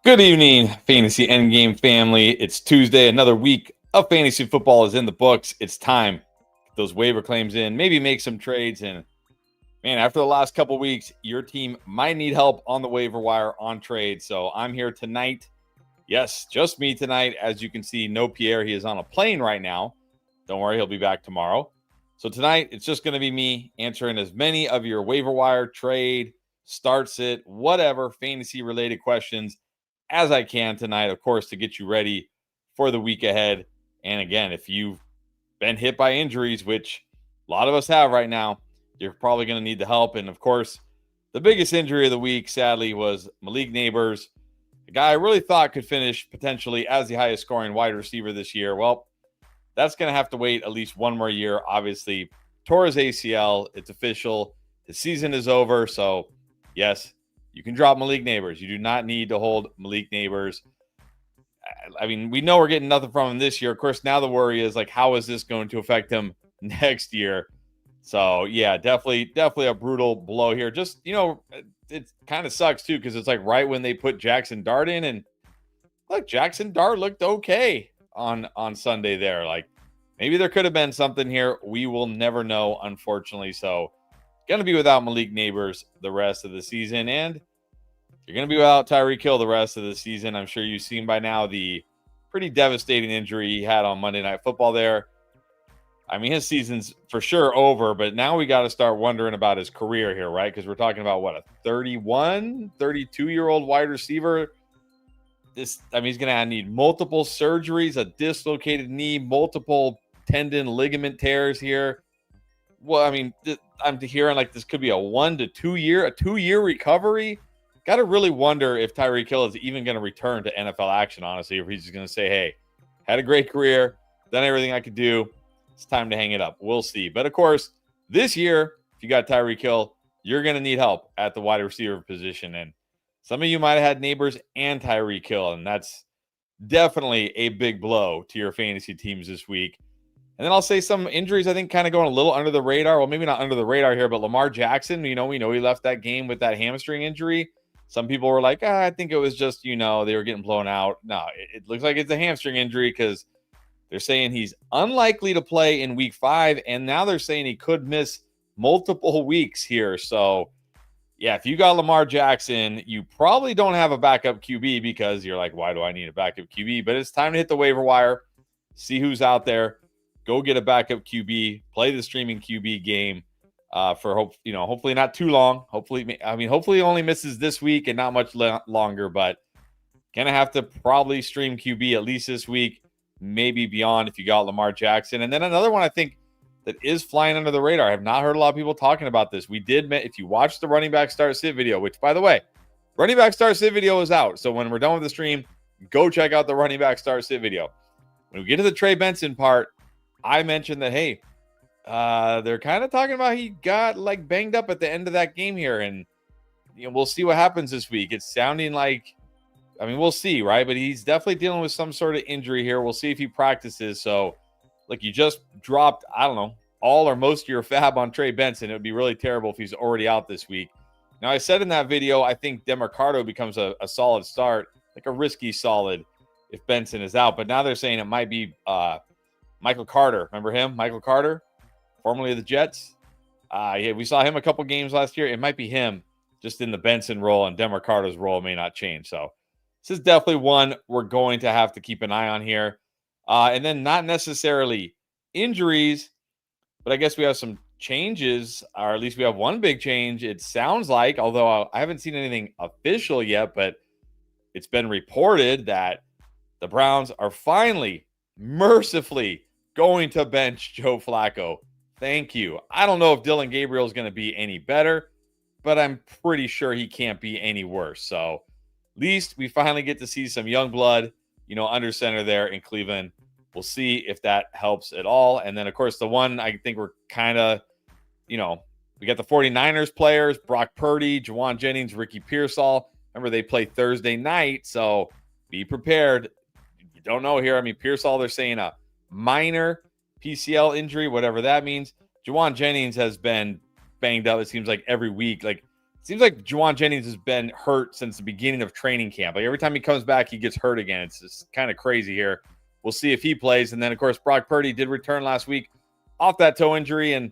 Good evening, Fantasy Endgame family. It's Tuesday. Another week of fantasy football is in the books. It's time to get those waiver claims in, maybe make some trades. And man, after the last couple weeks, your team might need help on the waiver wire on trade. So I'm here tonight. Yes, just me tonight. As you can see, no Pierre. He is on a plane right now. Don't worry, he'll be back tomorrow. So tonight, it's just going to be me answering as many of your waiver wire trade, starts it, whatever fantasy related questions as I can tonight, of course, to get you ready for the week ahead. And again, if you've been hit by injuries, which a lot of us have right now, you're probably going to need the help. And of course, the biggest injury of the week, sadly, was Malik Neighbors, a guy I really thought could finish potentially as the highest scoring wide receiver this year. Well, that's going to have to wait at least one more year. Obviously, tore his ACL. It's official. The season is over. So, yes, you can drop Malik Neighbors. You do not need to hold Malik Neighbors. I mean, we know we're getting nothing from him this year. Of course, now the worry is like, how is this going to affect him next year? So, yeah, definitely a brutal blow here. Just, it kind of sucks too, because it's like right when they put Jackson Dart in, and look, Jackson Dart looked okay on Sunday there. Like, maybe there could have been something here. We will never know, unfortunately. So, going to be without Malik Neighbors the rest of the season, and you're going to be without Tyreek Hill the rest of the season. I'm sure you've seen by now the pretty devastating injury he had on Monday Night Football there. I mean, his season's for sure over, but now we got to start wondering about his career here, right? Because we're talking about, what, a 32-year-old wide receiver? He's going to need multiple surgeries, a dislocated knee, multiple tendon ligament tears here. Well, I mean, I'm hearing like this could be a 1 to 2 year recovery. Got to really wonder if Tyreek Hill is even going to return to NFL action, honestly, or he's just going to say, hey, had a great career, done everything I could do. It's time to hang it up. We'll see. But of course, this year, if you got Tyreek Hill, you're going to need help at the wide receiver position. And some of you might have had Neighbors and Tyreek Hill, and that's definitely a big blow to your fantasy teams this week. And then I'll say some injuries, I think, kind of going a little under the radar. Well, maybe not under the radar here, but Lamar Jackson, we know he left that game with that hamstring injury. Some people were like, I think it was just, they were getting blown out. No, it looks like it's a hamstring injury because they're saying he's unlikely to play in week 5. And now they're saying he could miss multiple weeks here. So, yeah, if you got Lamar Jackson, you probably don't have a backup QB because you're like, why do I need a backup QB? But it's time to hit the waiver wire, see who's out there. Go get a backup QB, play the streaming QB game for hopefully not too long. Hopefully he only misses this week and not much longer, but gonna have to probably stream QB at least this week, maybe beyond if you got Lamar Jackson. And then another one I think that is flying under the radar. I have not heard a lot of people talking about this. If you watch the running back start sit video, which by the way, running back start sit video is out. So when we're done with the stream, go check out the running back start sit video. When we get to the Trey Benson part, I mentioned that, hey, they're kind of talking about he got like banged up at the end of that game here. And, we'll see what happens this week. It's sounding like, we'll see, right? But he's definitely dealing with some sort of injury here. We'll see if he practices. So, look, you just dropped, I don't know, all or most of your fab on Trey Benson. It would be really terrible if he's already out this week. Now, I said in that video, I think DeMarcado becomes a solid start, like a risky solid if Benson is out. But now they're saying it might be Michael Carter. Remember him? Michael Carter, formerly of the Jets. Yeah, we saw him a couple games last year. It might be him just in the Benson role, and DeMarcado's role may not change. So this is definitely one we're going to have to keep an eye on here. And then not necessarily injuries, but I guess we have some changes, or at least we have one big change. It sounds like, although I haven't seen anything official yet, but it's been reported that the Browns are finally, mercifully, going to bench Joe Flacco. Thank you. I don't know if Dylan Gabriel is going to be any better, but I'm pretty sure he can't be any worse. So at least we finally get to see some young blood, under center there in Cleveland. We'll see if that helps at all. And then, of course, the one I think we're kind of, we got the 49ers players, Brock Purdy, Juwan Jennings, Ricky Pearsall. Remember, they play Thursday night, so be prepared. You don't know here. Pearsall, they're saying a minor PCL injury, whatever that means. Juwan Jennings has been banged up, it seems like, every week. Like, Seems like Juwan Jennings has been hurt since the beginning of training camp. Like every time he comes back, he gets hurt again. It's just kind of crazy here. We'll see if he plays. And then, of course, Brock Purdy did return last week off that toe injury and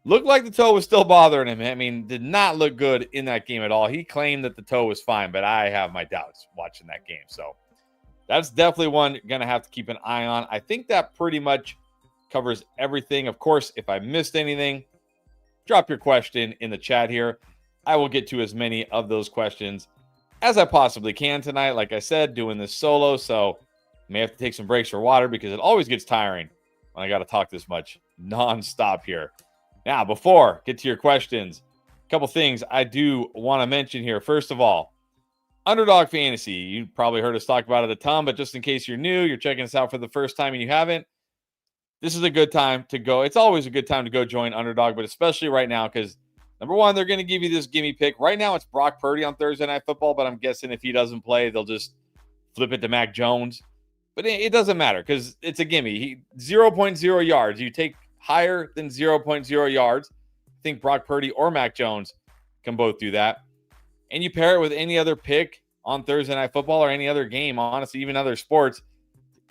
looked like the toe was still bothering him. I mean, did not look good in that game at all. He claimed that the toe was fine, but I have my doubts watching that game. So that's definitely one you're going to have to keep an eye on. I think that pretty much covers everything. Of course, if I missed anything, drop your question in the chat here. I will get to as many of those questions as I possibly can tonight. Like I said, doing this solo, so may have to take some breaks for water because it always gets tiring when I got to talk this much nonstop here. Now, before I get to your questions, a couple things I do want to mention here. First of all, Underdog Fantasy. You probably heard us talk about it a ton, but just in case you're new, you're checking us out for the first time and you haven't, this is a good time to go. It's always a good time to go join Underdog, but especially right now because number one, they're going to give you this gimme pick. Right now, it's Brock Purdy on Thursday Night Football, but I'm guessing if he doesn't play, they'll just flip it to Mac Jones. But it doesn't matter because it's a gimme. 0.0 yards. You take higher than 0.0 yards. I think Brock Purdy or Mac Jones can both do that. And you pair it with any other pick on Thursday Night Football or any other game, honestly, even other sports.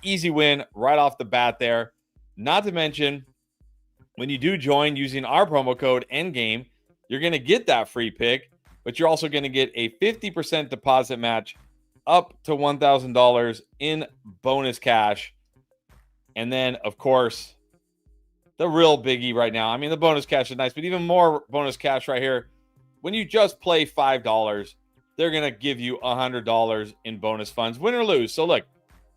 Easy win right off the bat there. Not to mention, when you do join using our promo code ENDGAME, you're going to get that free pick, but you're also going to get a 50% deposit match up to $1,000 in bonus cash. And then, of course, the real biggie right now. I mean, the bonus cash is nice, but even more bonus cash right here. When you just play $5, they're going to give you $100 in bonus funds, win or lose. So, look,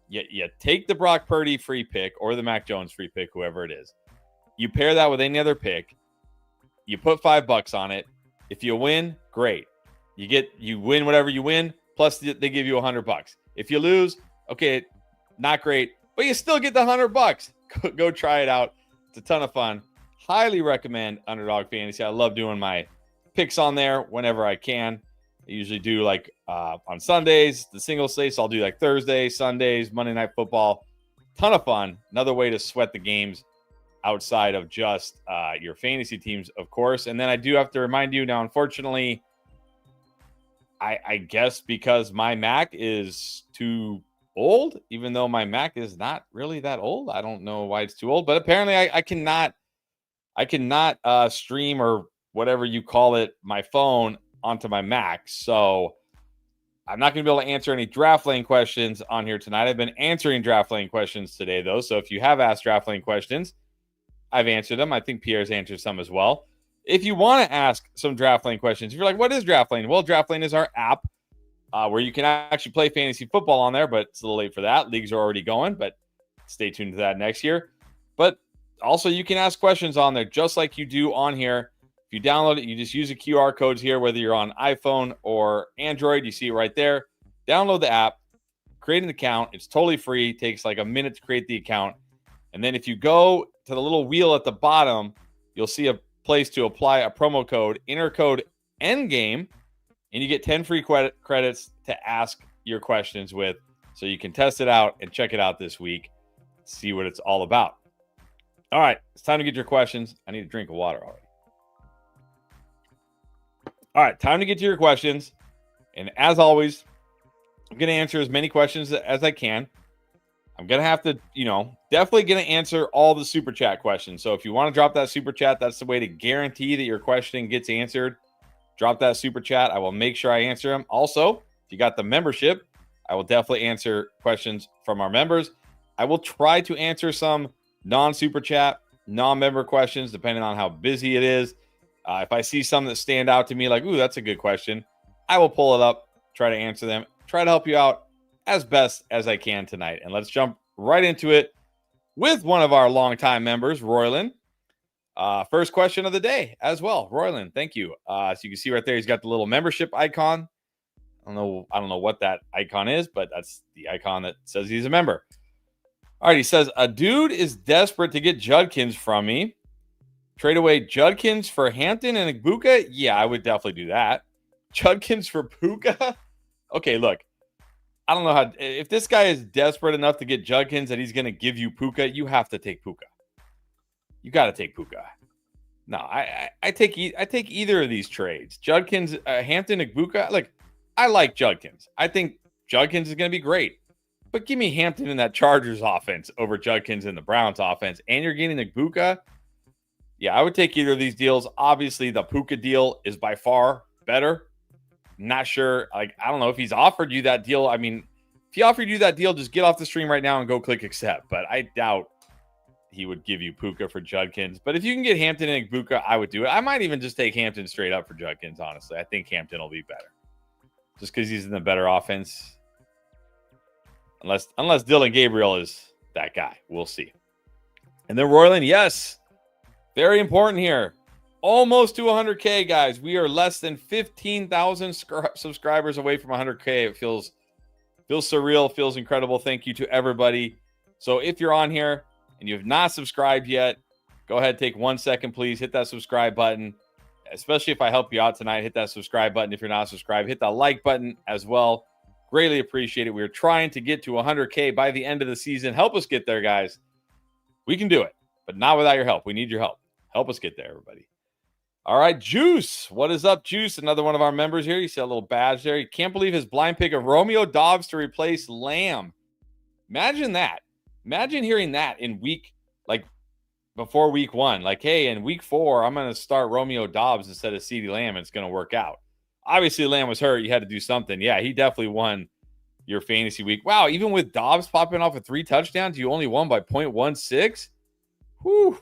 you take the Brock Purdy free pick or the Mac Jones free pick, whoever it is. You pair that with any other pick. You put $5 on it. If you win, great. You win whatever you win, plus they give you $100. If you lose, okay, not great, but you still get the $100. Go try it out. It's a ton of fun. Highly recommend Underdog Fantasy. I love doing my picks on there whenever I can. I usually do like on Sundays, the single slates. I'll do like Thursdays, Sundays, Monday Night Football. Ton of fun. Another way to sweat the games outside of just your fantasy teams, of course. And then I do have to remind you now, unfortunately, I guess because my Mac is too old, even though my Mac is not really that old. I don't know why it's too old, but apparently I cannot stream or whatever you call it, my phone onto my Mac. So I'm not going to be able to answer any draft lane questions on here tonight. I've been answering draft lane questions today, though. So if you have asked draft lane questions, I've answered them. I think Pierre's answered some as well. If you want to ask some draft lane questions, if you're like, what is draft lane? Well, draft lane is our app where you can actually play fantasy football on there, but it's a little late for that. Leagues are already going, but stay tuned to that next year. But also you can ask questions on there just like you do on here. If you download it, you just use the QR codes here, whether you're on iPhone or Android. You see it right there. Download the app, create an account. It's totally free. It takes like a minute to create the account. And then if you go to the little wheel at the bottom, you'll see a place to apply a promo code, enter code ENDGAME, and you get 10 free credits to ask your questions with. So you can test it out and check it out this week. See what it's all about. All right, it's time to get your questions. I need a drink of water already. All right, time to get to your questions. And as always, I'm going to answer as many questions as I can. I'm going to have to, definitely going to answer all the super chat questions. So if you want to drop that super chat, that's the way to guarantee that your question gets answered. Drop that super chat. I will make sure I answer them. Also, if you got the membership, I will definitely answer questions from our members. I will try to answer some non-super chat, non-member questions, depending on how busy it is. If I see some that stand out to me, like, ooh, that's a good question, I will pull it up, try to answer them, try to help you out as best as I can tonight. And let's jump right into it with one of our longtime members, Royland. First question of the day as well. Royland, thank you. So you can see right there, he's got the little membership icon. I don't know what that icon is, but that's the icon that says he's a member. All right, he says, a dude is desperate to get Judkins from me. Trade away Judkins for Hampton and Ibuka? Yeah, I would definitely do that. Judkins for Puka? Okay, look. I don't know how. If this guy is desperate enough to get Judkins and he's going to give you Puka, you have to take Puka. You got to take Puka. No, I take either of these trades. Judkins, Hampton, Igbuka. Like, I like Judkins. I think Judkins is going to be great. But give me Hampton in that Chargers offense over Judkins in the Browns offense, and you're getting Igbuka. Yeah, I would take either of these deals. Obviously, the Puka deal is by far better. Not sure. Like, I don't know if he's offered you that deal. I mean, if he offered you that deal, just get off the stream right now and go click accept. But I doubt he would give you Puka for Judkins. But if you can get Hampton and Puka, I would do it. I might even just take Hampton straight up for Judkins, honestly. I think Hampton will be better. Just because he's in the better offense. Unless Dylan Gabriel is that guy. We'll see. And then Royland, yes. Very important here. Almost to 100K, guys. We are less than 15,000 subscribers away from 100K. It feels surreal, feels incredible. Thank you to everybody. So if you're on here and you have not subscribed yet, go ahead, take 1 second, please. Hit that subscribe button, especially if I help you out tonight. Hit that subscribe button if you're not subscribed. Hit that like button as well. Greatly appreciate it. We're trying to get to 100K by the end of the season. Help us get there, guys. We can do it, but not without your help. We need your help. Help us get there, everybody. All right, Juice. What is up, Juice? Another one of our members here. You see a little badge there. You can't believe his blind pick of Romeo Dobbs to replace Lamb. Imagine that. Imagine hearing that in before week 1. Like, hey, in week 4, I'm going to start Romeo Dobbs instead of CeeDee Lamb. And it's going to work out. Obviously, Lamb was hurt. You had to do something. Yeah, he definitely won your fantasy week. Wow, even with Dobbs popping off with 3 touchdowns, you only won by 0.16? Whew.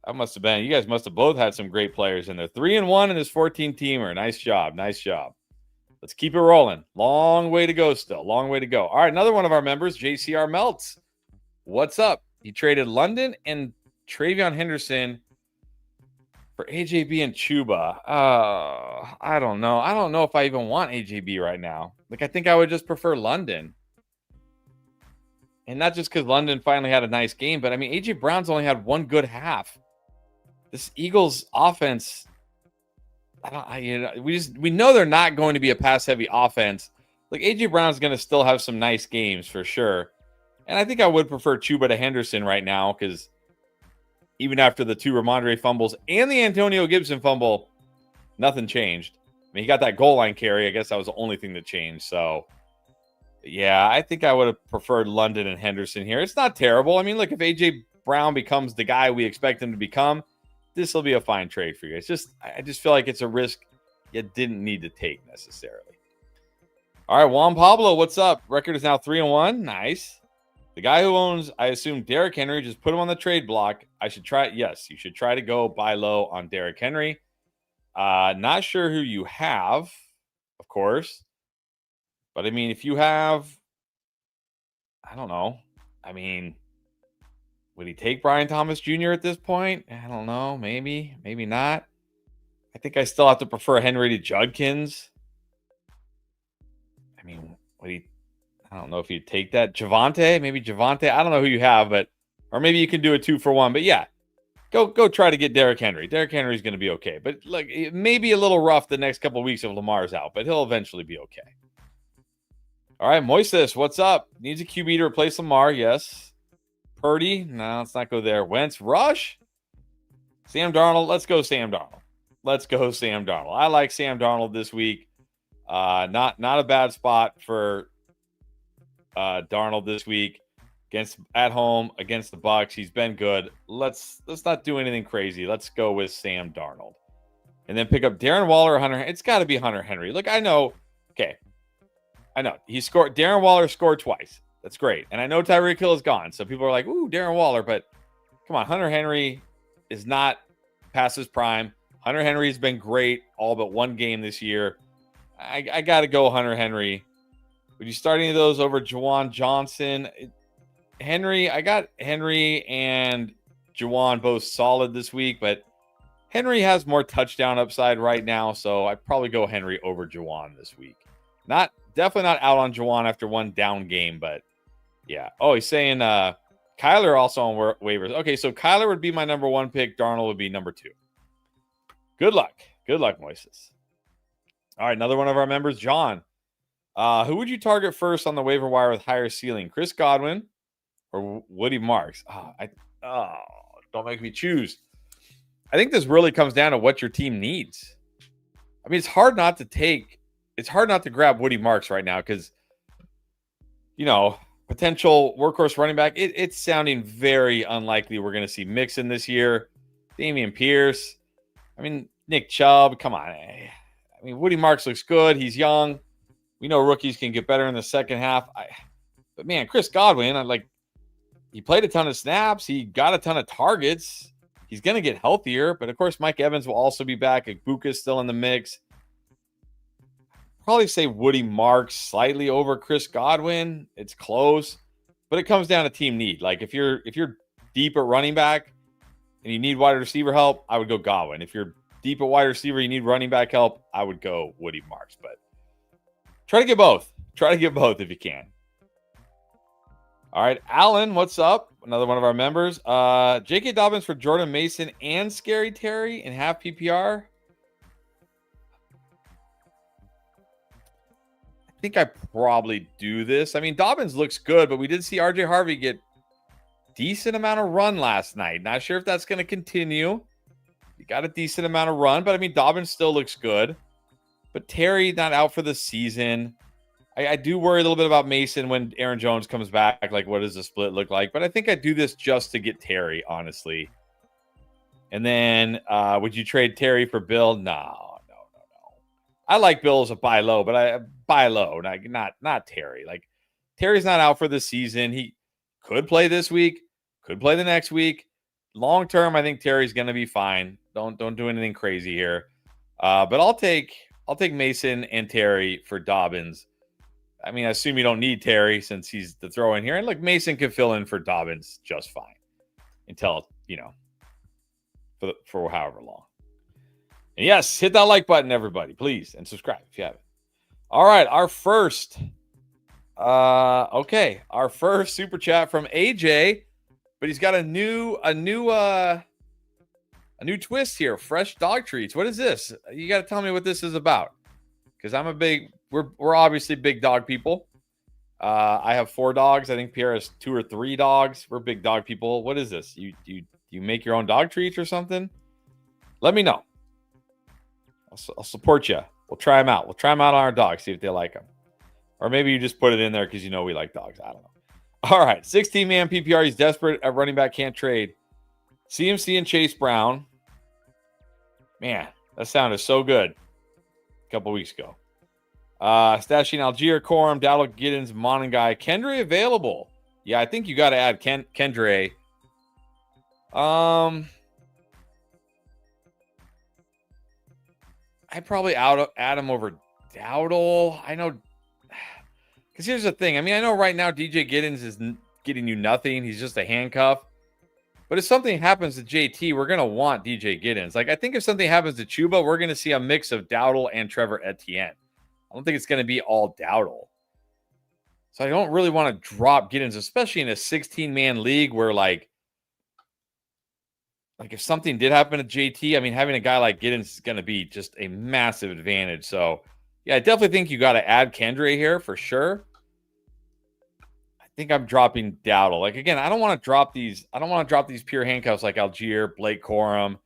That must have been, you guys must have both had some great players in there. 3-1 in this 14-teamer. Nice job. Nice job. Let's keep it rolling. Long way to go still. Long way to go. All right, another one of our members, JCR Melts. What's up? He traded London and Travion Henderson for AJB and Chuba. I don't know. I don't know if I even want AJB right now. Like, I think I would just prefer London. And not just because London finally had a nice game, but I mean, AJ Brown's only had 1 good half. This Eagles offense, we know they're not going to be a pass-heavy offense. Like, AJ Brown's going to still have some nice games for sure. And I think I would prefer Chuba to Henderson right now because even after the 2 Ramondre fumbles and the Antonio Gibson fumble, nothing changed. I mean, he got that goal line carry. I guess that was the only thing that changed. So, yeah, I think I would have preferred London and Henderson here. It's not terrible. I mean, look, if AJ Brown becomes the guy we expect him to become, this will be a fine trade for you. I just feel like it's a risk you didn't need to take necessarily. All right, Juan Pablo, what's up? Record is now 3-1. Nice. The guy who owns, I assume, Derrick Henry, just put him on the trade block. I should try. Yes, you should try to go buy low on Derrick Henry. Not sure who you have, of course. But, I mean, if you have, I don't know. I mean, would he take Brian Thomas Jr. at this point? I don't know. Maybe. Maybe not. I think I still have to prefer Henry to Judkins. I mean, I don't know if you'd take that. Javonte? Maybe Javonte? I don't know who you have, or maybe you can do a 2-for-1. But, yeah, go try to get Derrick Henry. Derrick Henry's going to be okay. But, look, it may be a little rough the next couple of weeks if Lamar's out, but he'll eventually be okay. All right, Moises, what's up? Needs a QB to replace Lamar, yes. Purdy, no, let's not go there. Wentz, Rush. Sam Darnold, let's go Sam Darnold. Let's go Sam Darnold. I like Sam Darnold this week. Not a bad spot for Darnold this week at home against the Bucs. He's been good. Let's not do anything crazy. Let's go with Sam Darnold. And then pick up Darren Waller or Hunter. It's got to be Hunter Henry. Look, I know. Okay. I know. Darren Waller scored twice. That's great. And I know Tyreek Hill is gone. So people are like, ooh, Darren Waller. But come on, Hunter Henry is not past his prime. Hunter Henry has been great all but 1 game this year. I got to go Hunter Henry. Would you start any of those over Juwan Johnson? Henry, I got Henry and Juwan both solid this week. But Henry has more touchdown upside right now. So I'd probably go Henry over Juwan this week. Definitely not out on Juwan after 1 down game, but yeah. Oh, he's saying Kyler also on waivers. Okay, so Kyler would be my number 1 pick. Darnold would be number 2. Good luck. Good luck, Moises. All right, another one of our members, John. Who would you target first on the waiver wire with higher ceiling? Chris Godwin or Woody Marks? Don't make me choose. I think this really comes down to what your team needs. I mean, it's hard not to grab Woody Marks right now because, potential workhorse running back. It's sounding very unlikely we're going to see Mixon this year. Dameon Pierce. I mean, Nick Chubb. Come on. I mean, Woody Marks looks good. He's young. We know rookies can get better in the second half. But man, Chris Godwin, he played a ton of snaps. He got a ton of targets. He's going to get healthier. But of course, Mike Evans will also be back. Igbuka's still in the mix. Probably say Woody Marks slightly over Chris Godwin. It's close, but it comes down to team need. Like if you're deep at running back and you need wide receiver help, I would go Godwin. If you're deep at wide receiver, you need running back help, I would go Woody Marks. But try to get both. Try to get both if you can. All right, Alan, what's up? Another one of our members. J.K. Dobbins for Jordan Mason and Scary Terry in half PPR. I think I probably do this. I mean, Dobbins looks good, but we did see RJ Harvey get decent amount of run last night. Not sure if that's going to continue. He got a decent amount of run, but I mean, Dobbins still looks good. But Terry not out for the season. I do worry a little bit about Mason when Aaron Jones comes back. Like, what does the split look like? But I think I do this just to get Terry, honestly. And then, would you trade Terry for Bill? No. I like Bill as a buy low, but I buy low, not Terry. Like, Terry's not out for the season. He could play this week, could play the next week. Long term, I think Terry's going to be fine. Don't do anything crazy here. But I'll take Mason and Terry for Dobbins. I mean, I assume you don't need Terry since he's the throw in here. And look, Mason can fill in for Dobbins just fine until, for however long. And yes, hit that like button, everybody, please, and subscribe if you haven't. All right, our first super chat from AJ, but he's got a new twist here. Fresh dog treats. What is this? You got to tell me what this is about, because we're obviously big dog people. I have 4 dogs. I think Pierre has 2 or 3 dogs. We're big dog people. What is this? You make your own dog treats or something? Let me know. I'll support you. We'll try them out. We'll try them out on our dogs, see if they like them. Or maybe you just put it in there because we like dogs. I don't know. All right, 16-man PPR. He's desperate at running back, can't trade. CMC and Chase Brown. Man, that sounded so good a couple weeks ago. Stashing Algier, Corum, Dowdle, Giddens, Monangai. Kendre available. Yeah, I think you got to add Kendre. I'd probably add him over Dowdle. I know, because here's the thing. I mean, I know right now DJ Giddens is getting you nothing. He's just a handcuff. But if something happens to JT, we're going to want DJ Giddens. Like, I think if something happens to Chuba, we're going to see a mix of Dowdle and Trevor Etienne. I don't think it's going to be all Dowdle. So I don't really want to drop Giddens, especially in a 16-man league where, like if something did happen to JT, I mean, having a guy like Giddens is going to be just a massive advantage. So, yeah, I definitely think you got to add Kendre here for sure. I think I'm dropping Dowdle. Like, again, I don't want to drop these pure handcuffs like Algier, Blake Corum,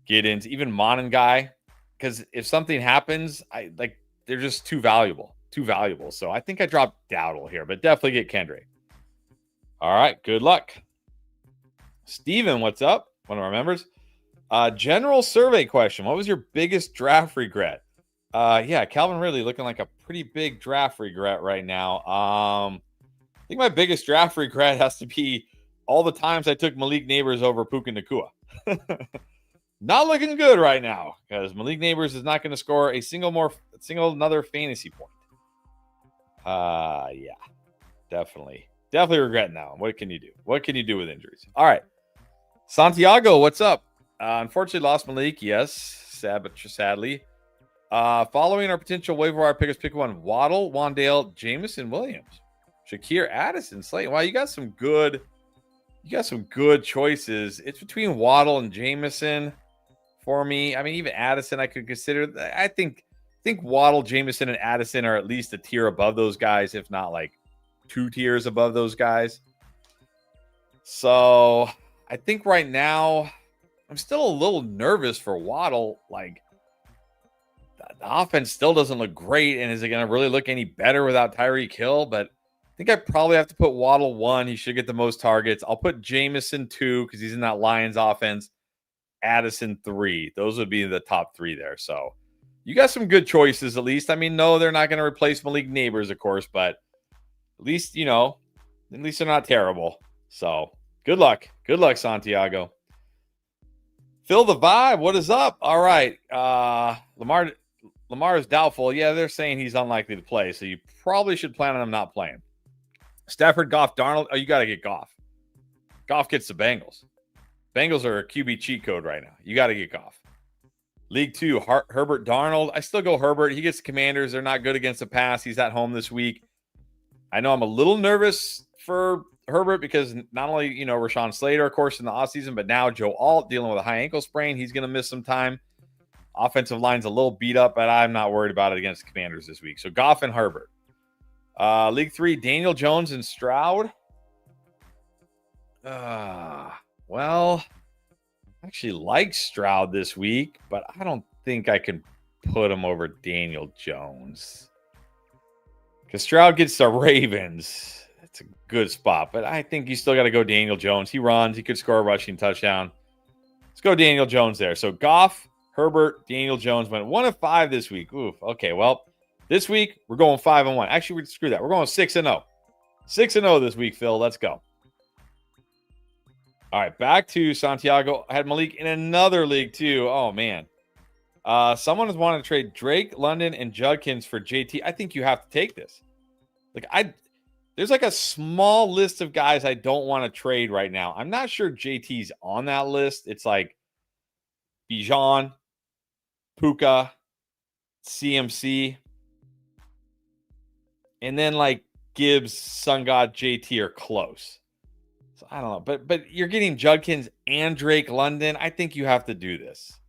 Giddens, even Monangai, because if something happens, they're just too valuable. So I think I dropped Dowdle here, but definitely get Kendre. All right, good luck. Steven, what's up? One of our members. General survey question. What was your biggest draft regret? Yeah, Calvin Ridley looking like a pretty big draft regret right now. I think my biggest draft regret has to be all the times I took Malik Neighbors over Puka Nacua. Not looking good right now because Malik Neighbors is not going to score a single another fantasy point. Yeah, definitely regretting that one. What can you do? What can you do with injuries? All right. Santiago, what's up? Unfortunately, lost Malik. Yes, sadly. Following our potential waiver wire pickers, pick one: Waddle, Wandale, Jameson Williams, Shakir Addison, Slayton. Wow, you got some good choices. It's between Waddle and Jameson for me. I mean, even Addison I could consider. I think Waddle, Jameson, and Addison are at least a tier above those guys, if not like 2 tiers above those guys. So I think right now, I'm still a little nervous for Waddle. Like, the offense still doesn't look great. And is it going to really look any better without Tyreek Hill? But I think I probably have to put Waddle 1. He should get the most targets. I'll put Jameson 2 because he's in that Lions offense. Addison 3. Those would be the top 3 there. So you got some good choices at least. I mean, no, they're not going to replace Malik Neighbors, of course, but at least, you know, at least they're not terrible. So good luck. Good luck, Santiago. Phil the Vibe, what is up? All right. Lamar is doubtful. Yeah, they're saying he's unlikely to play, so you probably should plan on him not playing. Stafford, Goff, Darnold. Oh, you got to get Goff. Goff gets the Bengals. Bengals are a QB cheat code right now. You got to get Goff. League 2, Herbert, Darnold. I still go Herbert. He gets the Commanders. They're not good against the pass. He's at home this week. I know I'm a little nervous for Herbert because not only, you know, Rashawn Slater, of course, in the offseason, but now Joe Alt dealing with a high ankle sprain. He's going to miss some time. Offensive line's a little beat up, but I'm not worried about it against the Commanders this week. So Goff and Herbert. League 3, Daniel Jones and Stroud. Well, I actually like Stroud this week, but I don't think I can put him over Daniel Jones. Because Stroud gets the Ravens. That's a good spot, but I think you still got to go Daniel Jones. He runs. He could score a rushing touchdown. Let's go Daniel Jones there. So Goff, Herbert, Daniel Jones went 1 of 5 this week. Oof. Okay, well, this week we're going 5-1. Actually, screw that. We're going 6-0. 6-0 this week, Phil. Let's go. All right, back to Santiago. I had Malik in another league too. Oh, man. Someone has wanted to trade Drake, London, and Judkins for JT. I think you have to take this. There's like a small list of guys I don't want to trade right now. I'm not sure JT's on that list. It's like Bijan, Puka, CMC, and then like Gibbs, Sun God, JT are close. So I don't know, but you're getting Judkins and Drake London. I think you have to do this.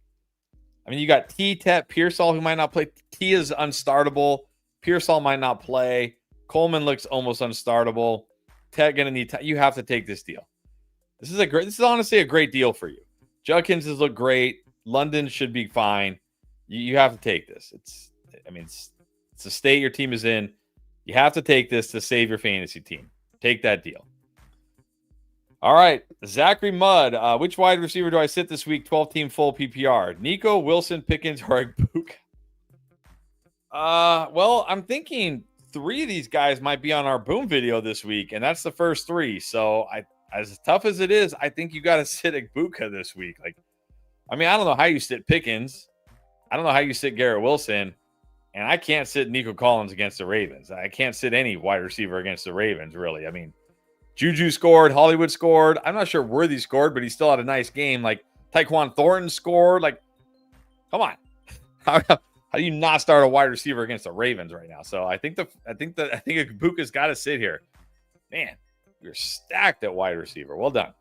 I mean, you got T, Tet, Pearsall, who might not play. T is unstartable. Pearsall might not play. Coleman looks almost unstartable. Tet gonna need time. You have to take this deal. This is honestly a great deal for you. Judkins has looked great. London should be fine. You have to take this. It's the state your team is in. You have to take this to save your fantasy team. Take that deal. All right, Zachary Mudd. Which wide receiver do I sit this week? 12-team full PPR. Nico, Wilson, Pickens, or Puka? Well, I'm thinking 3 of these guys might be on our Boom video this week, and that's the first 3. So, as tough as it is, I think you got to sit Puka this week. I don't know how you sit Pickens. I don't know how you sit Garrett Wilson, and I can't sit Nico Collins against the Ravens. I can't sit any wide receiver against the Ravens, really. Juju scored. Hollywood scored. I'm not sure Worthy scored, but he still had a nice game. Tyquan Thornton scored. Come on. How do you not start a wide receiver against the Ravens right now? So I think Puka's got to sit here. Man, you're stacked at wide receiver. Well done.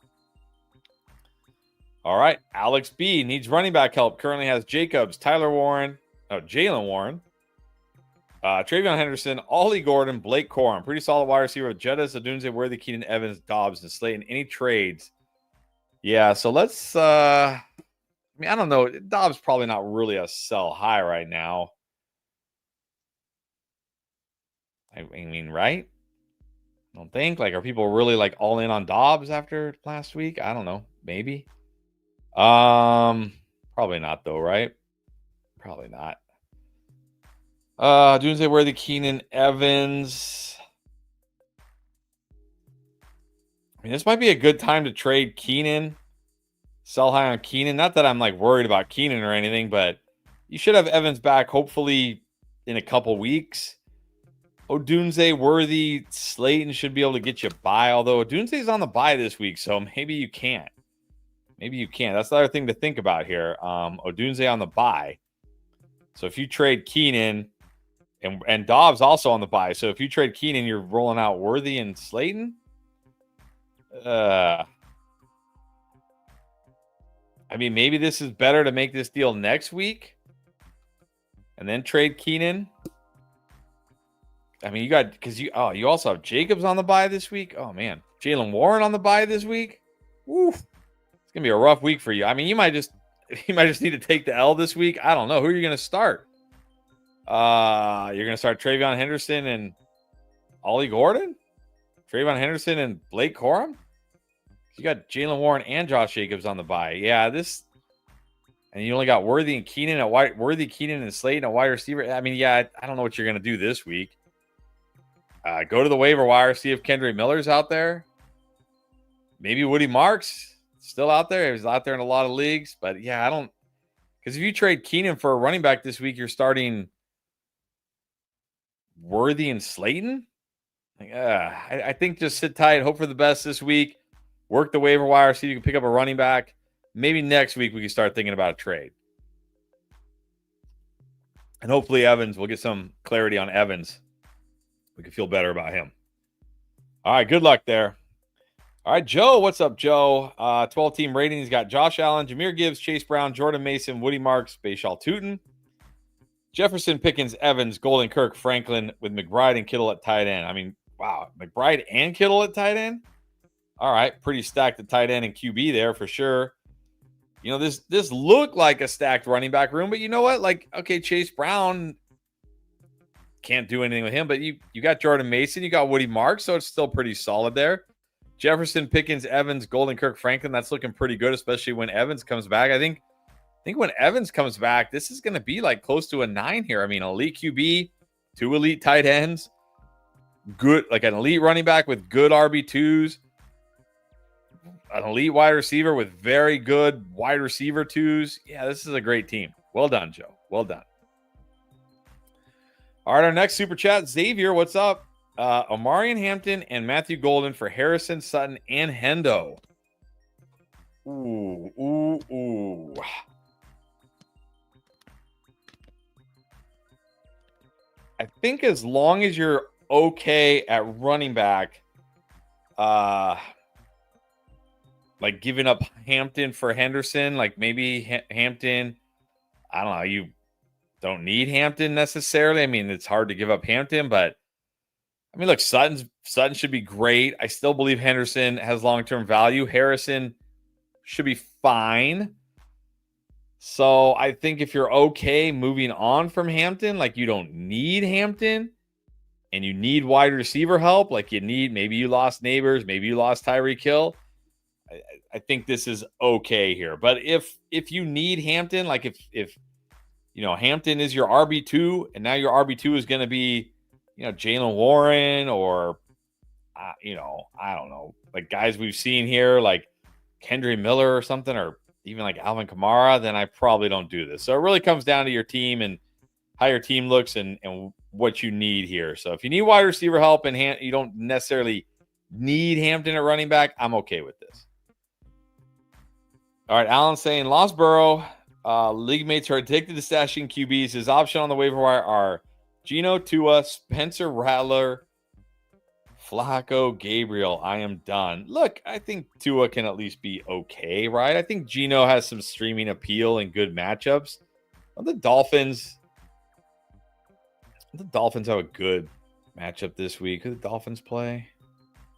All right. Alex B needs running back help. Currently has Jacobs, Jalen Warren, Travion Henderson, Ollie Gordon, Blake Corum. Pretty solid wide receiver with Jettis, Odunze, Worthy, Keenan Evans, Dobbs, and Slayton. Any trades? Yeah, so let's I don't know. Dobbs probably not really a sell high right now. Right? I don't think. Are people really all in on Dobbs after last week? I don't know. Maybe. Probably not though, right? Probably not. Doomsday Worthy, Keenan Evans. This might be a good time to trade Keenan. Sell high on Keenan. Not that I'm worried about Keenan or anything, but you should have Evans back hopefully in a couple weeks. Odunze, Worthy, Slayton should be able to get you by. Although Odunze's on the bye this week, so maybe you can't. That's the other thing to think about here. Odunze on the bye. So if you trade Keenan, and Dobbs also on the bye. So if you trade Keenan, you're rolling out Worthy and Slayton. Maybe this is better to make this deal next week and then trade Keenan. You also have Jacobs on the bye this week. Oh man, Jalen Warren on the bye this week. Woo, it's gonna be a rough week for you. I mean, you might just need to take the L this week. I don't know. Who are you gonna start? You're gonna start Travion Henderson and Ollie Gordon, Travion Henderson and Blake Corum. You got Jalen Warren and Josh Jacobs on the bye. Yeah, and you only got Worthy and Keenan and Slayton at wide receiver. I mean, yeah, I don't know what you're gonna do this week. Go to the waiver wire, see if Kendrick Miller's out there. Maybe Woody Marks still out there. He was out there in a lot of leagues, but yeah, I don't. Because if you trade Keenan for a running back this week, you're starting Worthy and Slayton. I think just sit tight, hope for the best this week. Work the waiver wire, see if you can pick up a running back. Maybe next week we can start thinking about a trade. And hopefully Evans, we'll get some clarity on Evans. We can feel better about him. All right, good luck there. All right, Joe, what's up, Joe? 12-team rating. He's got Josh Allen, Jahmyr Gibbs, Chase Brown, Jordan Mason, Woody Marks, Bashal Tootin, Jefferson, Pickens, Evans, Golden, Kirk, Franklin with McBride and Kittle at tight end. I mean, wow, McBride and Kittle at tight end? All right, pretty stacked at tight end and QB there for sure. You know, this looked like a stacked running back room, but you know what? Like, okay, Chase Brown can't do anything with him, but you got Jordan Mason, you got Woody Marks, so it's still pretty solid there. Jefferson, Pickens, Evans, Golden, Kirk, Franklin, that's looking pretty good, especially when Evans comes back. I think when Evans comes back, this is going to be like close to a 9 here. I mean, elite QB, 2 elite tight ends, good, like an elite running back with good RB2s, an elite wide receiver with very good wide receiver 2s. Yeah, this is a great team. Well done, Joe. Well done. All right, our next super chat, Xavier, what's up? Omarion Hampton and Matthew Golden for Harrison, Sutton, and Hendo. Ooh. I think as long as you're okay at running back, like giving up Hampton for Henderson, like maybe Hampton, I don't know, you don't need Hampton necessarily. I mean, it's hard to give up Hampton, but I mean, look, Sutton should be great. I still believe Henderson has long-term value. Harrison should be fine. So I think if you're okay moving on from Hampton, like you don't need Hampton and you need wide receiver help, like maybe you lost Neighbors, maybe you lost Tyreek Hill. I think this is okay here. But if you need Hampton, like if you know Hampton is your RB2 and now your RB2 is going to be, you know, Jalen Warren or you know, I don't know, like guys we've seen here like Kendrick Miller or something, or even like Alvin Kamara, then I probably don't do this. So it really comes down to your team and how your team looks and what you need here. So if you need wide receiver help and you don't necessarily need Hampton at running back, I'm okay with this. All right, Alan's saying Lost Burrow, league mates are addicted to stashing QBs. His option on the waiver wire are Geno, Tua, Spencer Rattler, Flacco, Gabriel. I am done. Look, I think Tua can at least be okay, right? I think Geno has some streaming appeal and good matchups. The Dolphins have a good matchup this week. Who the Dolphins play?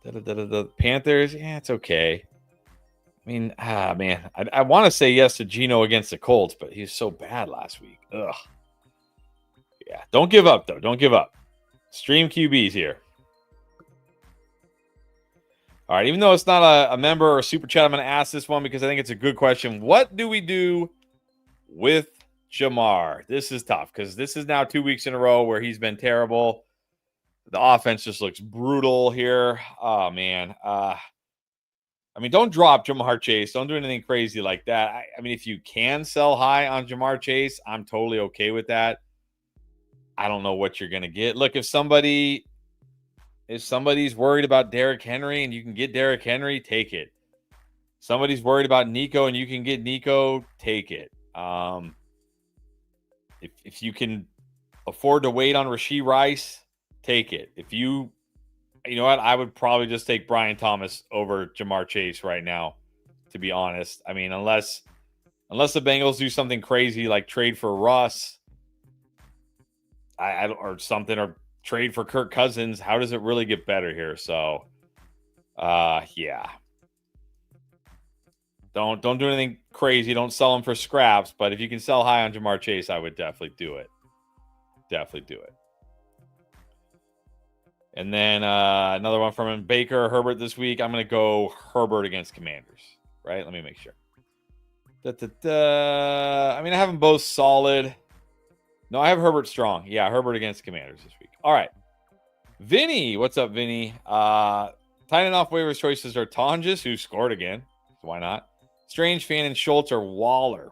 The Panthers. Yeah, it's okay. I mean, man, I want to say yes to Geno against the Colts, but he's so bad last week. Ugh. Yeah, don't give up, though. Don't give up. Stream QBs here. All right, even though it's not a member or a super chat, I'm going to ask this one because I think it's a good question. What do we do with Jamar? This is tough because this is now 2 weeks in a row where he's been terrible. The offense just looks brutal here. Oh, man. I mean, don't drop Jamar Chase. Don't do anything crazy like that. I mean, if you can sell high on Jamar Chase, I'm totally okay with that. I don't know what you're going to get. Look, if somebody's worried about Derrick Henry and you can get Derrick Henry, take it. Somebody's worried about Nico and you can get Nico, take it. If you can afford to wait on Rashee Rice, take it. If you know what, I would probably just take Brian Thomas over Jamar Chase right now, to be honest. I mean, unless the Bengals do something crazy like trade for Russ, or something, or trade for Kirk Cousins, how does it really get better here? So, yeah. Don't do anything crazy. Don't sell them for scraps. But if you can sell high on Jamar Chase, I would definitely do it. Definitely do it. And then another one from him, Baker, Herbert this week. I'm going to go Herbert against Commanders. Right? Let me make sure. I mean, I have them both solid. No, I have Herbert strong. Yeah, Herbert against Commanders this week. All right. Vinny, what's up, Vinny? Tight end off waivers choices are Tonjes, who scored again. So why not? Strange, Fan, and Schultz or Waller.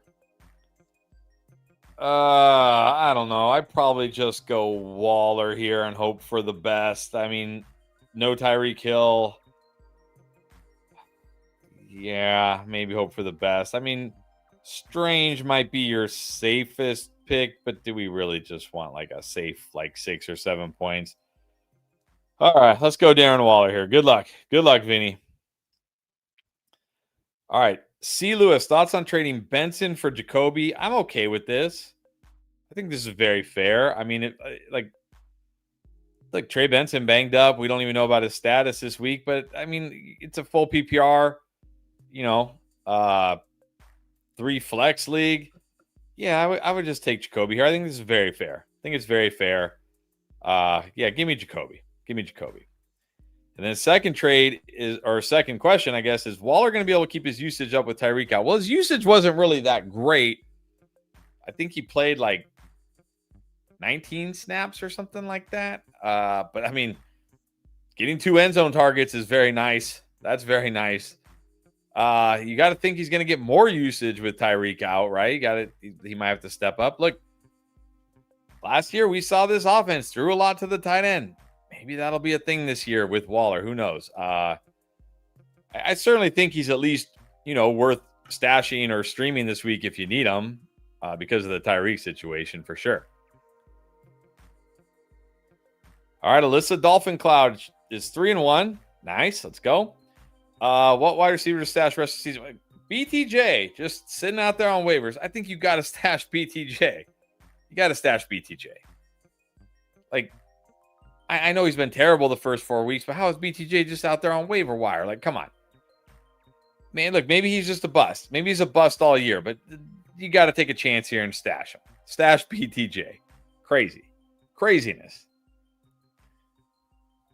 I don't know. I'd probably just go Waller here and hope for the best. I mean, no Tyreek Hill. Yeah, maybe hope for the best. I mean, Strange might be your safest pick, but do we really just want like a safe, like 6 or 7 points? All right, let's go Darren Waller here. Good luck. Good luck, Vinny. All right. C. Lewis, thoughts on trading Benson for Jacoby? I'm okay with this. I think this is very fair. I mean, like Trey Benson banged up. We don't even know about his status this week, but I mean, it's a full PPR, 3 flex league. Yeah, I would just take Jacoby here. I think this is very fair. I think it's very fair. Yeah, give me Jacoby. Give me Jacoby. And then second question, I guess, is Waller going to be able to keep his usage up with Tyreek out? Well, his usage wasn't really that great. I think he played like 19 snaps or something like that. But I mean, getting 2 end zone targets is very nice. That's very nice. You got to think he's going to get more usage with Tyreek out, right? He might have to step up. Look, last year we saw this offense threw a lot to the tight end. Maybe that'll be a thing this year with Waller. Who knows? I certainly think he's at least, worth stashing or streaming this week if you need him because of the Tyreek situation for sure. All right, Alyssa Dolphin Cloud is 3-1. Nice. Let's go. What wide receiver to stash rest of the season? BTJ, just sitting out there on waivers. I think you got to stash BTJ. You got to stash BTJ. Like, I know he's been terrible the first 4 weeks, but how is BTJ just out there on waiver wire? Like, come on. Man, look, maybe he's just a bust. Maybe he's a bust all year, but you got to take a chance here and stash him. Stash BTJ. Craziness.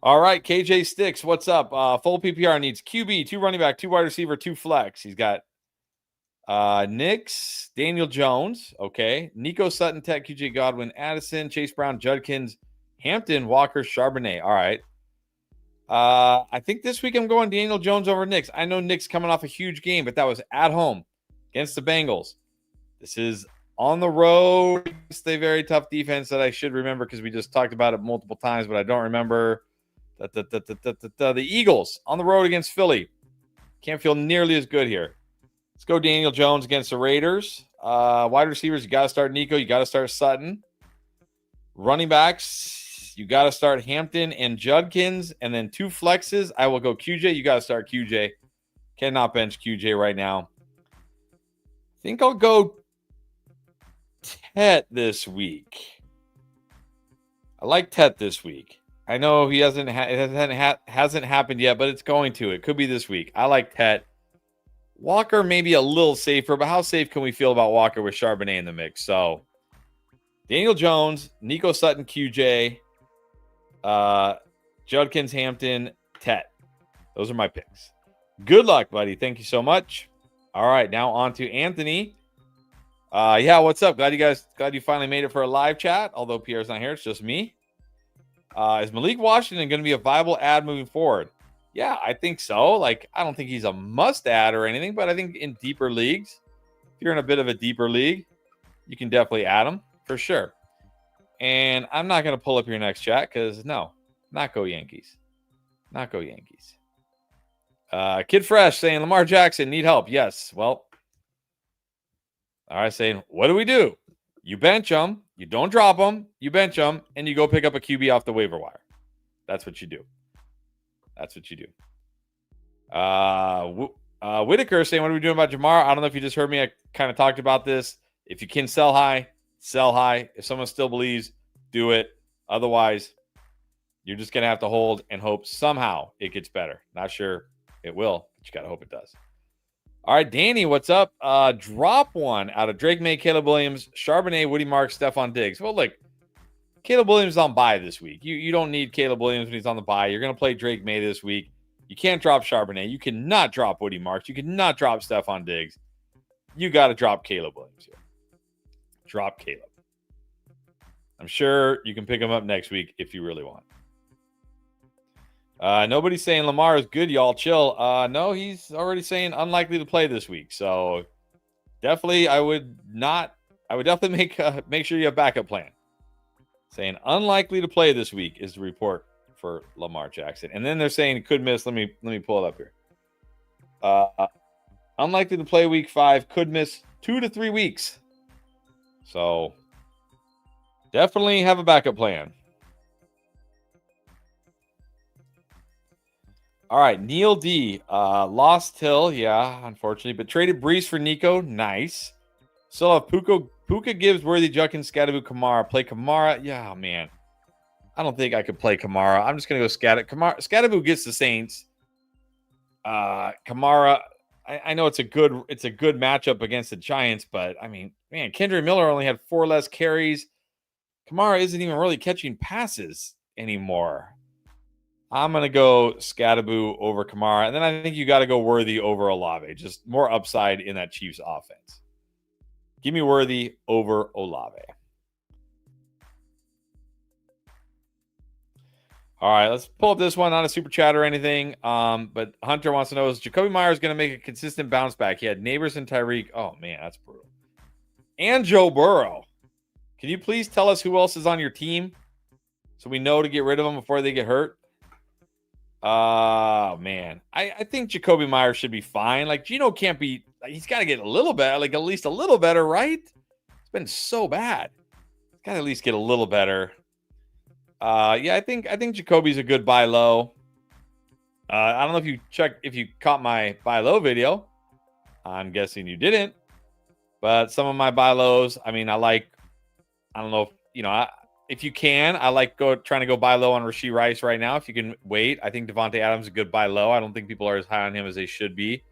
All right, KJ Sticks, what's up? Full PPR needs QB, 2 running back, 2 wide receiver, 2 flex. He's got Knicks, Daniel Jones, okay, Nico Sutton, Tech, QJ Godwin, Addison, Chase Brown, Judkins, Hampton, Walker, Charbonnet. All right. I think this week I'm going Daniel Jones over Knicks. I know Knicks coming off a huge game, but that was at home against the Bengals. This is on the road against a very tough defense that I should remember because we just talked about it multiple times, but I don't remember. The Eagles on the road against Philly. Can't feel nearly as good here. Let's go Daniel Jones against the Raiders. Wide receivers, you got to start Nico. You got to start Sutton. Running backs, you got to start Hampton and Judkins. And then 2 flexes, I will go QJ. You got to start QJ. Cannot bench QJ right now. I think I'll go Tet this week. I like Tet this week. I know he hasn't happened yet, but it's going to. It could be this week. I like Tet. Walker maybe a little safer, but how safe can we feel about Walker with Charbonnet in the mix? So Daniel Jones, Nico Sutton, QJ, Judkins, Hampton, Tet. Those are my picks. Good luck, buddy. Thank you so much. All right, now on to Anthony. Yeah, what's up? Glad you finally made it for a live chat. Although Pierre's not here, it's just me. Is Malik Washington going to be a viable ad moving forward? Yeah, I think so. Like, I don't think he's a must add or anything, but I think in deeper leagues, if you're in a bit of a deeper league, you can definitely add him for sure. And I'm not going to pull up your next chat because no, not go Yankees. Not go Yankees. Kid Fresh saying Lamar Jackson need help. Yes. Well, all right, saying, what do we do? You bench him, you don't drop him, you bench him, and you go pick up a QB off the waiver wire. That's what you do. That's what you do. Whitaker saying, what are we doing about Jamar? I don't know if you just heard me. I kind of talked about this. If you can sell high, sell high. If someone still believes, do it. Otherwise, you're just going to have to hold and hope somehow it gets better. Not sure it will, but you got to hope it does. All right, Danny, what's up? Drop one out of Drake May, Caleb Williams, Charbonnet, Woody Marks, Stephon Diggs. Well, look, Caleb Williams is on bye this week. You don't need Caleb Williams when he's on the bye. You're going to play Drake May this week. You can't drop Charbonnet. You cannot drop Woody Marks. You cannot drop Stephon Diggs. You got to drop Caleb Williams here. Drop Caleb. I'm sure you can pick him up next week if you really want. Nobody's saying Lamar is good, y'all. Chill. No, he's already saying unlikely to play this week. So definitely, I would definitely make sure you have backup plan. Saying unlikely to play this week is the report for Lamar Jackson. And then they're saying he could miss. Let me pull it up here. Unlikely to play week 5, could miss 2 to 3 weeks. So definitely have a backup plan. All right, Neil D. Lost Hill, yeah, unfortunately, but traded Brees for Nico. Nice. Still have Puka Gibbs, Worthy, Judkins, Scatterbu, Kamara. Play Kamara. Yeah, man. I don't think I could play Kamara. I'm just gonna go Scatterbu gets the Saints. Kamara. I know it's a good matchup against the Giants, but I mean, man, Kendra Miller only had 4 less carries. Kamara isn't even really catching passes anymore. I'm going to go Scatterbu over Kamara. And then I think you got to go Worthy over Olave. Just more upside in that Chiefs offense. Give me Worthy over Olave. All right, let's pull up this one. Not a super chat or anything. But Hunter wants to know, is Jacoby Myers going to make a consistent bounce back? He had Neighbors and Tyreek. Oh, man, that's brutal. And Joe Burrow. Can you please tell us who else is on your team so we know to get rid of them before they get hurt? Oh, man. I think Jacoby Myers should be fine. Like, Geno can't be – he's got to get a little better, like at least a little better, right? It's been so bad. He's got to at least get a little better. Yeah, I think Jacoby's a good buy low. I don't know if you caught my buy low video. I'm guessing you didn't. But some of my buy lows, I mean, I don't know if, if you can, I like trying to go buy low on Rashee Rice right now. If you can wait, I think Devontae Adams is a good buy low. I don't think people are as high on him as they should be.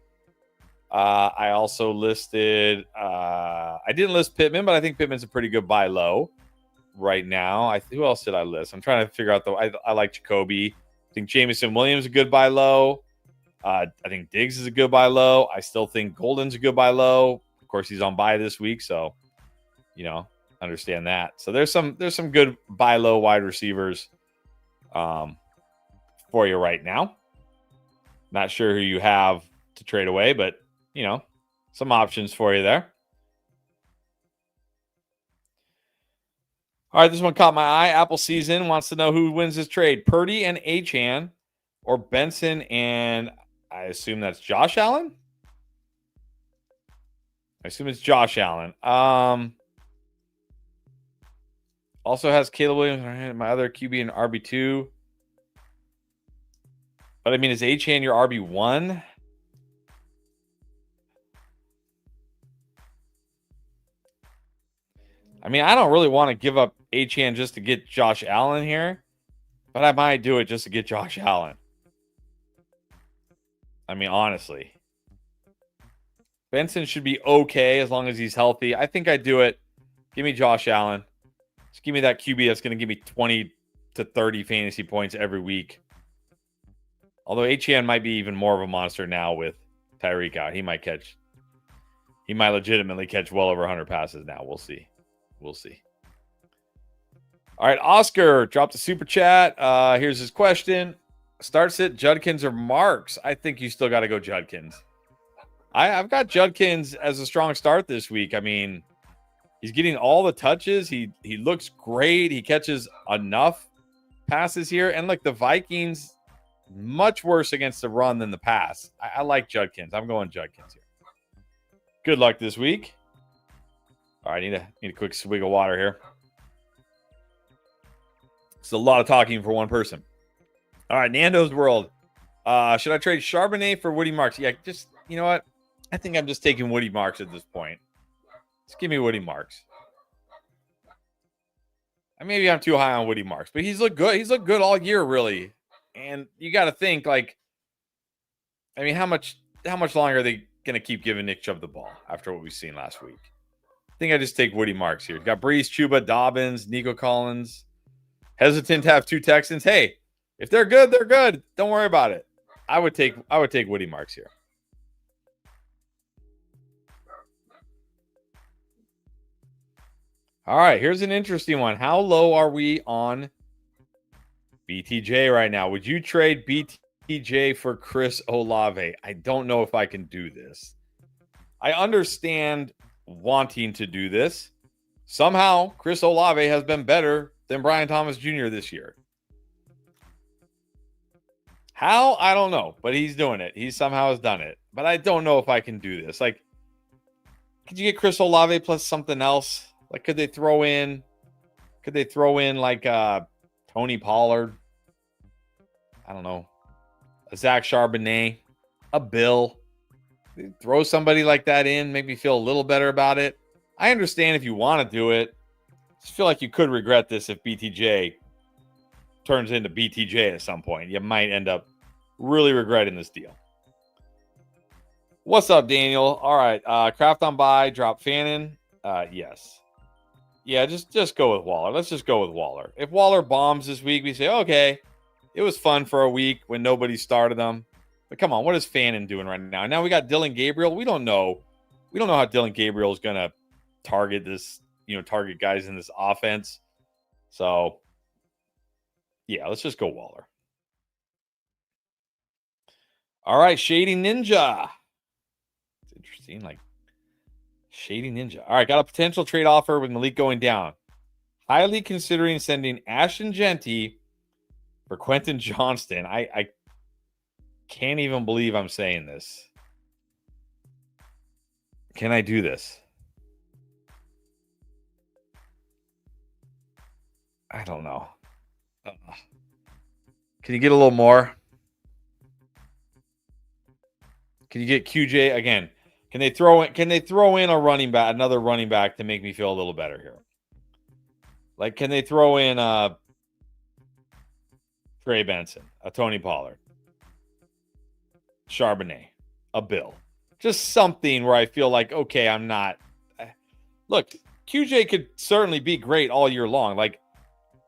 I also listed, I didn't list Pittman, but I think Pittman's a pretty good buy low right now. Who else did I list? I'm trying to figure out I like Jacoby. I think Jameson Williams is a good buy low. I think Diggs is a good buy low. I still think Golden's a good buy low. Of course, he's on buy this week, so understand that. So there's some good buy low wide receivers for you right now. Not sure who you have to trade away, but some options for you there. All right, this one caught my eye. Apple Season wants to know who wins this trade: Purdy and Achane, or Benson and I assume that's Josh Allen. I assume it's Josh Allen. Also has Caleb Williams, my other QB in RB2. But I mean, is Achane your RB1? I mean, I don't really want to give up Achane just to get Josh Allen here, but I might do it just to get Josh Allen. I mean, honestly. Benson should be okay as long as he's healthy. I think I'd do it. Give me Josh Allen. Just give me that QB that's going to give me 20 to 30 fantasy points every week. Although Achane might be even more of a monster now with Tyreek out. He might legitimately catch well over 100 passes now. We'll see. All right, Oscar dropped a super chat. Here's his question. Start sit Judkins or Marks? I think you still got to go Judkins. I've got Judkins as a strong start this week. I mean, he's getting all the touches. He looks great. He catches enough passes here. And look, the Vikings, much worse against the run than the pass. I like Judkins. I'm going Judkins here. Good luck this week. All right, need a quick swig of water here. It's a lot of talking for one person. All right, Nando's World. Should I trade Charbonnet for Woody Marks? Yeah, just, you know what? I think I'm just taking Woody Marks at this point. Just give me Woody Marks. Maybe I'm too high on Woody Marks, but he's looked good. He's looked good all year, really. And you got to think, like, I mean, how much longer are they going going to keep giving Nick Chubb the ball after what we've seen last week. I think I just take Woody Marks here. Got Breeze, Chuba, Dobbins, Nico Collins. Hesitant to have 2 Texans. Hey, if they're good, they're good. Don't worry about it. I would take Woody Marks here. All right, here's an interesting one. How low are we on BTJ right now? Would you trade BTJ for Chris Olave? I don't know if I can do this. I understand wanting to do this. Somehow, Chris Olave has been better than Brian Thomas Jr. this year. How? I don't know, but he's doing it. He somehow has done it. But I don't know if I can do this. Like, could you get Chris Olave plus something else? Like, could they throw in like Tony Pollard? I don't know. A Zach Charbonnet, a Bill. Throw somebody like that in, make me feel a little better about it. I understand if you want to do it. I just feel like you could regret this if BTJ turns into BTJ at some point. You might end up really regretting this deal. What's up, Daniel? All right. Craft on buy, drop Fannin. Yes. Yeah, just go with Waller. Let's just go with Waller. If Waller bombs this week, we say, okay, it was fun for a week when nobody started them. But come on, what is Fannin doing right now? Now we got Dylan Gabriel. We don't know. We don't know how Dylan Gabriel is going to target this, target guys in this offense. So, yeah, let's just go Waller. All right, Shady Ninja. It's interesting, like Shady Ninja. All right, got a potential trade offer with Malik going down. Highly considering sending Ashton Genty for Quentin Johnston. I can't even believe I'm saying this. Can I do this? I don't know. Can you get a little more? Can you get QJ again? Can they throw in a running back, another running back to make me feel a little better here? Like, can they throw in Trey Benson, a Tony Pollard, Charbonnet, a Bill? Just something where I feel like, okay, I'm not. Look, QJ could certainly be great all year long. Like,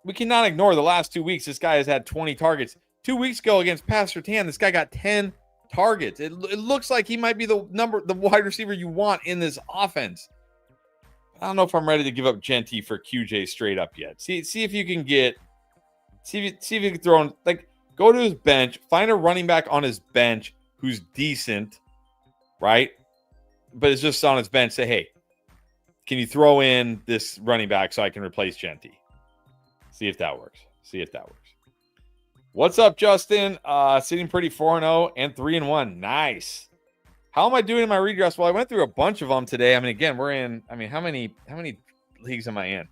we cannot ignore the last 2 weeks. This guy has had 20 targets. 2 weeks ago against Pastor Tan, this guy got 10 targets. It looks like he might be the wide receiver you want in this offense. I don't know if I'm ready to give up Genty for QJ straight up yet. See if you can get. See if you can throw in, like, go to his bench, find a running back on his bench who's decent, right? But it's just on his bench. Say, hey, can you throw in this running back so I can replace Genty? See if that works. What's up, Justin? Sitting pretty 4-0 and 3-1. Nice. How am I doing in my redrafts? Well, I went through a bunch of them today. I mean, again, we're in. I mean, how many leagues am I in?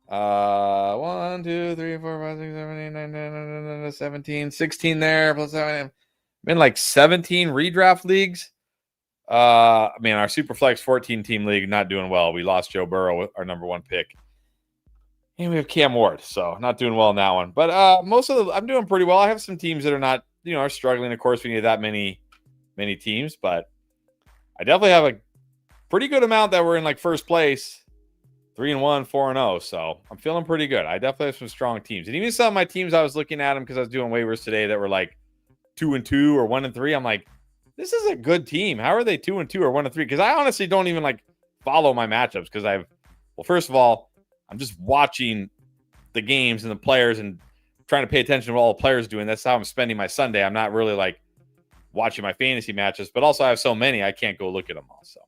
1, 2, 3, 4, 5, 6, 7, 8, 9, 10, 17, 16 there. Plus 7. I'm in like 17 redraft leagues. I mean, our Superflex 14 team league not doing well. We lost Joe Burrow, our number 1 pick. And we have Cam Ward, so not doing well in that one. But I'm doing pretty well. I have some teams that are not, are struggling. Of course, we need that many teams, but I definitely have a pretty good amount that were in like first place, 3-1, 4-0. So I'm feeling pretty good. I definitely have some strong teams, and even some of my teams I was looking at them because I was doing waivers today that were like 2-2 or 1-3. I'm like, this is a good team. How are they 2-2 or 1-3? Because I honestly don't even like follow my matchups because first of all, I'm just watching the games and the players and trying to pay attention to what all the players are doing. That's how I'm spending my Sunday. I'm not really like watching my fantasy matches, but also I have so many I can't go look at them all. So,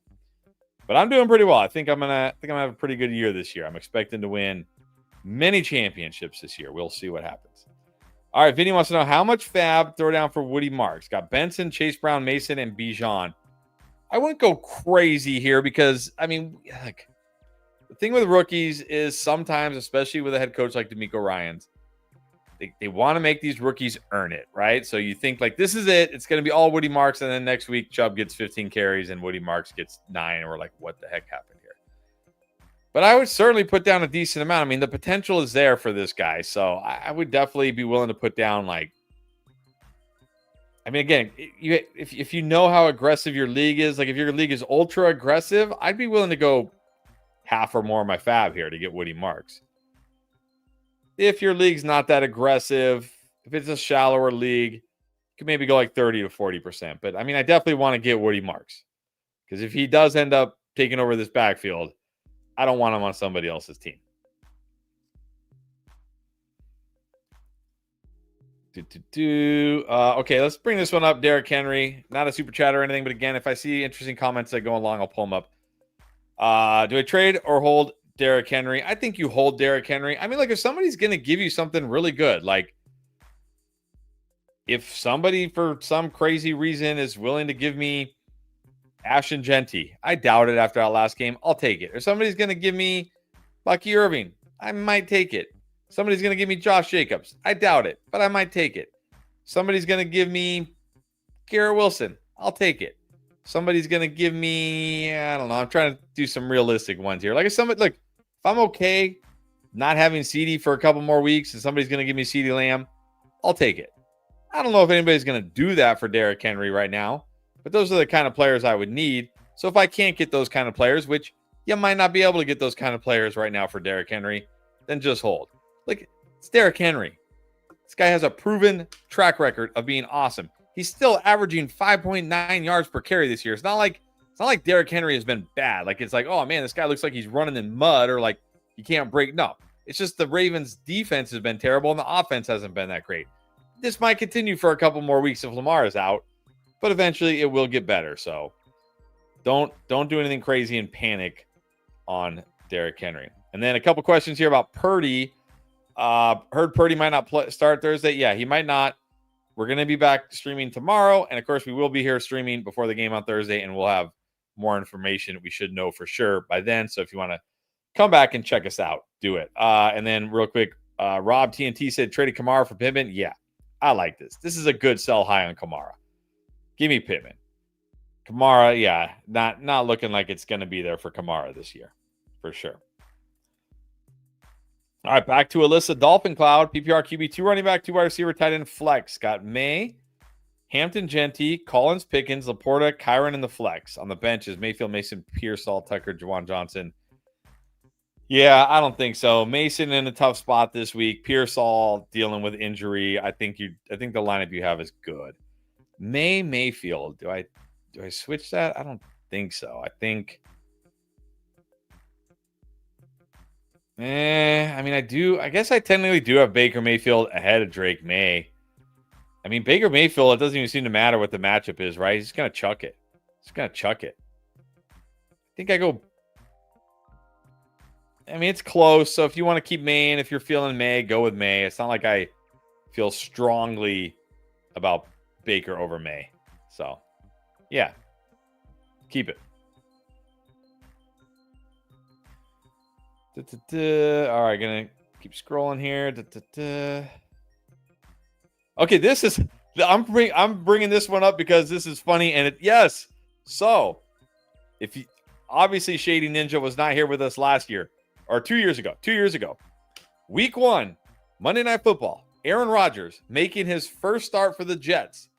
but I'm doing pretty well. I think I'm gonna have a pretty good year this year. I'm expecting to win many championships this year. We'll see what happens. All right, Vinny wants to know how much fab throw down for Woody Marks. Got Benson, Chase Brown, Mason, and Bijan. I wouldn't go crazy here because I mean, like. The thing with rookies is sometimes, especially with a head coach like DeMeco Ryans, they want to make these rookies earn it, right? So you think like this is it. It's going to be all Woody Marks, and then next week Chubb gets 15 carries and Woody Marks gets 9, and we're like, what the heck happened here? But I would certainly put down a decent amount. I mean, the potential is there for this guy, so I would definitely be willing to put down like I mean, again, if you know how aggressive your league is, like if your league is ultra aggressive, I'd be willing to go half or more of my fab here to get Woody Marks. If your league's not that aggressive, if it's a shallower league, you can maybe go like 30 to 40%. But I mean, I definitely want to get Woody Marks because if he does end up taking over this backfield, I don't want him on somebody else's team. Okay, let's bring this one up. Derrick Henry, not a super chat or anything, but again, if I see interesting comments that go along, I'll pull them up. Do I trade or hold Derrick Henry? I think you hold Derrick Henry. I mean, like if somebody's going to give you something really good, like if somebody for some crazy reason is willing to give me Ashton Genty, I doubt it after that last game. I'll take it. If somebody's going to give me Bucky Irving, I might take it. Somebody's going to give me Josh Jacobs. I doubt it, but I might take it. Somebody's going to give me Garrett Wilson. I'll take it. Somebody's going to give me, I don't know. I'm trying to do some realistic ones here. Like if if I'm okay not having CD for a couple more weeks and somebody's going to give me CD Lamb, I'll take it. I don't know if anybody's going to do that for Derrick Henry right now, but those are the kind of players I would need. So if I can't get those kind of players, which you might not be able to get those kind of players right now for Derrick Henry, then just hold. Like, it's Derrick Henry. This guy has a proven track record of being awesome. He's still averaging 5.9 yards per carry this year. It's not like Derrick Henry has been bad. Like, it's like, oh, man, this guy looks like he's running in mud or like he can't break. No, it's just the Ravens' defense has been terrible and the offense hasn't been that great. This might continue for a couple more weeks if Lamar is out, but eventually it will get better. So don't do anything crazy and panic on Derrick Henry. And then a couple questions here about Purdy. Heard Purdy might not start Thursday. Yeah, he might not. We're going to be back streaming tomorrow. And of course, we will be here streaming before the game on Thursday, and we'll have more information we should know for sure by then. So if you want to come back and check us out, do it. And then real quick, Rob TNT said traded Kamara for Pittman. Yeah, I like this. This is a good sell high on Kamara. Give me Pittman. Kamara, yeah, not looking like it's going to be there for Kamara this year, for sure. All right, back to Alyssa Dolphin Cloud. PPR QB, 2 running back, 2 wide receiver, tight end, flex. Got May, Hampton Genty, Collins Pickens, Laporta, Kyron in the flex. On the bench is Mayfield, Mason, Pearsall, Tucker, Juwan Johnson. Yeah, I don't think so. Mason in a tough spot this week. Pearsall dealing with injury. I think the lineup you have is good. Mayfield. Do I switch that? I don't think so. I think I mean, I guess I technically do have Baker Mayfield ahead of Drake May. I mean, Baker Mayfield, it doesn't even seem to matter what the matchup is, right? He's just going to chuck it. I think I go. I mean, it's close. So if you want to keep May and if you're feeling May, go with May. It's not like I feel strongly about Baker over May. So, yeah. Keep it. All right, gonna keep scrolling here. Okay, this is I'm bringing this one up because this is funny and yes. So, if you obviously Shady Ninja was not here with us last year or 2 years ago. 2 years ago, Week 1, Monday Night Football. Aaron Rodgers making his first start for the Jets.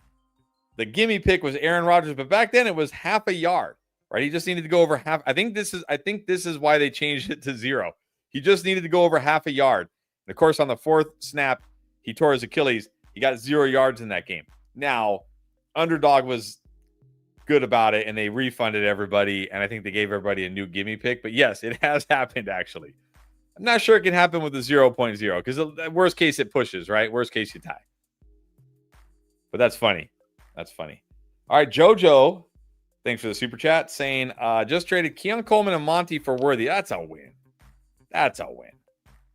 The gimme pick was Aaron Rodgers, but back then it was half a yard. Right, he just needed to go over half. I think this is why they changed it to 0. He just needed to go over half a yard. And of course, on the 4th snap, he tore his Achilles. He got 0 yards in that game. Now, Underdog was good about it, and they refunded everybody, and I think they gave everybody a new gimme pick. But yes, it has happened, actually. I'm not sure it can happen with the 0.0 because the worst case, it pushes, right? Worst case, you tie. But that's funny. All right, JoJo. Thanks for the super chat saying, just traded Keon Coleman and Monty for Worthy. That's a win.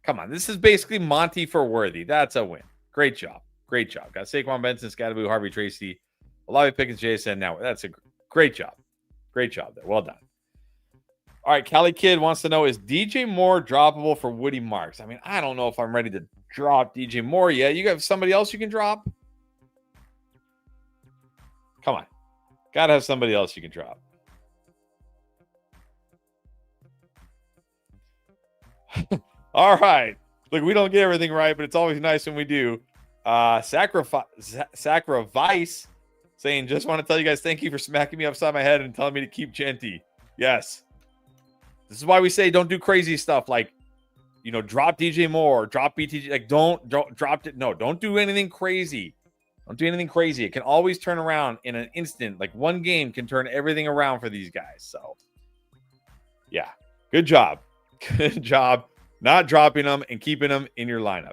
Come on. This is basically Monty for Worthy. That's a win. Great job. Got Saquon Benson, Scatterby, Harvey Tracy, Olavi Pickens, JSN. Now, that's a great job. There. Well done. All right. Cali Kid wants to know, is DJ Moore droppable for Woody Marks? I mean, I don't know if I'm ready to drop DJ Moore yet. You got somebody else you can drop? Come on. Got to have somebody else you can drop. All right. Look, we don't get everything right, but it's always nice when we do. Sacrifice saying, just want to tell you guys thank you for smacking me upside my head and telling me to keep Genty. Yes. This is why we say don't do crazy stuff like, drop DJ Moore, drop BTG. Like, don't drop it. No, don't do anything crazy. Don't do anything crazy. It can always turn around in an instant. Like, one game can turn everything around for these guys. So, yeah. Good job. Good job not dropping them and keeping them in your lineup.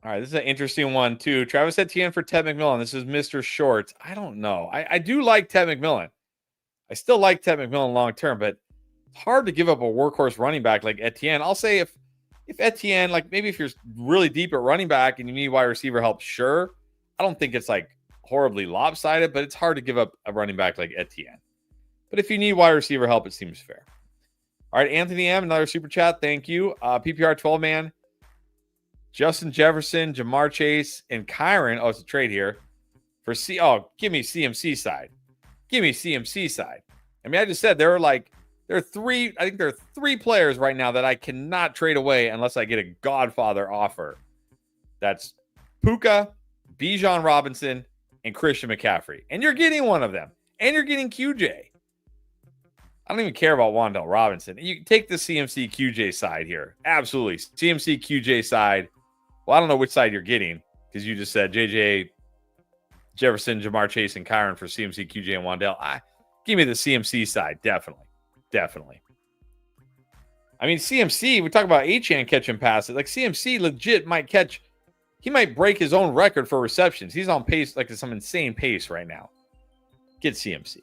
All right, this is an interesting one, too. Travis Etienne for Ted McMillan. This is Mr. Shorts. I don't know. I do like Ted McMillan. I still like Ted McMillan long-term, but it's hard to give up a workhorse running back like Etienne. I'll say if Etienne, like maybe if you're really deep at running back and you need wide receiver help, sure. I don't think it's like horribly lopsided, but it's hard to give up a running back like Etienne. But if you need wide receiver help, it seems fair. All right, Anthony M., another super chat. Thank you. PPR 12-man. Justin Jefferson, Jamar Chase, and Kyron. Oh, it's a trade here. Give me CMC side. Give me CMC side. I mean, I just said there are three players right now that I cannot trade away unless I get a Godfather offer. That's Puka, Bijan Robinson, and Christian McCaffrey. And you're getting one of them. And you're getting QJ. I don't even care about Wan'Dale Robinson. You can take the CMC QJ side here. Absolutely. CMC QJ side. Well, I don't know which side you're getting because you just said JJ, Jefferson, Jamar Chase, and Kyron for CMC, QJ, and Wan'Dale. Give me the CMC side. Definitely. I mean, CMC, we talk about Achane catching passes. Like, CMC legit might catch. He might break his own record for receptions. He's on pace, like some insane pace right now. Get CMC.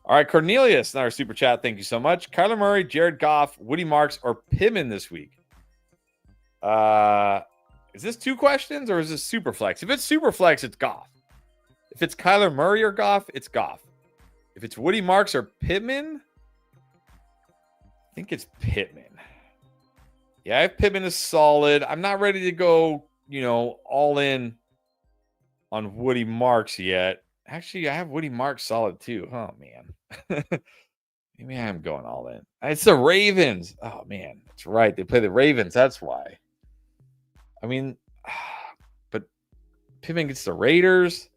All right, Cornelius, another super chat. Thank you so much. Kyler Murray, Jared Goff, Woody Marks, or Pittman this week? Is this 2 questions or is this super flex? If it's super flex, it's Goff. If it's Kyler Murray or Goff, it's Goff. If it's Woody Marks or Pittman, I think it's Pittman. Yeah, I have Pittman is solid. I'm not ready to go, all in on Woody Marks yet. Actually, I have Woody Marks solid too. Oh, man. Maybe I'm going all in. It's the Ravens. Oh, man. That's right. They play the Ravens. That's why. I mean, but Pittman gets the Raiders.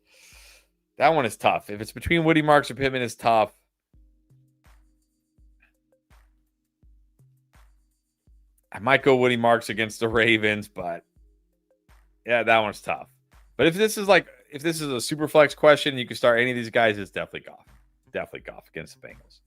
That one is tough. If it's between Woody Marks or Pittman, it's tough. I might go Woody Marks against the Ravens, but yeah, that one's tough. But if this is a super flex question, you can start any of these guys, it's definitely Goff. Definitely Goff against the Bengals.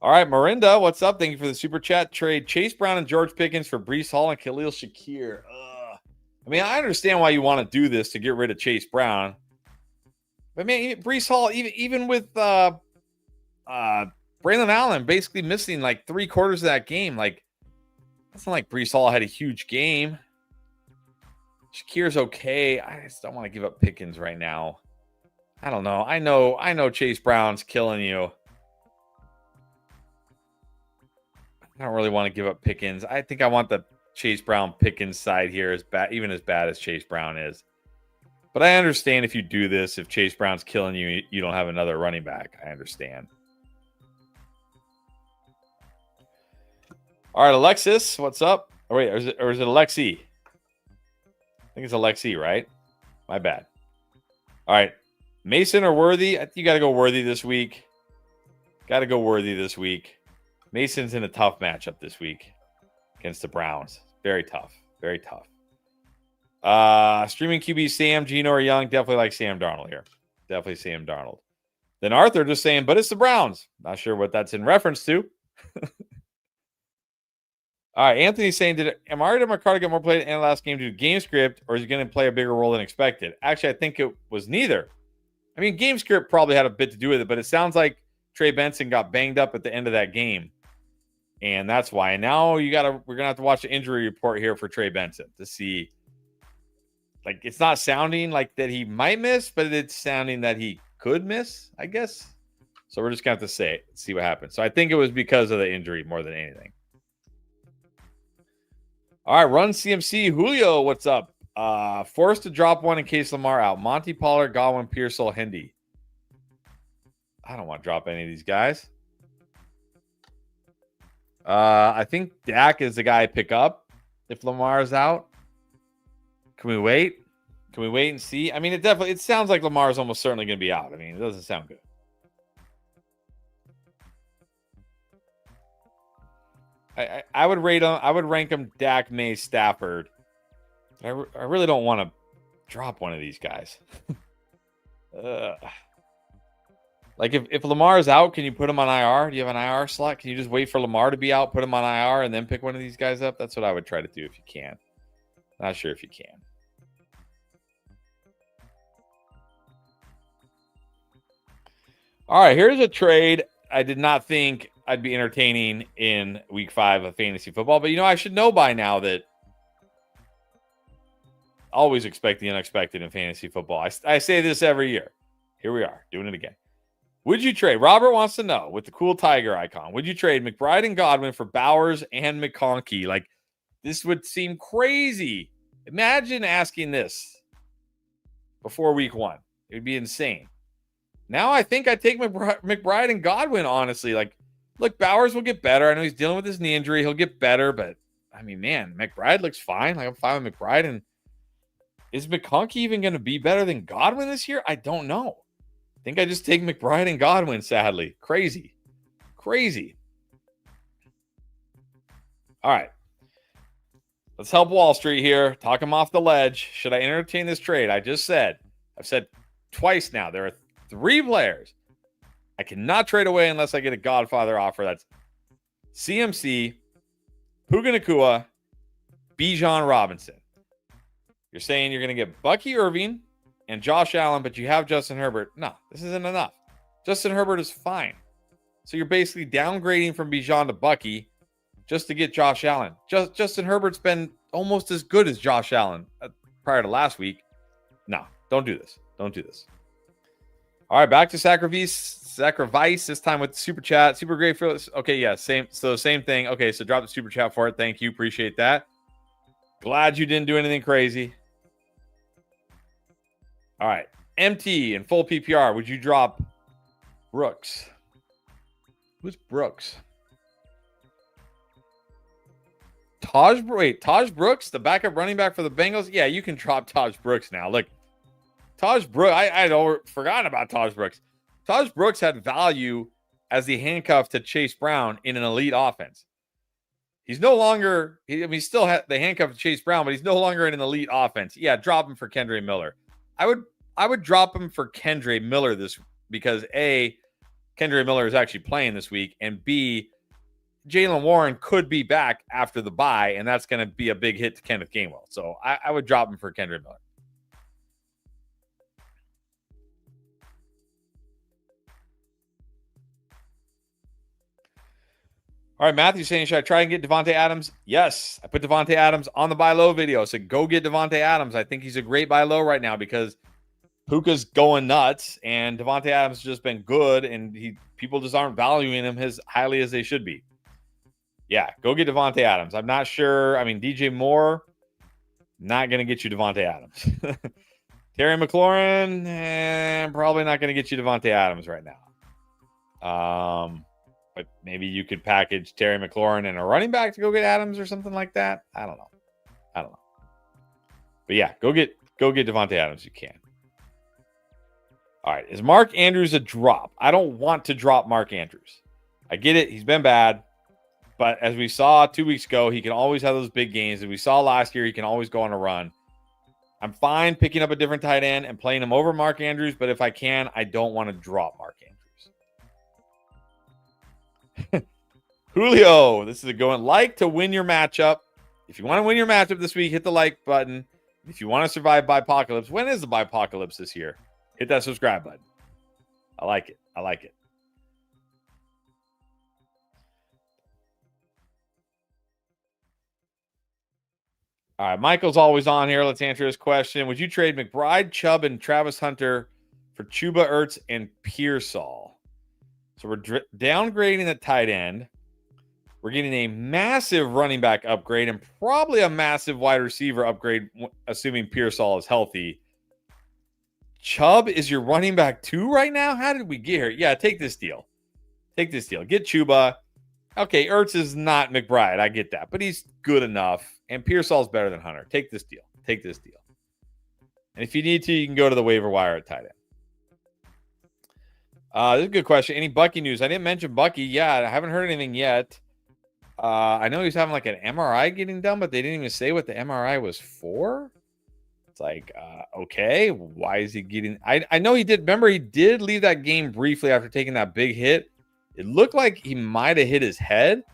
All right, Marinda, what's up? Thank you for the super chat. Trade Chase Brown and George Pickens for Breece Hall and Khalil Shakir. I mean, I understand why you want to do this to get rid of Chase Brown. But, man, Breece Hall, even with Braylon Allen basically missing like 3/4 of that game, like, it's not like Breece Hall had a huge game. Shakir's okay. I just don't want to give up Pickens right now. I don't know. I know Chase Brown's killing you. I don't really want to give up Pickens. I think I want the Chase Brown Pickens side here even as bad as Chase Brown is. But I understand if you do this, if Chase Brown's killing you, you don't have another running back. I understand. All right, Alexis, what's up? Oh, wait, or is it Alexi? I think it's Alexi, right? My bad. All right, Mason or Worthy? I think you got to go Worthy this week. Mason's in a tough matchup this week against the Browns. Very tough. Streaming QB, Sam, Gino, or Young. Definitely like Sam Darnold here. Definitely Sam Darnold. Then Arthur just saying, but it's the Browns. Not sure what that's in reference to. All right, Anthony's saying, did Amari Mercado get more play in the last game due to game script, or is he going to play a bigger role than expected? Actually, I think it was neither. I mean, game script probably had a bit to do with it, but it sounds like Trey Benson got banged up at the end of that game. And that's why. And now we're gonna have to watch the injury report here for Trey Benson to see. Like, it's not sounding like that he might miss, but it's sounding that he could miss, I guess. So we're just gonna have to see what happens. So I think it was because of the injury more than anything. All right, Run CMC. Julio, what's up? Forced to drop one in case Lamar out. Monty Pollard, Godwin, Pearsall, Hendy. I don't want to drop any of these guys. I think Dak is the guy I pick up if Lamar's out. Can we wait? Can we wait and see? I mean, it sounds like Lamar's almost certainly going to be out. I mean, it doesn't sound good. I would rate him. I would rank him Dak, May, Stafford. I really don't want to drop one of these guys. Like if Lamar is out, can you put him on IR? Do you have an IR slot? Can you just wait for Lamar to be out, put him on IR, and then pick one of these guys up? That's what I would try to do if you can. Not sure if you can. All right, here's a trade I did not think I'd be entertaining in week 5 of fantasy football. But, I should know by now that always expect the unexpected in fantasy football. I say this every year. Here we are, doing it again. Would you trade? Robert wants to know, with the cool tiger icon, would you trade McBride and Godwin for Bowers and McConkey? Like, this would seem crazy. Imagine asking this before week 1. It would be insane. Now I think I'd take McBride and Godwin, honestly. Like, look, Bowers will get better. I know he's dealing with his knee injury. He'll get better, but, I mean, man, McBride looks fine. Like, I'm fine with McBride. And is McConkey even going to be better than Godwin this year? I don't know. I think I just take McBride and Godwin, sadly. Crazy. All right. Let's help Wall Street here. Talk him off the ledge. Should I entertain this trade? I've said twice now. There are 3 players I cannot trade away unless I get a Godfather offer. That's CMC, Puka Nacua, Bijan Robinson. You're saying you're going to get Bucky Irving and Josh Allen, but you have Justin Herbert. No, this isn't enough. Justin Herbert is fine. So you're basically downgrading from Bijan to Bucky just to get Josh Allen. Justin Herbert's been almost as good as Josh Allen prior to last week. No, don't do this. All right, back to sacrifice. This time with super chat. Super great for us. Okay, yeah, same thing. Okay, so drop the super chat for it. Thank you. Appreciate that. Glad you didn't do anything crazy. All right. MT and full PPR. Would you drop Brooks? Who's Brooks? Taj Brooks, the backup running back for the Bengals? Yeah, you can drop Taj Brooks now. Look, Taj Brooks, I had forgotten about Taj Brooks. Taj Brooks had value as the handcuff to Chase Brown in an elite offense. He's no longer, he still had the handcuff to Chase Brown, but he's no longer in an elite offense. Yeah, drop him for Kendre Miller. I would drop him for Kendre Miller because A, Kendre Miller is actually playing this week, and B, Jaylen Warren could be back after the bye, and that's going to be a big hit to Kenneth Gainwell. So I would drop him for Kendre Miller. All right, Matthew saying, should I try and get Devontae Adams? Yes. I put Devontae Adams on the buy low video. So go get Devontae Adams. I think he's a great buy low right now because Puka's going nuts and Devontae Adams has just been good and people just aren't valuing him as highly as they should be. Yeah, go get Devontae Adams. I'm not sure. I mean, DJ Moore, not going to get you Devontae Adams. Terry McLaurin, probably not going to get you Devontae Adams right now. But maybe you could package Terry McLaurin and a running back to go get Adams or something like that. I don't know. But yeah, go get Devontae Adams. You can. All right. Is Mark Andrews a drop? I don't want to drop Mark Andrews. I get it. He's been bad. But as we saw 2 weeks ago, he can always have those big games. As we saw last year, he can always go on a run. I'm fine picking up a different tight end and playing him over Mark Andrews. But if I can, I don't want to drop Mark Andrews. Julio, this is a going like to win your matchup. If you want to win your matchup this week, hit the like button. If you want to survive Bipocalypse, when is the Bipocalypse this year? Hit that subscribe button. I like it. All right, Michael's always on here. Let's answer his question. Would you trade McBride, Chubb, and Travis Hunter for Chuba, Ertz, and Pearsall? So we're downgrading the tight end. We're getting a massive running back upgrade and probably a massive wide receiver upgrade, assuming Pearsall is healthy. Chubb is your running back 2 right now? How did we get here? Yeah, take this deal. Get Chuba. Okay, Ertz is not McBride. I get that, but he's good enough. And Pearsall's better than Hunter. Take this deal. Take this deal. And if you need to, you can go to the waiver wire at tight end. This is a good question. Any Bucky news? I didn't mention Bucky. Yeah, I haven't heard anything yet. I know he's having like an MRI getting done, but they didn't even say what the MRI was for. It's like, okay, why is he getting? I know he did. Remember, he did leave that game briefly after taking that big hit. It looked like he might have hit his head,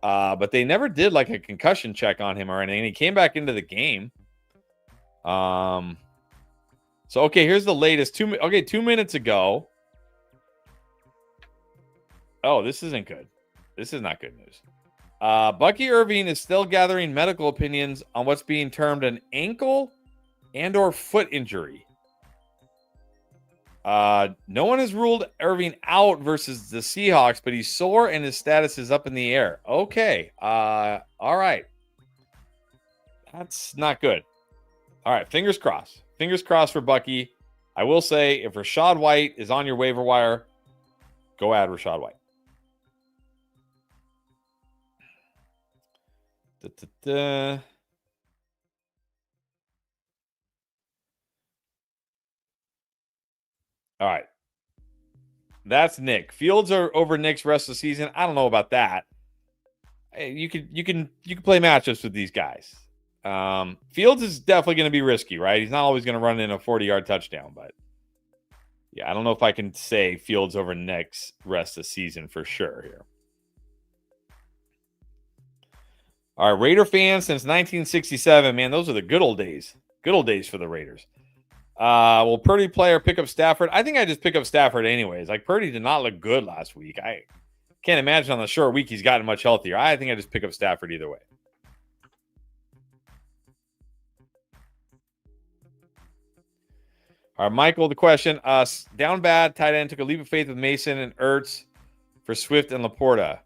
but they never did like a concussion check on him or anything. He came back into the game. So okay, here's the latest. 2 minutes ago. Oh, this isn't good. This is not good news. Bucky Irving is still gathering medical opinions on what's being termed an ankle and or foot injury. No one has ruled Irving out versus the Seahawks, but he's sore and his status is up in the air. Okay. All right. That's not good. All right. Fingers crossed. Fingers crossed for Bucky. I will say, if Rachaad White is on your waiver wire, go add Rachaad White. All right. That's Nick. Fields are over Nick's rest of the season. I don't know about that. You can play matchups with these guys. Fields is definitely going to be risky, right? He's not always going to run in a 40-yard touchdown, but yeah, I don't know if I can say Fields over Nick's rest of the season for sure here. All right, Raider fans since 1967, man, those are the good old days. Good old days for the Raiders. Will Purdy play or pick up Stafford? I think I just pick up Stafford anyways. Like, Purdy did not look good last week. I can't imagine on the short week he's gotten much healthier. I think I just pick up Stafford either way. All right, Michael, the question. Down bad, tight end, took a leap of faith with Mason and Ertz for Swift and Laporta.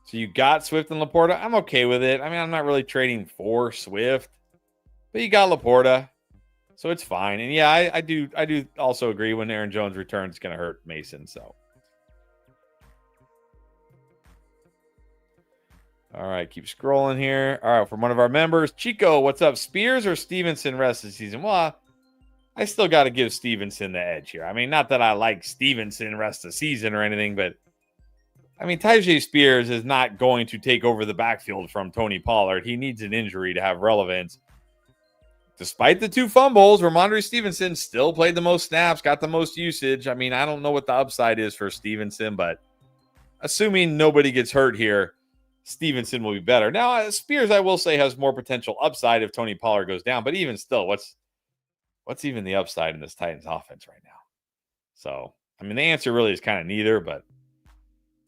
So you got Swift and Laporta. I'm okay with it. I mean, I'm not really trading for Swift, but you got Laporta, so it's fine. And yeah, I do also agree when Aaron Jones returns, it's going to hurt Mason. So, all right, keep scrolling here. All right, from one of our members, Chico, what's up? Spears or Stevenson rest of the season? Well, I still got to give Stevenson the edge here. I mean, not that I like Stevenson rest of the season or anything, but I mean, Tyjae Spears is not going to take over the backfield from Tony Pollard. He needs an injury to have relevance. Despite the 2 fumbles, Ramondre Stevenson still played the most snaps, got the most usage. I mean, I don't know what the upside is for Stevenson, but assuming nobody gets hurt here, Stevenson will be better. Now, Spears, I will say, has more potential upside if Tony Pollard goes down, but even still, what's even the upside in this Titans offense right now? So, I mean, the answer really is kind of neither, but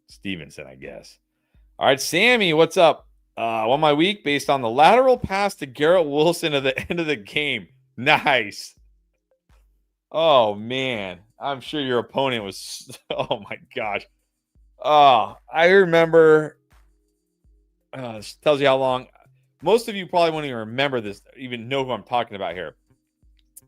Stevenson, I guess. All right, Sammy, what's up? Won my week based on the lateral pass to Garrett Wilson at the end of the game. Nice. Oh, man. I'm sure your opponent was... Oh, my gosh. Oh, I remember... this tells you how long... Most of you probably won't even remember this, even know who I'm talking about here.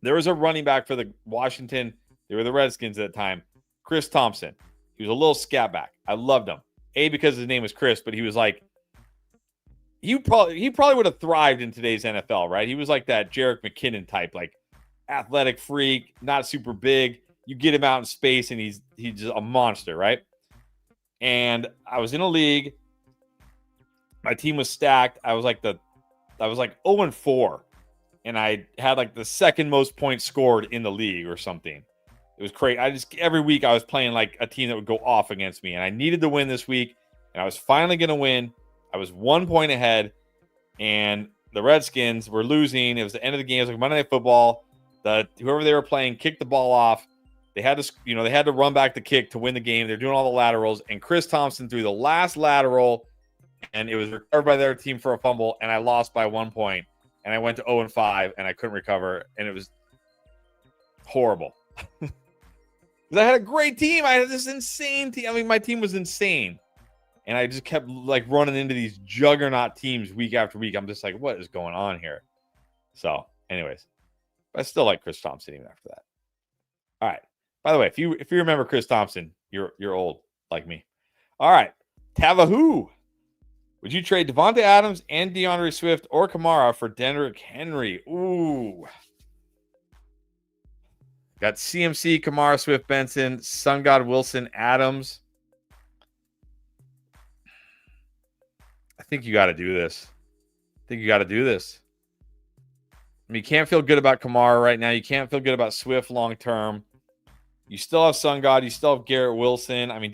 There was a running back for the Washington. They were the Redskins at the time. Chris Thompson. He was a little scat back. I loved him. Because his name was Chris, but he was like... He probably would have thrived in today's NFL, right? He was like that Jerick McKinnon type, like athletic freak, not super big. You get him out in space, and he's just a monster, right? And I was in a league. My team was stacked. I was like 0-4, and I had like the second most points scored in the league or something. It was crazy. Every week I was playing like a team that would go off against me, and I needed to win this week, and I was finally going to win. I was 1 point ahead, and the Redskins were losing. It was the end of the game. It was like Monday Night Football. Whoever they were playing kicked the ball off. They had to run back the kick to win the game. They're doing all the laterals, and Chris Thompson threw the last lateral, and it was recovered by their team for a fumble, and I lost by 1 point, and I went to 0-5, and I couldn't recover, and it was horrible. Because I had a great team. I had this insane team. I mean, my team was insane. And I just kept like running into these juggernaut teams week after week. I'm just like, what is going on here? So, anyways, I still like Chris Thompson even after that. All right. By the way, if you remember Chris Thompson, you're old like me. All right. Tavahoo. Would you trade Devontae Adams and DeAndre Swift or Kamara for Derrick Henry? Ooh. Got CMC, Kamara, Swift, Benson, Sun God, Wilson, Adams. I think you got to do this. I mean, you can't feel good about Kamara right now. You can't feel good about Swift long term. You still have Sun God. You still have Garrett Wilson. I mean,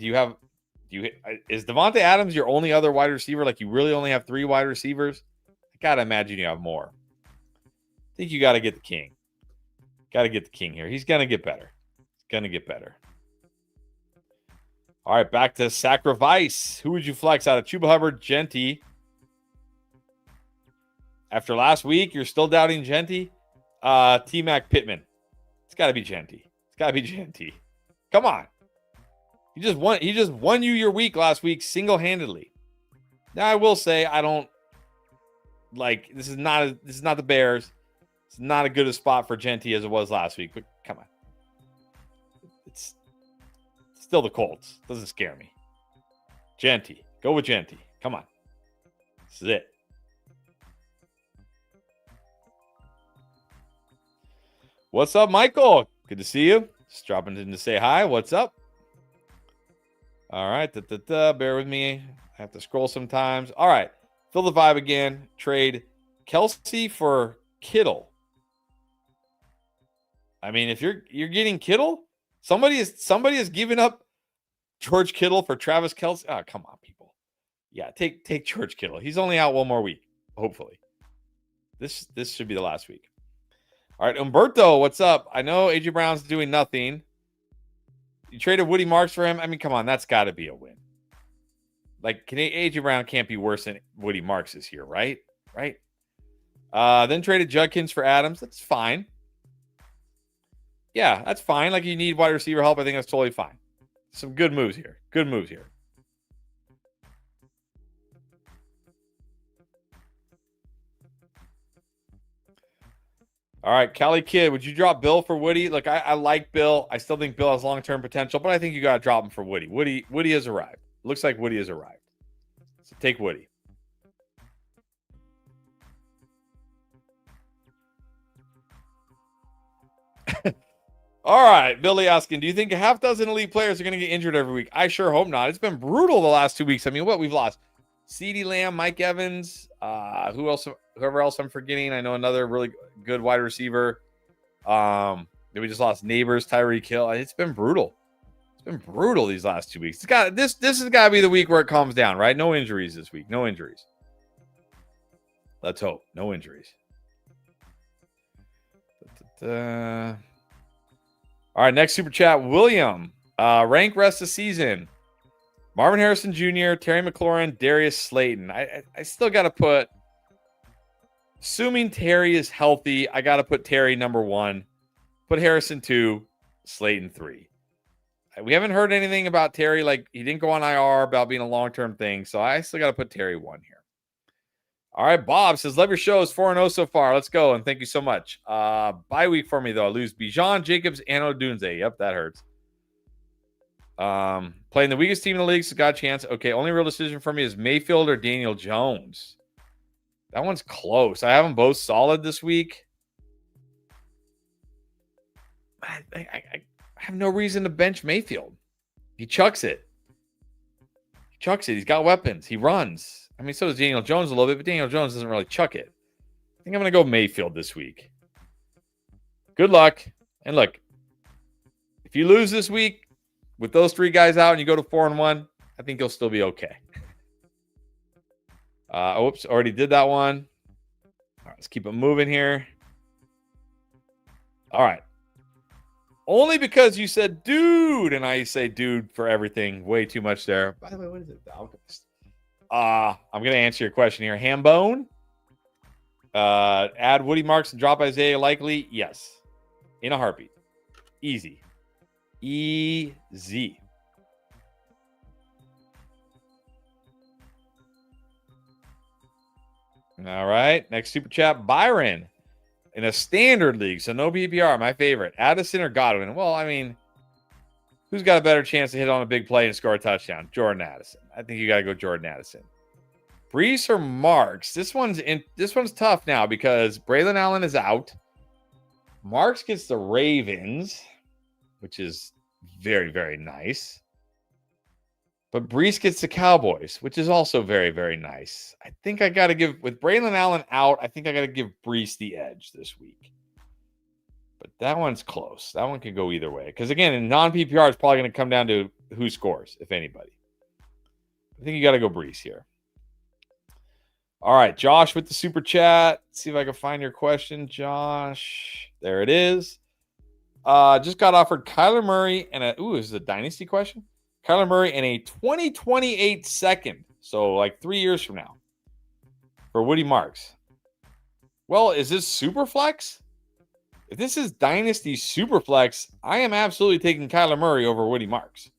is Devontae Adams your only other wide receiver? Like, you really only have 3 wide receivers? I got to imagine you have more. I think you got to get the king. Got to get the king here. He's going to get better. All right, back to Sacrifice. Who would you flex out of Chuba Hubbard, Genty? After last week, you're still doubting Genty? T-Mac Pittman. It's got to be Genty. Come on. He just won you your week last week single-handedly. Now, I will say I don't like this is not the Bears. It's not as good a spot for Genty as it was last week, but come on. It's still the Colts. Doesn't scare me. Genty. Go with Genty. Come on. This is it. What's up, Michael? Good to see you. Just dropping in to say hi. What's up? All right. Bear with me. I have to scroll sometimes. All right. Fill the vibe again. Trade Kelsey for Kittle. I mean, if you're getting Kittle, somebody is giving up George Kittle for Travis Kelce. Oh, come on, people. Yeah, take George Kittle. He's only out one more week, hopefully. This should be the last week. All right, Umberto, what's up? I know AJ Brown's doing nothing. You traded Woody Marks for him. I mean, come on, that's got to be a win. Like, AJ Brown can't be worse than Woody Marks this year, right? Right. Then traded Judkins for Adams. That's fine. Yeah, that's fine. Like, you need wide receiver help. I think that's totally fine. Some good moves here. All right, Cali Kid, would you drop Bill for Woody? Look, I like Bill. I still think Bill has long-term potential, but I think you got to drop him for Woody. Woody has arrived. Looks like Woody has arrived. So take Woody. All right, Billy asking, do you think a half dozen elite players are going to get injured every week? I sure hope not. It's been brutal the last 2 weeks. I mean, we've lost CeeDee Lamb, Mike Evans, whoever else I'm forgetting. I know another really good wide receiver. We just lost Neighbors, Tyreek Hill. It's been brutal. These last 2 weeks. This has got to be the week where it calms down, right? No injuries this week. No injuries. Let's hope. No injuries. All right, next super chat, William. Rank rest of season. Marvin Harrison Jr., Terry McLaurin, Darius Slayton. I still got to put, assuming Terry is healthy, I got to put Terry number 1. Put Harrison 2, Slayton 3. We haven't heard anything about Terry. Like, he didn't go on IR about being a long-term thing, so I still got to put Terry 1 here. All right, Bob says, love your shows, 4-0 so far. Let's go, and thank you so much. Bye week for me, though. I lose Bijan, Jacobs, and Odunze. Yep, that hurts. Playing the weakest team in the league, so got a chance. Okay, only real decision for me is Mayfield or Daniel Jones. That one's close. I have them both solid this week. I have no reason to bench Mayfield. He chucks it. He's got weapons. He runs. I mean, so does Daniel Jones a little bit, but Daniel Jones doesn't really chuck it. I think I'm going to go Mayfield this week. Good luck. And look, if you lose this week with those 3 guys out and you go to 4-1, I think you'll still be okay. Oops, already did that one. All right, let's keep it moving here. All right. Only because you said dude, and I say dude for everything. Way too much there. By the way, what is it? The Alchemist. I'm going to answer your question here. Hambone. Add Woody Marks and drop Isaiah Likely. Yes. In a heartbeat. Easy. All right. Next super chat. Byron. In a standard league, so no PPR, my favorite. Addison or Godwin? Well, I mean, Who's got a better chance to hit on a big play and score a touchdown? Jordan Addison. I think you got to go Jordan Addison. Brees or Marks? This one's tough now because Braylon Allen is out. Marks gets the Ravens, which is very, very nice. But Brees gets the Cowboys, which is also very, very nice. I think I got to give, with Braylon Allen out, I think I got to give Brees the edge this week. But that one's close. That one could go either way. Because, again, in non-PPR, it's probably going to come down to who scores, if anybody. I think you got to go Brees here. All right, Josh with the super chat. Let's see if I can find your question, Josh. There it is. Just got offered Kyler Murray and is this a dynasty question? Kyler Murray and a 2028 second. So, like 3 years from now. For Woody Marks. Well, is this super flex? If this is Dynasty Superflex, I am absolutely taking Kyler Murray over Woody Marks.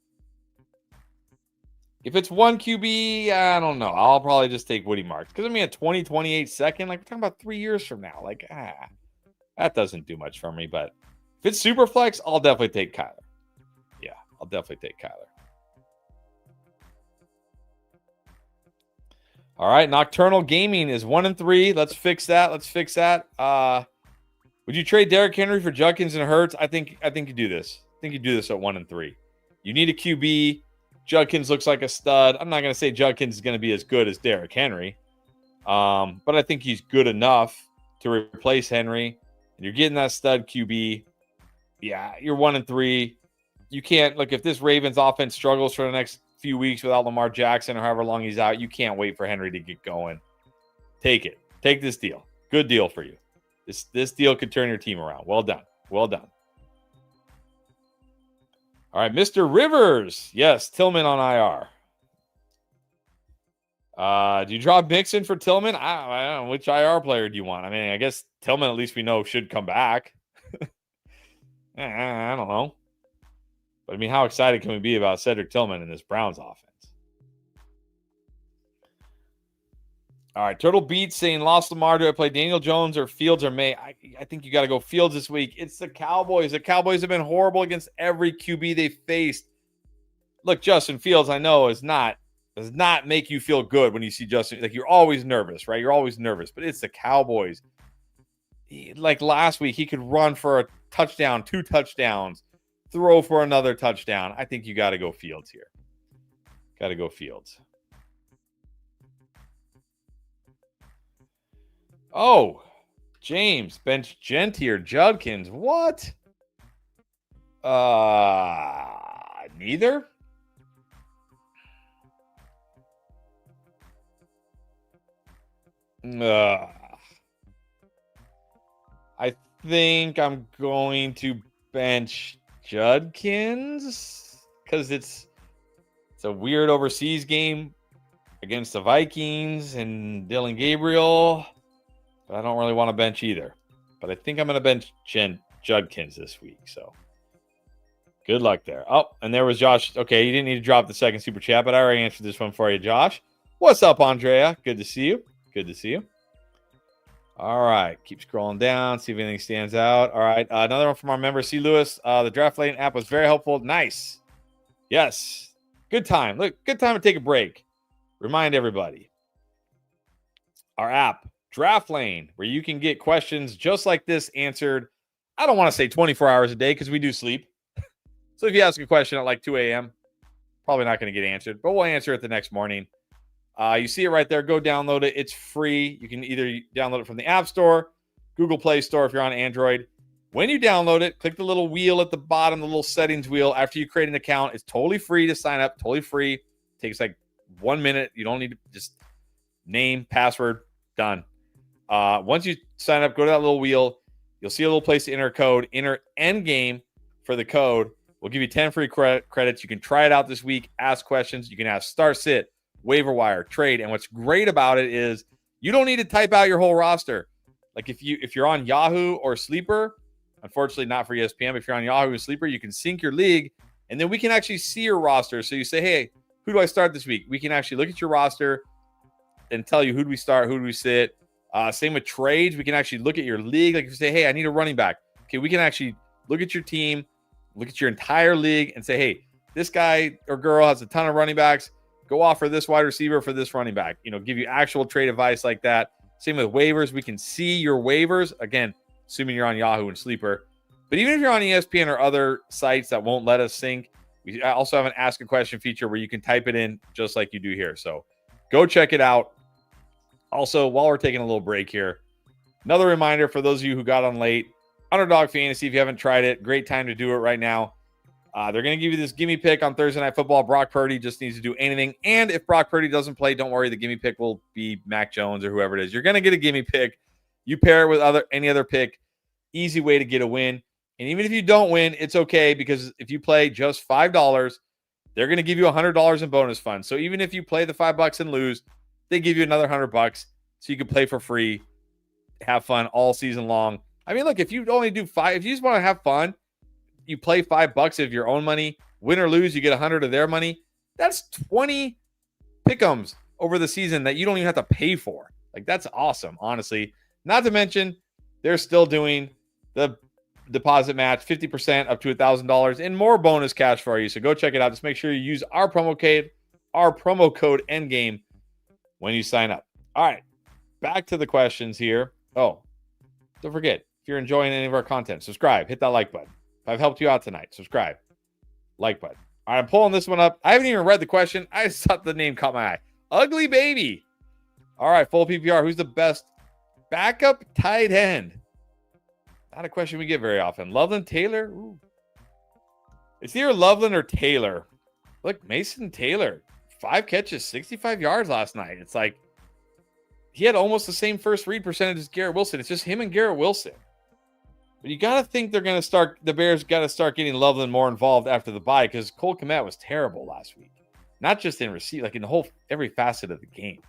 If it's one QB, I don't know. I'll probably just take Woody Marks. Because, I mean, a 2028 second, like we're talking about 3 years from now. Like, that doesn't do much for me. But if it's Superflex, I'll definitely take Kyler. Yeah, I'll definitely take Kyler. All right, Nocturnal Gaming is 1-3. Let's fix that. Would you trade Derrick Henry for Judkins and Hurts? I think you do this. I think you do this at 1-3. You need a QB. Judkins looks like a stud. I'm not going to say Judkins is going to be as good as Derrick Henry, but I think he's good enough to replace Henry. And you're getting that stud QB. Yeah, you're 1-3. You can't look if this Ravens offense struggles for the next few weeks without Lamar Jackson or however long he's out. You can't wait for Henry to get going. Take it. Take this deal. Good deal for you. This deal could turn your team around. Well done. Well done. All right, Mr. Rivers. Yes, Tillman on IR. Do you drop Mixon for Tillman? I don't know. Which IR player do you want? I mean, I guess Tillman, at least we know, should come back. I don't know. But, I mean, how excited can we be about Cedric Tillman in this Browns offense? All right, Turtle Beats saying, lost Lamar. Do I play Daniel Jones or Fields or May? I think you got to go Fields this week. It's the Cowboys. The Cowboys have been horrible against every QB they faced. Look, Justin Fields, I know, does not make you feel good when you see Justin. Like, you're always nervous, right? You're always nervous. But it's the Cowboys. Like last week, he could run for a touchdown, 2 touchdowns, throw for another touchdown. I think you got to go Fields here. Got to go Fields. Oh, James, bench Genty or Judkins. What? Neither. I think I'm going to bench Judkins because it's a weird overseas game against the Vikings and Dylan Gabriel. But I don't really want to bench either. But I think I'm going to bench Judkins this week. So good luck there. Oh, and there was Josh. Okay, you didn't need to drop the second super chat, but I already answered this one for you, Josh. What's up, Andrea? Good to see you. Good to see you. All right. Keep scrolling down. See if anything stands out. All right. Another one from our member, C. Lewis. The Draft Lane app was very helpful. Nice. Yes. Good time. Look, good time to take a break. Remind everybody. Our app, Draft Lane, where you can get questions just like this answered. I don't want to say 24 hours a day because we do sleep. So if you ask a question at like 2 a.m., probably not going to get answered, but we'll answer it the next morning. You see it right there. Go download it. It's free. You can either download it from the App Store, Google Play Store if you're on Android. When you download it, click the little wheel at the bottom, the little settings wheel. After you create an account, it's totally free to sign up, totally free. It takes like 1 minute. You don't need to just name, password, done. Once you sign up, go to that little wheel. You'll see a little place to enter a code. Enter endgame for the code. We'll give you 10 free credits. You can try it out this week. Ask questions. You can ask start sit, waiver wire, trade. And what's great about it is you don't need to type out your whole roster. Like if you're on Yahoo or Sleeper, unfortunately not for ESPN, but if you're on Yahoo or Sleeper, you can sync your league, and then we can actually see your roster. So you say, hey, who do I start this week? We can actually look at your roster and tell you who do we start, who do we sit. Same with trades. We can actually look at your league. Like if you say, hey, I need a running back. Okay, we can actually look at your team, look at your entire league and say, hey, this guy or girl has a ton of running backs. Go offer this wide receiver for this running back. Give you actual trade advice like that. Same with waivers. We can see your waivers. Again, assuming you're on Yahoo and Sleeper. But even if you're on ESPN or other sites that won't let us sync, we also have an ask a question feature where you can type it in just like you do here. So go check it out. Also, while we're taking a little break here, another reminder for those of you who got on late, Underdog Fantasy, if you haven't tried it, great time to do it right now. They're going to give you this gimme pick on Thursday Night Football. Brock Purdy just needs to do anything. And if Brock Purdy doesn't play, don't worry. The gimme pick will be Mac Jones or whoever it is. You're going to get a gimme pick. You pair it with any other pick. Easy way to get a win. And even if you don't win, it's okay because if you play just $5, they're going to give you $100 in bonus funds. So even if you play the $5 and lose, they give you another $100 so you can play for free, have fun all season long. I mean, look, if you only do $5, if you just want to have fun, you play $5 of your own money, win or lose, you get 100 of their money. That's 20 pick'ems over the season that you don't even have to pay for. Like, that's awesome, honestly. Not to mention, they're still doing the deposit match, 50% up to $1,000 and more bonus cash for you. So go check it out. Just make sure you use our promo code Endgame when you sign up. All right, back to the questions here. Oh, don't forget, if you're enjoying any of our content, subscribe, hit that like button. If I've helped you out tonight, subscribe, like button. All right, I'm pulling this one up. I haven't even read the question. I just thought the name caught my eye. Ugly Baby. All right, full PPR. Who's the best backup tight end? Not a question we get very often. Loveland Taylor? Ooh. It's either Loveland or Taylor. Look, Mason Taylor, 5 catches, 65 yards last night. It's like he had almost the same first read percentage as Garrett Wilson. It's just him and Garrett Wilson. But you got to think the Bears got to start getting Loveland more involved after the bye because Cole Kmet was terrible last week. Not just in receipt, like in every facet of the game.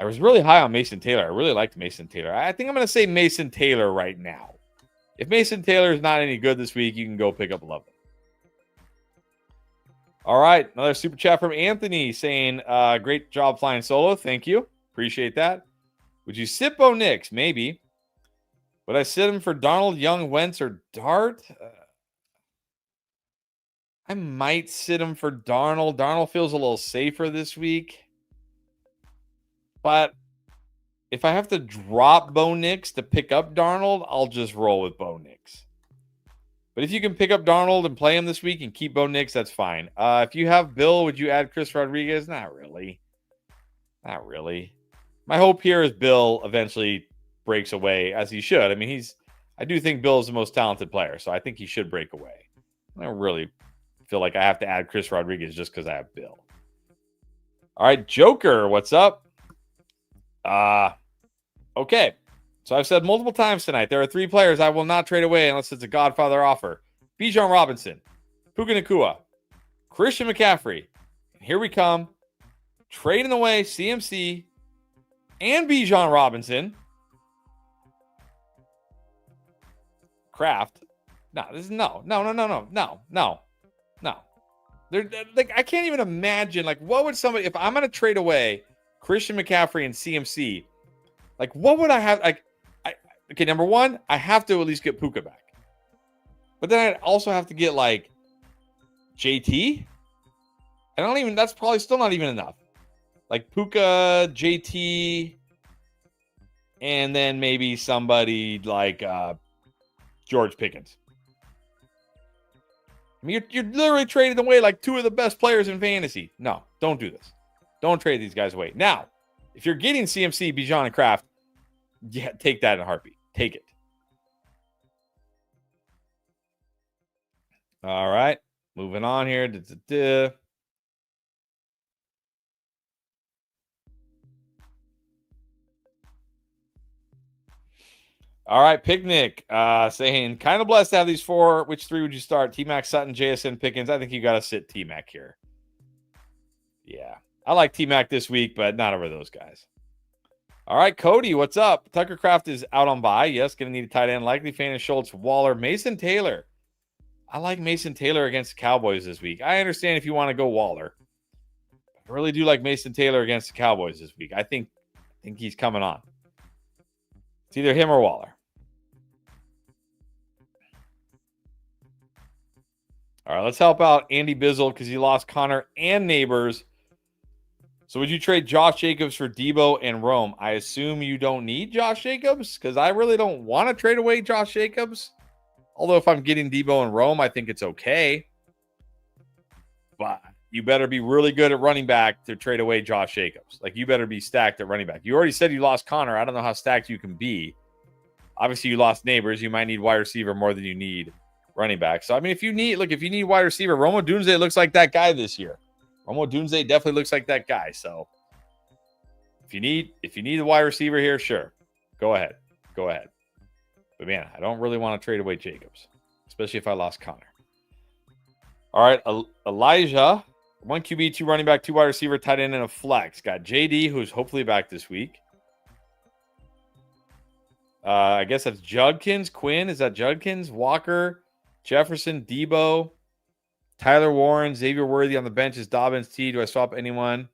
I was really high on Mason Taylor. I really liked Mason Taylor. I think I'm going to say Mason Taylor right now. If Mason Taylor is not any good this week, you can go pick up Loveland. All right, another super chat from Anthony saying, great job flying solo. Thank you. Appreciate that. Would you sit Bo Nix? Maybe. Would I sit him for Donald, Young, Wentz, or Dart? I might sit him for Darnold. Darnold feels a little safer this week. But if I have to drop Bo Nix to pick up Darnold, I'll just roll with Bo Nix. But if you can pick up Darnold and play him this week and keep Bo Nix, that's fine. If you have Bill, would you add Chris Rodriguez? Not really. Not really. My hope here is Bill eventually breaks away, as he should. I mean, I do think Bill is the most talented player, so I think he should break away. I don't really feel like I have to add Chris Rodriguez just because I have Bill. All right, Joker, what's up? Okay. So I've said multiple times tonight, there are 3 players I will not trade away unless it's a Godfather offer. Bijan Robinson, Puka Nacua, Christian McCaffrey. Here we come. Trading away CMC and Bijan Robinson. Kraft. No. They're like, I can't even imagine. Like, what would somebody, if I'm going to trade away Christian McCaffrey and CMC, like, what would I have? Like, okay, number one, I have to at least get Puka back. But then I'd also have to get, like, JT. That's probably still not even enough. Like, Puka, JT, and then maybe somebody like George Pickens. I mean, you're literally trading away like 2 of the best players in fantasy. No, don't do this. Don't trade these guys away. Now, if you're getting CMC, Bijan, and Kraft, yeah, take that in a heartbeat. Take it. All right. Moving on here. All right, Picnic saying, kind of blessed to have these 4. Which 3 would you start? T-Mac, Sutton, JSN, Pickens. I think you got to sit T-Mac here. Yeah. I like T-Mac this week, but not over those guys. All right, Cody, what's up? Tucker Kraft is out on bye. Yes, going to need a tight end. Likely fan of Schultz, Waller, Mason Taylor. I like Mason Taylor against the Cowboys this week. I understand if you want to go Waller. I really do like Mason Taylor against the Cowboys this week. I think he's coming on. It's either him or Waller. All right, let's help out Andy Bizzle because he lost Connor and Neighbors. So would you trade Josh Jacobs for Debo and Rome? I assume you don't need Josh Jacobs because I really don't want to trade away Josh Jacobs. Although if I'm getting Debo and Rome, I think it's okay. But you better be really good at running back to trade away Josh Jacobs. Like, you better be stacked at running back. You already said you lost Connor. I don't know how stacked you can be. Obviously, you lost Neighbors. You might need wide receiver more than you need running back. So, I mean, if you need wide receiver, Romo Dunze looks like that guy this year. Romo Dunze definitely looks like that guy. So, if you need a wide receiver here, sure. Go ahead. But, man, I don't really want to trade away Jacobs, especially if I lost Connor. All right, Elijah, 1 QB, 2 running back, 2 wide receiver, tight end, and a flex. Got JD, who's hopefully back this week. I guess that's Judkins. Quinn, is that Judkins? Walker, Jefferson, Debo, Tyler Warren, Xavier Worthy on the bench is Dobbins. T. Do I swap anyone?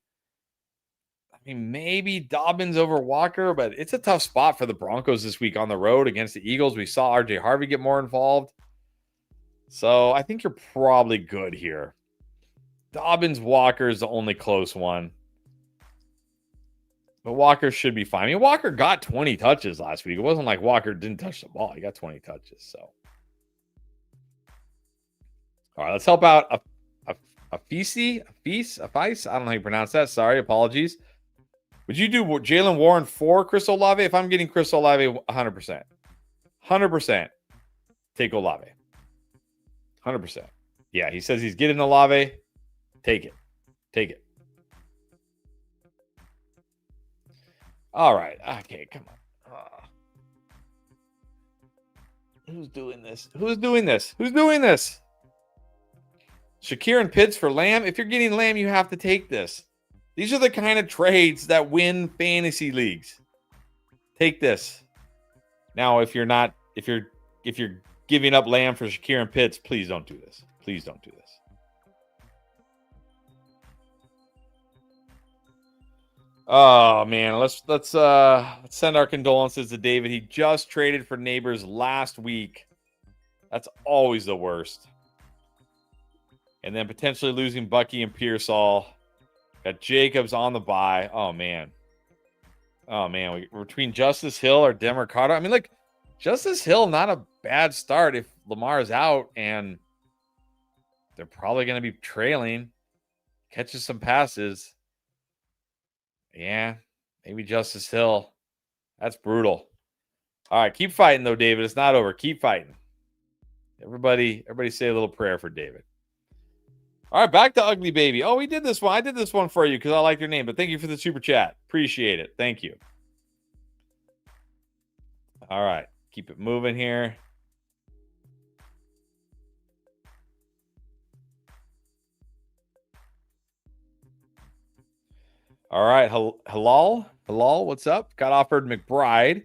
I mean, maybe Dobbins over Walker, but it's a tough spot for the Broncos this week on the road against the Eagles. We saw RJ Harvey get more involved. So I think you're probably good here. Dobbins, Walker is the only close one. But Walker should be fine. I mean, Walker got 20 touches last week. It wasn't like Walker didn't touch the ball. He got 20 touches. So, all right, let's help out a feast. I don't know how you pronounce that. Sorry, apologies. Would you do Jalen Warren for Chris Olave? If I'm getting Chris Olave, 100%. 100% take Olave. 100%. Yeah, he says he's getting Olave. Take it. All right. Okay, come on. Who's doing this? Shakir and Pitts for Lamb. If you're getting Lamb, you have to take this. These are the kind of trades that win fantasy leagues. Take this. Now, if you're giving up Lamb for Shakir and Pitts, please don't do this. Oh man, let's send our condolences to David. He just traded for Neighbors last week. That's always the worst. And then potentially losing Bucky and Pearsall. Got Jacobs on the bye. Oh man. We're between Justice Hill or Demercado. I mean, look, Justice Hill, not a bad start if Lamar's out, and they're probably going to be trailing. Catches some passes. Yeah, maybe Justice Hill. That's brutal. All right, keep fighting though, David. It's not over. Keep fighting. Everybody say a little prayer for David. All right, back to Ugly Baby. Oh, we did this one. I did this one for you because I like your name, but thank you for the super chat. Appreciate it. Thank you. All right, keep it moving here. All right, Halal, what's up? Got offered McBride.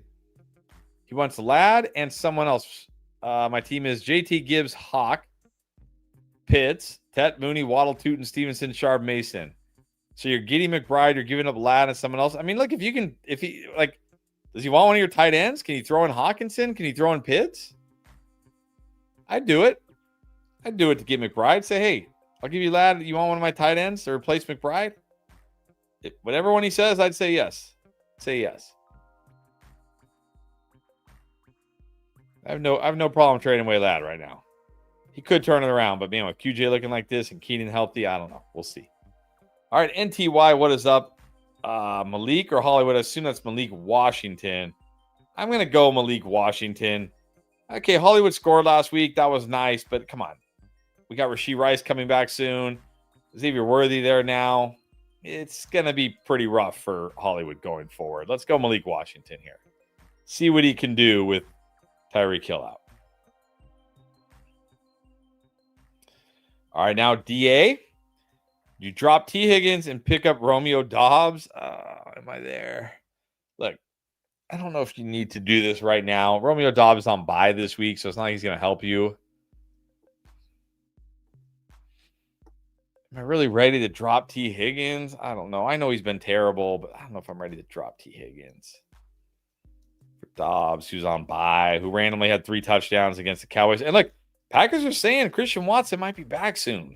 He wants Ladd and someone else. My team is JT Gibbs, Hawk, Pitts, Tet, Mooney, Waddle, Tootin, Stevenson, Sharp, Mason. So you're getting McBride, you're giving up Ladd and someone else. I mean, look, does he want one of your tight ends? Can you throw in Hawkinson? Can you throw in Pitts? I'd do it. I'd do it to get McBride. Say, hey, I'll give you Ladd. You want one of my tight ends to replace McBride? Whatever one he says, I'd say yes. Say yes. I have no problem trading away Ladd right now. He could turn it around, but man, with QJ looking like this and Keenan healthy, I don't know. We'll see. All right, NTY, what is up? Malik or Hollywood? I assume that's Malik Washington. I'm going to go Malik Washington. Okay, Hollywood scored last week. That was nice, but come on. We got Rashee Rice coming back soon. Xavier Worthy there now. It's going to be pretty rough for Hollywood going forward. Let's go Malik Washington here. See what he can do with Tyreek Hill out. All right, now DA. You drop T. Higgins and pick up Romeo Dobbs. Am I there? Look, I don't know if you need to do this right now. Romeo Dobbs is on bye this week, so it's not like he's going to help you. Am I really ready to drop T. Higgins? I don't know. I know he's been terrible, but I don't know if I'm ready to drop T. Higgins. For Dobbs, who's on bye, who randomly had 3 touchdowns against the Cowboys. And look, Packers are saying Christian Watson might be back soon.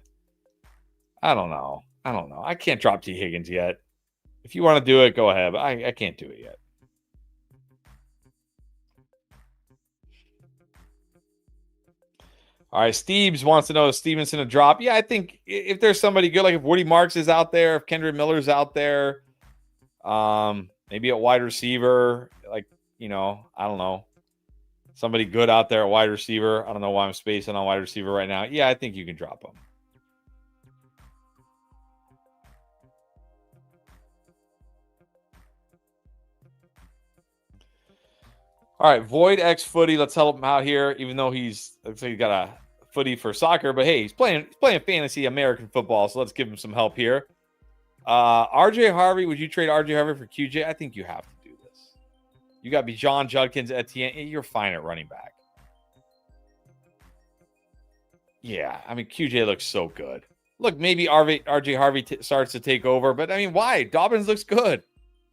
I don't know. I can't drop T. Higgins yet. If you want to do it, go ahead. But I can't do it yet. All right, Steves wants to know, is Stevenson a drop? Yeah, I think if there's somebody good, like if Woody Marks is out there, if Kendrick Miller's out there, maybe a wide receiver, like, I don't know. Somebody good out there at wide receiver. I don't know why I'm spacing on wide receiver right now. Yeah, I think you can drop them. All right, Void X Footy. Let's help him out here, even though he's got a footy for soccer, but hey, he's playing fantasy American football, so let's give him some help here. RJ Harvey, would you trade RJ Harvey for QJ? I think you have to do this. You got Bijan, Judkins, Etienne. You're fine at running back. Yeah, I mean, QJ looks so good. Look, maybe RJ Harvey starts to take over, but I mean, why? Dobbins looks good.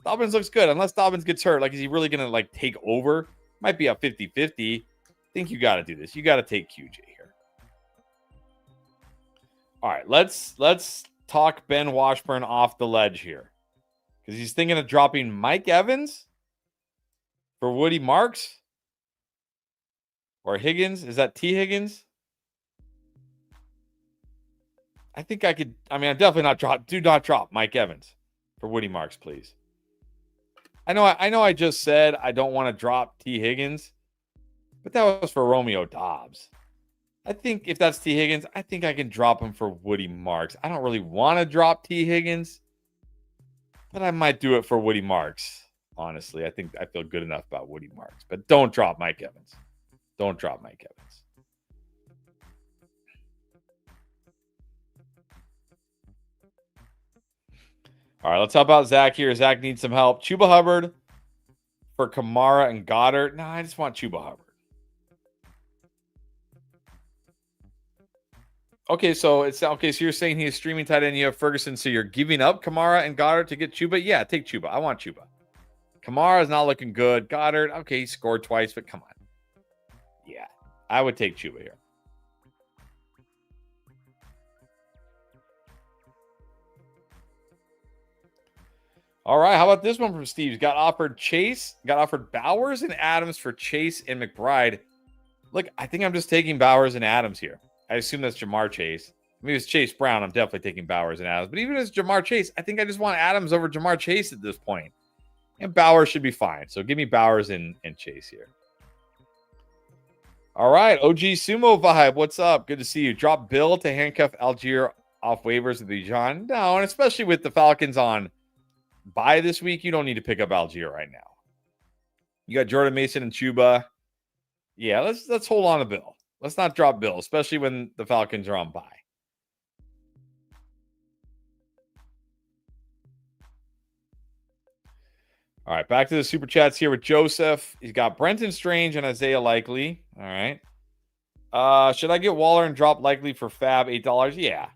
Unless Dobbins gets hurt. Like, is he really going to, like, take over? Might be a 50-50. I think you got to do this. You got to take QJ here. All right, let's talk Ben Washburn off the ledge here. Because he's thinking of dropping Mike Evans for Woody Marks or Higgins. Is that T. Higgins? I think I could. I mean, I'm definitely not drop. Do not drop Mike Evans for Woody Marks, please. I know I just said I don't want to drop T. Higgins, but that was for Romeo Doubs. I think if that's T. Higgins, I think I can drop him for Woody Marks. I don't really want to drop T. Higgins, but I might do it for Woody Marks. Honestly, I think I feel good enough about Woody Marks, but don't drop Mike Evans. Don't drop Mike Evans. All right, let's help out Zach here. Zach needs some help. Chuba Hubbard for Kamara and Goddard. No, I just want Chuba Hubbard. Okay, so so you're saying he's streaming tight end. You have Ferguson, so you're giving up Kamara and Goddard to get Chuba? Yeah, take Chuba. I want Chuba. Kamara is not looking good. Goddard, okay, he scored twice, but come on. Yeah, I would take Chuba here. All right, how about this one from Steve? Got offered Bowers and Adams for Chase and McBride. Look, I think I'm just taking Bowers and Adams here. I assume that's Jamar Chase. Maybe it's Chase Brown. I'm definitely taking Bowers and Adams. But even if it's Jamar Chase, I think I just want Adams over Jamar Chase at this point. And Bowers should be fine. So give me Bowers and Chase here. All right, OG Sumo Vibe. What's up? Good to see you. Drop Bill to handcuff Algier off waivers with Bijan. No, and especially with the Falcons on bye this week, you don't need to pick up Algier right now. You got Jordan Mason and Chuba. Yeah, let's hold on to Bill. Let's not drop Bill, especially when the Falcons are on bye. All right, back to the super chats here with Joseph. He's got Brenton Strange and Isaiah Likely. All right. Should I get Waller and drop Likely for Fab $8? Yeah,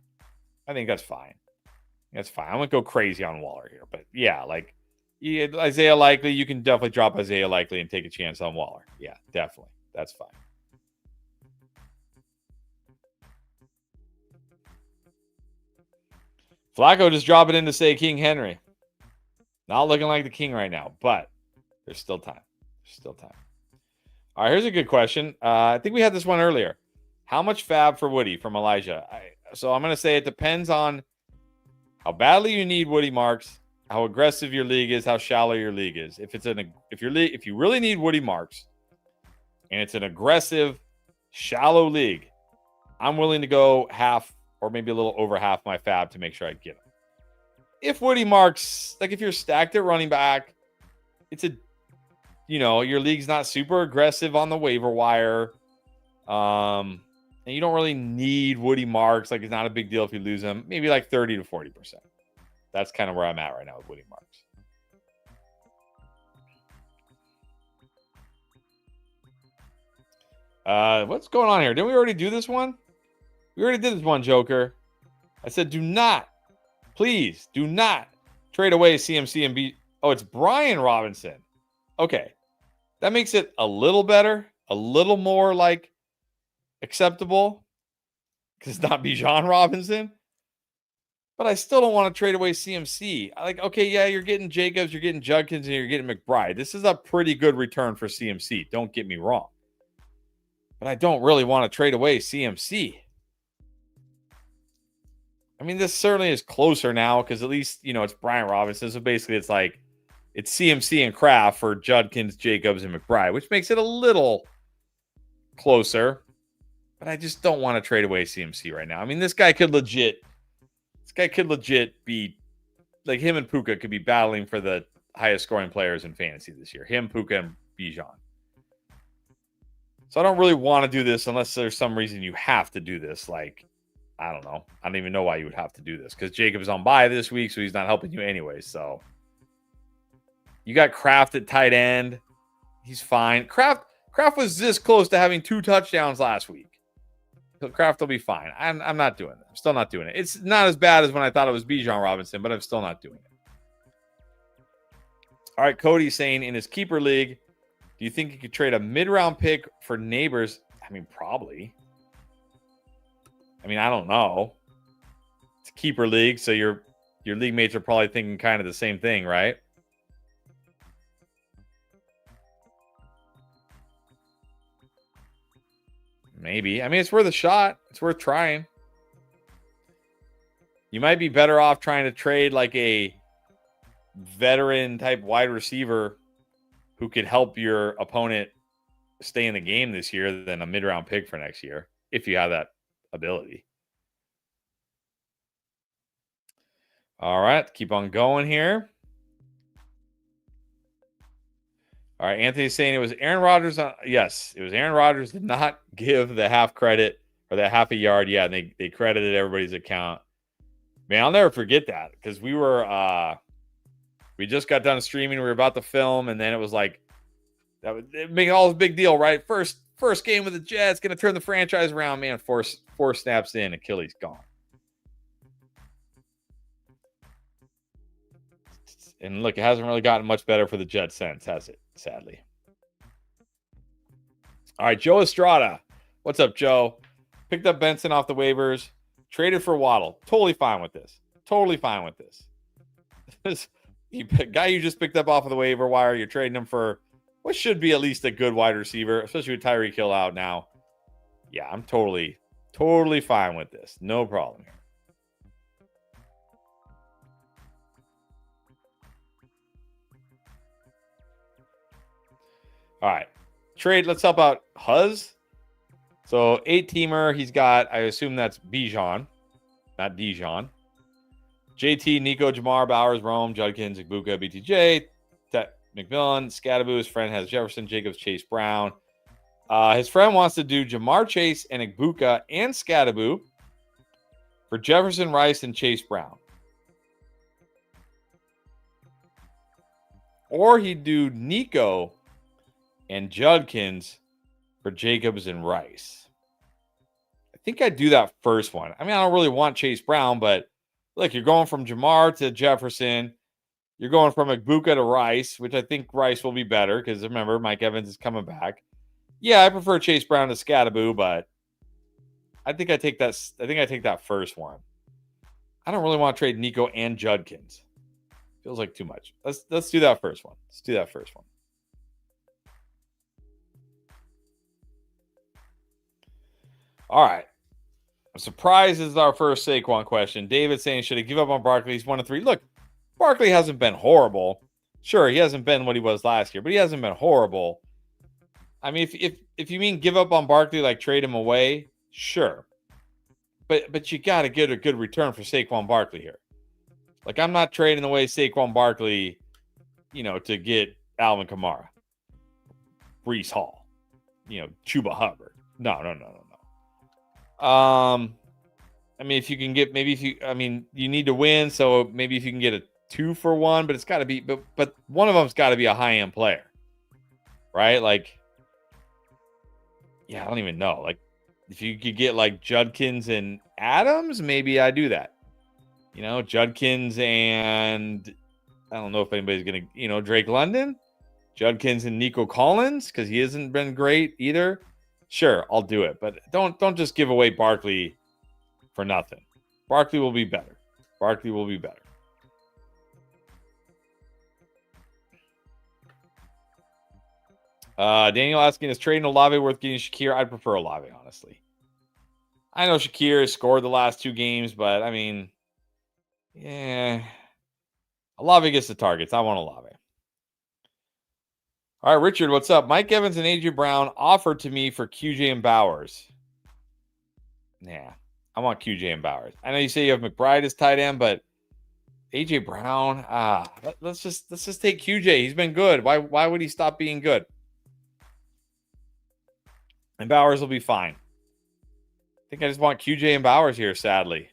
I think that's fine. That's fine. I'm going to go crazy on Waller here. But yeah, like Isaiah Likely, you can definitely drop Isaiah Likely and take a chance on Waller. Yeah, definitely. That's fine. Flacco just dropping in to say King Henry. Not looking like the king right now, but there's still time. All right, here's a good question. I think we had this one earlier. How much Fab for Woody from Elijah? So I'm going to say it depends on how badly you need Woody Marks, how aggressive your league is, how shallow your league is. If you really need Woody Marks and it's an aggressive, shallow league, I'm willing to go half or maybe a little over half my Fab to make sure I get him. If Woody Marks, like if you're stacked at running back, your league's not super aggressive on the waiver wire. And you don't really need Woody Marks. Like, it's not a big deal if you lose him. Maybe like 30 to 40%. That's kind of where I'm at right now with Woody Marks. What's going on here? Didn't we already do this one? We already did this one, Joker. I said, please do not trade away CMC and beat. Oh, it's Brian Robinson. Okay. That makes it a little better, a little more like acceptable because it's not Bijan Robinson. But I still don't want to trade away CMC. Okay, yeah, you're getting Jacobs, you're getting Judkins, and you're getting McBride. This is a pretty good return for CMC. Don't get me wrong. But I don't really want to trade away CMC. I mean, this certainly is closer now because at least, it's Brian Robinson. So basically, it's CMC and Kraft for Judkins, Jacobs, and McBride, which makes it a little closer. But I just don't want to trade away CMC right now. I mean, this guy could legit be like him and Puka could be battling for the highest scoring players in fantasy this year. Him, Puka, and Bijan. So I don't really want to do this unless there's some reason you have to do this. Like, I don't know. I don't even know why you would have to do this because Jacob's on bye this week, so he's not helping you anyway. So you got Kraft at tight end. He's fine. Kraft was this close to having 2 touchdowns last week. So Kraft will be fine. I'm not doing it. I'm still not doing it. It's not as bad as when I thought it was Bijan Robinson, but I'm still not doing it. All right, Cody's saying in his keeper league, do you think you could trade a mid-round pick for Neighbors? I mean, probably. I mean, I don't know. It's a keeper league, so your league mates are probably thinking kind of the same thing, right? Maybe. I mean, it's worth a shot. It's worth trying. You might be better off trying to trade like a veteran type wide receiver who could help your opponent stay in the game this year than a mid-round pick for next year, if you have that ability. All right, keep on going here. All right, Anthony's saying it was Aaron Rodgers. Yes, it was Aaron Rodgers did not give the half credit or that half a yard. Yeah, and they credited everybody's account. Man, I'll never forget that because we just got done streaming. We were about to film, and then it was like that would make all this big deal, right? First game with the Jets, going to turn the franchise around. Man, four snaps in, Achilles gone. And look, it hasn't really gotten much better for the Jets since, has it? Sadly. All right, Joe Estrada. What's up, Joe? Picked up Benson off the waivers. Traded for Waddle. Totally fine with this. This guy you just picked up off of the waiver wire, you're trading him for what should be at least a good wide receiver, especially with Tyreek Hill out now. Yeah, I'm totally fine with this. No problem here. All right. Trade. Let's help out Huz. So 8-teamer. He's got, I assume that's Bijan, not Dijon. JT, Nico, Jamar, Bowers, Rome, Judkins, Igbuka, BTJ, McMillan, Scadaboo. His friend has Jefferson, Jacobs, Chase, Brown. His friend wants to do Jamar Chase and Igbuka and Scadaboo for Jefferson, Rice, and Chase Brown. Or he'd do Nico and Judkins for Jacobs and Rice. I think I'd do that first one. I mean, I don't really want Chase Brown, but look, you're going from Jamar to Jefferson. You're going from Igbuka to Rice, which I think Rice will be better because remember, Mike Evans is coming back. Yeah, I prefer Chase Brown to Scadaboo, but I think I take that first one. I don't really want to trade Nico and Judkins. Feels like too much. Let's do that first one. All right. I'm surprised this is our first Saquon question. David saying, should he give up on Barkley? He's 1-3. Look, Barkley hasn't been horrible. Sure, he hasn't been what he was last year, but he hasn't been horrible. I mean, if you mean give up on Barkley, like trade him away, sure. But you got to get a good return for Saquon Barkley here. Like, I'm not trading away Saquon Barkley, to get Alvin Kamara, Breece Hall, Chuba Hubbard. No. I mean, if you can get, you need to win. So maybe if you can get a 2-for-1, but it's got to be, but one of them's got to be a high-end player, right? Like, yeah, I don't even know. Like, if you could get like Judkins and Adams, maybe I do that. Judkins and I don't know if anybody's going to, Drake London, Judkins and Nico Collins, because he hasn't been great either. sure, I'll do it. But don't just give away Barkley for nothing. Barkley will be better. Barkley will be better. Daniel asking, is trading Olave worth getting Shakir? I'd prefer Olave, honestly. I know Shakir has scored the last 2 games, but I mean, yeah. Olave gets the targets. I want Olave. All right, Richard, what's up? Mike Evans and AJ Brown offered to me for QJ and Bowers. Nah, I want QJ and Bowers. I know you say you have McBride as tight end, but AJ Brown, let's just take QJ. He's been good. Why would he stop being good? And Bowers will be fine. I think I just want QJ and Bowers here, sadly.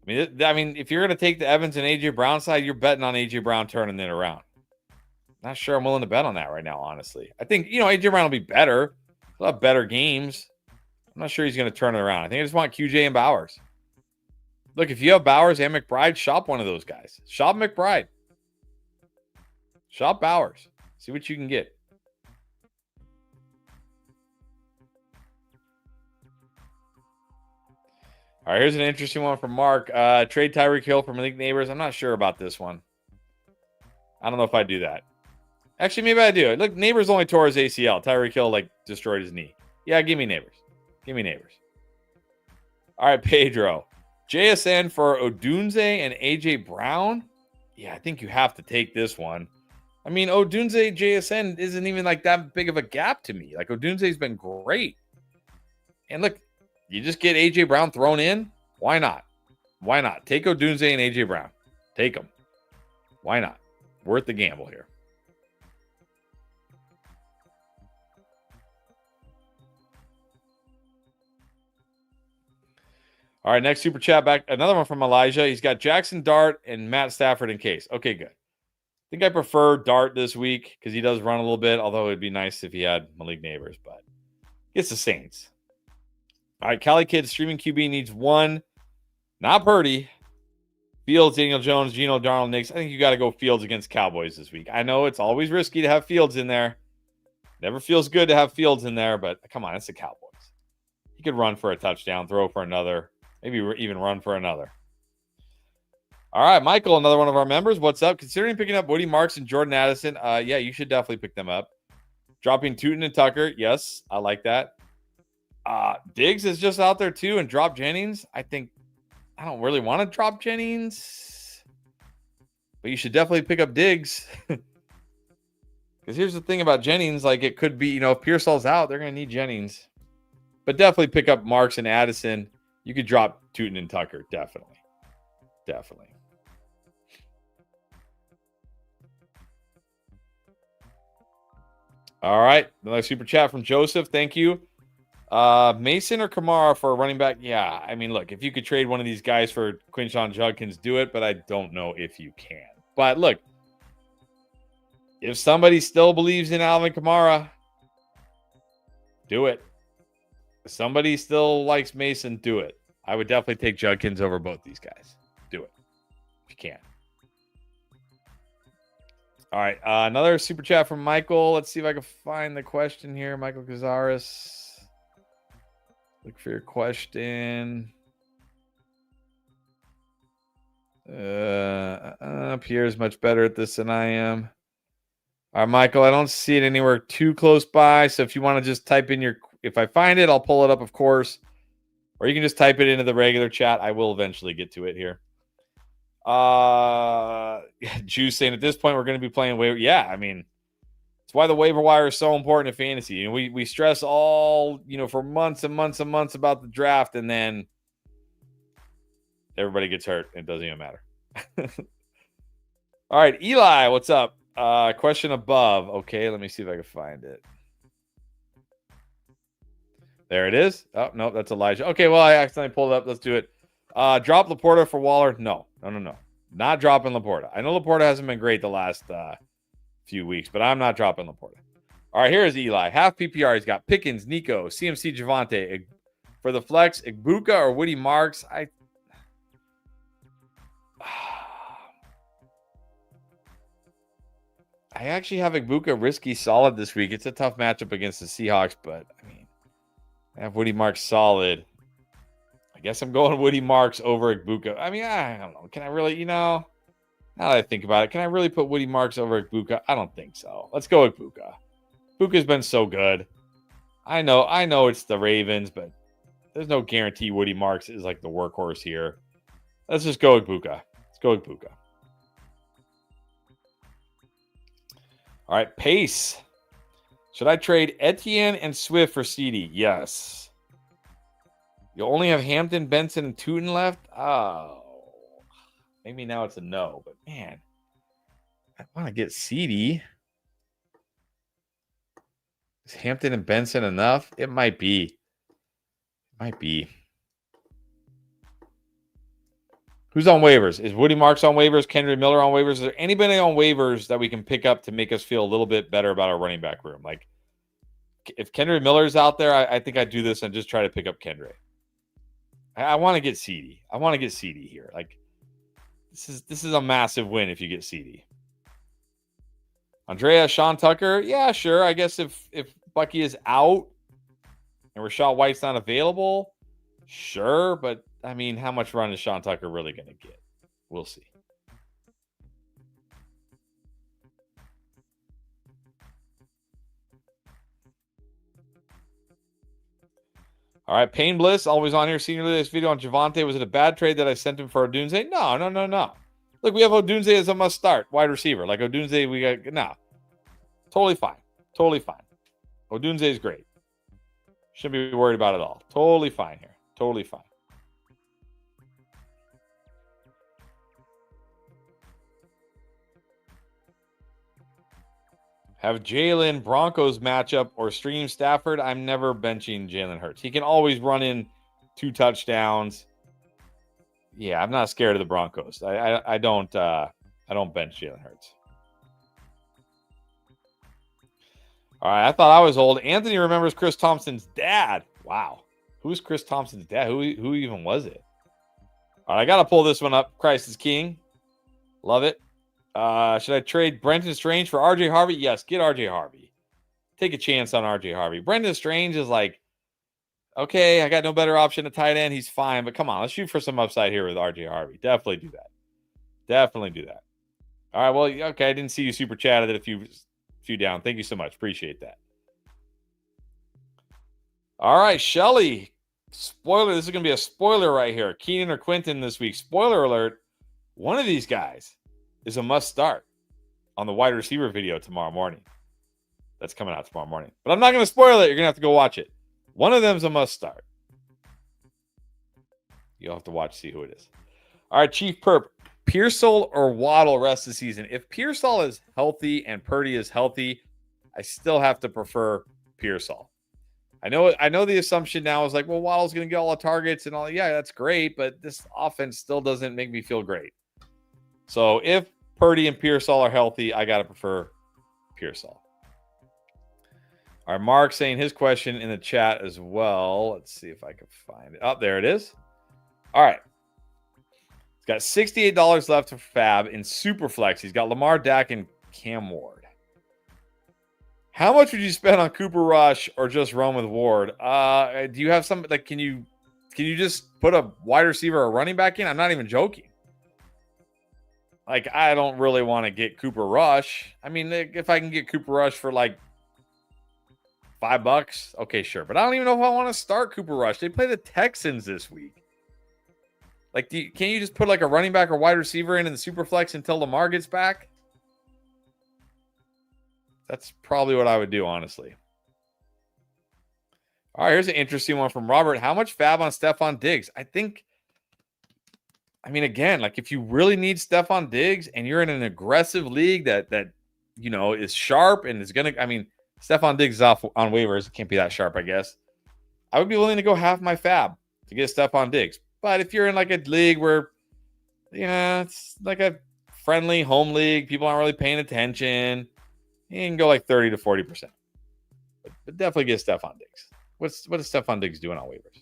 I mean, if you're going to take the Evans and AJ Brown side, you're betting on AJ Brown turning it around. Not sure I'm willing to bet on that right now, honestly. I think, AJ Brown will be better. He'll have better games. I'm not sure he's going to turn it around. I think I just want QJ and Bowers. Look, if you have Bowers and McBride, shop one of those guys. Shop McBride. Shop Bowers. See what you can get. All right, here's an interesting one from Mark. Trade Tyreek Hill for Malik Neighbors. I'm not sure about this one. I don't know if I do that. Actually, maybe I do. Look, Neighbors only tore his ACL. Tyreek Hill, destroyed his knee. Yeah, give me Neighbors. Give me Neighbors. All right, Pedro. JSN for Odunze and AJ Brown? Yeah, I think you have to take this one. I mean, Odunze, JSN isn't even that big of a gap to me. Odunze's been great. And look, you just get AJ Brown thrown in? Why not? Why not? Take Odunze and AJ Brown. Take them. Why not? Worth the gamble here. All right, next super chat back. Another one from Elijah. He's got Jackson Dart and Matt Stafford in case. Okay, good. I think I prefer Dart this week because he does run a little bit, although it'd be nice if he had Malik Neighbors, but it's the Saints. All right, Cali Kid streaming QB needs one. Not Purdy. Fields, Daniel Jones, Geno, Darnold, Knicks. I think you got to go Fields against Cowboys this week. I know it's always risky to have Fields in there. Never feels good to have Fields in there, but come on, it's the Cowboys. He could run for a touchdown, throw for another, maybe even run for another. All right, Michael, another one of our members. What's up? Considering picking up Woody Marks and Jordan Addison, yeah, you should definitely pick them up. Dropping Tootin and Tucker, yes, I like that. Diggs is just out there too, and drop Jennings. I think I don't really want to drop Jennings, but you should definitely pick up Diggs. Because here's the thing about Jennings, it could be, if Pearsall's out, they're going to need Jennings. But definitely pick up Marks and Addison. You could drop Tootin and Tucker, definitely. Definitely. All right, another super chat from Joseph. Thank you. Mason or Kamara for a running back? Yeah, I mean, look, if you could trade one of these guys for Quinshon Judkins, do it, but I don't know if you can. But look, if somebody still believes in Alvin Kamara, do it. If somebody still likes Mason, do it. I would definitely take Judkins over both these guys. Do it if you can. All right, another super chat from Michael. Let's see if I can find the question here. Michael Cazares. Look for your question. Pierre's much better at this than I am. All right, Michael, I don't see it anywhere too close by. So if you want to just type in if I find it, I'll pull it up, of course. Or you can just type it into the regular chat. I will eventually get to it here. Juice saying at this point, we're going to be playing waiver. Yeah, I mean, it's why the waiver wire is so important in fantasy. We stress all, for months and months and months about the draft, and then everybody gets hurt. It doesn't even matter. All right, Eli, what's up? Question above. Okay, let me see if I can find it. There it is. Oh, no, that's Elijah. Okay, well, I accidentally pulled it up. Let's do it. Drop Laporta for Waller? No. Not dropping Laporta. I know Laporta hasn't been great the last few weeks, but I'm not dropping Laporta. All right, here's Eli. Half PPR. He's got Pickens, Nico, CMC, Javonte. For the flex, Igbuka or Woody Marks? I actually have Igbokwe risky solid this week. It's a tough matchup against the Seahawks, but I mean, I have Woody Marks solid. I guess I'm going Woody Marks over Igbokwe. I mean, I don't know. Can I really, now that I think about it, can I really put Woody Marks over Igbokwe? I don't think so. Let's go Igbokwe. Igbokwe's been so good. I know it's the Ravens, but there's no guarantee Woody Marks is like the workhorse here. Let's just go Igbokwe. Let's go Igbokwe. All right, pace. Should I trade Etienne and Swift for CD? Yes. You'll only have Hampton, Benson, and Tootin left? Oh. Maybe now it's a no, but man, I want to get CD. Is Hampton and Benson enough? It might be. Who's on waivers? Is Woody Marks on waivers? Kendry Miller on waivers? Is there anybody on waivers that we can pick up to make us feel a little bit better about our running back room? Like, if Kendry Miller's out there, I think I'd do this and just try to pick up Kendry. I want to get CD. I want to get CD here. Like, this is a massive win if you get CD. Andrea, Sean Tucker, yeah, sure. I guess if Bucky is out and Rachaad White's not available, sure. But I mean, how much run is Sean Tucker really going to get? We'll see. All right, Pain Bliss, always on here. Senior this video on Javonte. Was it a bad trade that I sent him for Odunze? No. Look, we have Odunze as a must start wide receiver. Like Odunze, we got no. Totally fine. Odunze is great. Shouldn't be worried about it all. Totally fine here. Totally fine. Have Jalen Broncos matchup or stream Stafford. I'm never benching Jalen Hurts. He can always run in 2 touchdowns. Yeah, I'm not scared of the Broncos. I don't bench Jalen Hurts. All right, I thought I was old. Anthony remembers Chris Thompson's dad. Wow. Who's Chris Thompson's dad? Who even was it? All right, I got to pull this one up. Christ is King. Love it. Should I trade Brenton Strange for RJ Harvey? Yes, get RJ Harvey. Take a chance on RJ Harvey. Brenton Strange is like, okay, I got no better option at tight end. He's fine, but come on, let's shoot for some upside here with RJ Harvey. Definitely do that. All right, well, okay, I didn't see you super chatted it a few down. Thank you so much. Appreciate that. All right, Shelly. Spoiler, this is going to be a spoiler right here. Keenan or Quentin this week. Spoiler alert, one of these guys is a must start on the wide receiver video tomorrow morning. That's coming out tomorrow morning. But I'm not going to spoil it. You're going to have to go watch it. One of them's a must start. You'll have to watch, see who it is. All right, Chief Perp. Pearsall or Waddle rest of the season? If Pearsall is healthy and Purdy is healthy, I still have to prefer Pearsall. I know the assumption now is like, well, Waddle's going to get all the targets and all. Yeah, that's great, but this offense still doesn't make me feel great. So if Purdy and Pearsall are healthy, I got to prefer Pearsall. All right, Mark saying his question in the chat as well. Let's see if I can find it. Oh, there it is. All right. He's got $68 left for Fab in Superflex. He's got Lamar, Dak, and Cam Ward. How much would you spend on Cooper Rush or just run with Ward? Do you have some like can you just put a wide receiver or running back in? I'm not even joking. Like, I don't really want to get Cooper Rush. I mean, if I can get Cooper Rush for like $5, okay, sure. But I don't even know if I want to start Cooper Rush. They play the Texans this week. Like, can't you just put like a running back or wide receiver in the Superflex until Lamar gets back? That's probably what I would do, honestly. All right, here's an interesting one from Robert. How much Fab on Stephon Diggs? I mean, again, like if you really need Stephon Diggs and you're in an aggressive league that is sharp and is going to, I mean, Stephon Diggs is off on waivers. It can't be that sharp, I guess. I would be willing to go half my Fab to get Stephon Diggs. But if you're in like a league where, it's like a friendly home league, people aren't really paying attention, you can go like 30 to 40%. But definitely get Stephon Diggs. What is Stephon Diggs doing on waivers?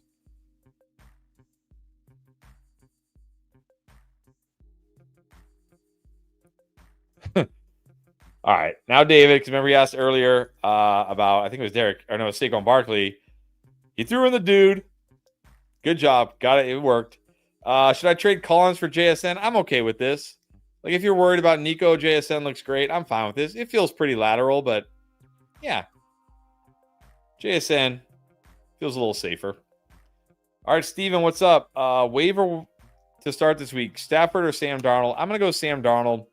All right. Now, David, because remember you asked earlier about, I think it was Derek, or no, Saquon Barkley. He threw in the dude. Good job. Got it. It worked. Should I trade Collins for JSN? I'm okay with this. Like, if you're worried about Nico, JSN looks great. I'm fine with this. It feels pretty lateral, but yeah. JSN feels a little safer. All right, Steven, what's up? Waiver to start this week. Stafford or Sam Darnold? I'm going to go Sam Darnold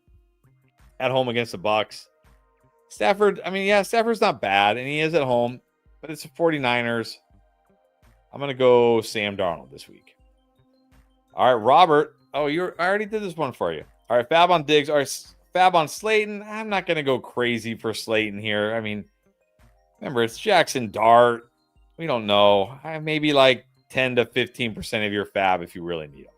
at home against the Bucs. Stafford, I mean, yeah, Stafford's not bad, and he is at home, but it's the 49ers. I'm going to go Sam Darnold this week. All right, Robert. Oh, I already did this one for you. All right, Fab on Diggs. All right, Fab on Slayton. I'm not going to go crazy for Slayton here. I mean, remember, it's Jackson Dart. We don't know. Maybe like 10 to 15% of your Fab if you really need them.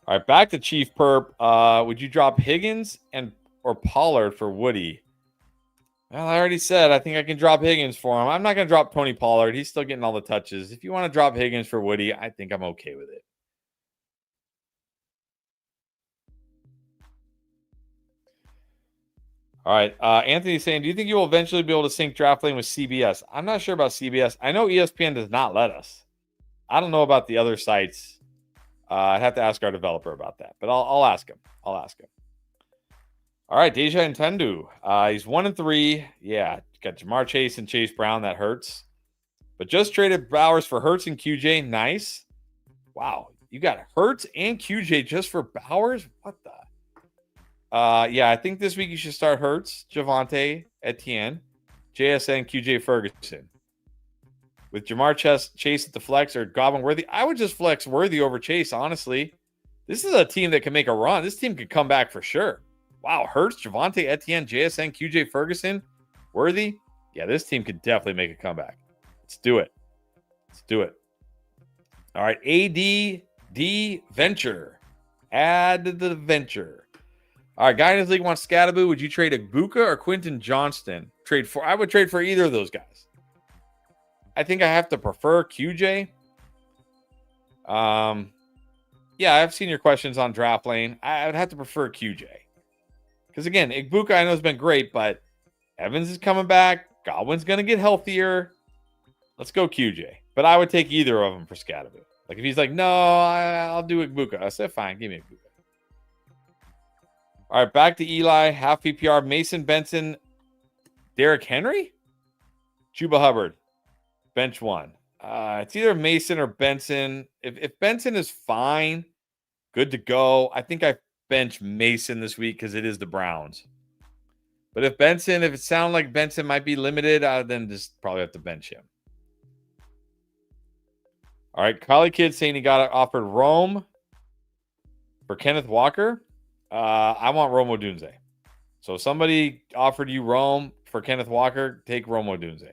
All right, back to Chief Perp. Would you drop Higgins or Pollard for Woody? Well, I already said I think I can drop Higgins for him. I'm not going to drop Tony Pollard. He's still getting all the touches. If you want to drop Higgins for Woody, I think I'm okay with it. All right. Anthony's saying, do you think you will eventually be able to sync Draft Lane with CBS? I'm not sure about CBS. I know ESPN does not let us. I don't know about the other sites. I'd have to ask our developer about that, but I'll ask him. All right, Deja Ntendu. He's 1-3. Yeah, got Jamar Chase and Chase Brown. That hurts. But just traded Bowers for Hurts and QJ. Nice. Wow, you got Hurts and QJ just for Bowers? What the? Yeah, I think this week you should start Hurts, Javonte, Etienne, JSN, QJ Ferguson. With Jamar Chase at the flex or Godwin Worthy, I would just flex Worthy over Chase, honestly. This is a team that can make a run. This team could come back for sure. Wow, Hurts, Javonte, Etienne, JSN, QJ Ferguson, Worthy. Yeah, this team could definitely make a comeback. Let's do it. All right, ADD Venture. Add the venture. All right, guy in his league wants Scattaboo. Would you trade Ibuka or Quentin Johnston? I would trade for either of those guys. I think I have to prefer QJ. Yeah, I've seen your questions on Draft Lane. I would have to prefer QJ. Because again, Ibuka I know has been great, but Evans is coming back. Godwin's going to get healthier. Let's go QJ. But I would take either of them for Scattaboo. Like if he's like, no, I'll do Ibuka. I said, fine, give me Ibuka. All right, back to Eli. Half PPR. Mason Benson. Derrick Henry? Chuba Hubbard. Bench one. It's either Mason or Benson. If Benson is fine, good to go. I think I bench Mason this week because it is the Browns. But if it sounds like Benson might be limited, then just probably have to bench him. All right, Collie Kid saying he got offered Rome for Kenneth Walker. I want Rome Odunze. So if somebody offered you Rome for Kenneth Walker, take Rome Odunze.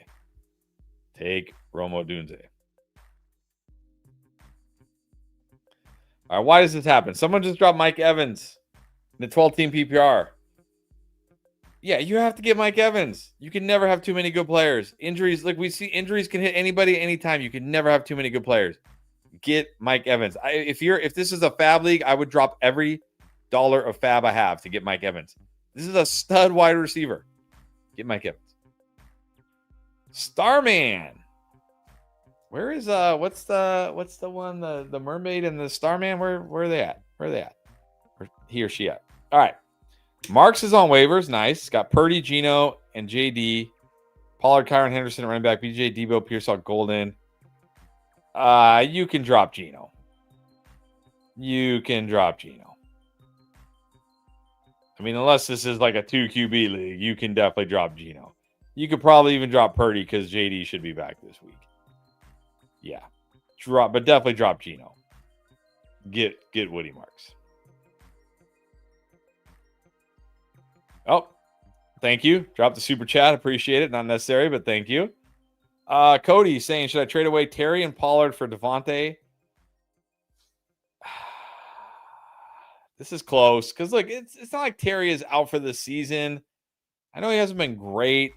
All right, why does this happen? Someone just dropped Mike Evans in the 12-team PPR. Yeah, you have to get Mike Evans. You can never have too many good players. Injuries, like we see, injuries can hit anybody anytime. You can never have too many good players. Get Mike Evans. If this is a fab league, I would drop every dollar of fab I have to get Mike Evans. This is a stud wide receiver. Get Mike Evans. Starman. Where is what's the one, the mermaid and the Starman? Where are they at? Where he or she at? All right. Marks is on waivers. Nice. Got Purdy, Gino, and JD. Pollard, Kyron Henderson, running back. BJ, Debo, Pearsall, Golden. You can drop Gino. I mean, unless this is like a 2 QB league, you can definitely drop Gino. You could probably even drop Purdy because JD should be back this week. Yeah. But definitely drop Gino. Get Woody Marks. Oh, thank you. Drop the super chat. Appreciate it. Not necessary, but thank you. Cody saying, should I trade away Terry and Pollard for Devontae? This is close because look, it's not like Terry is out for the season. I know he hasn't been great,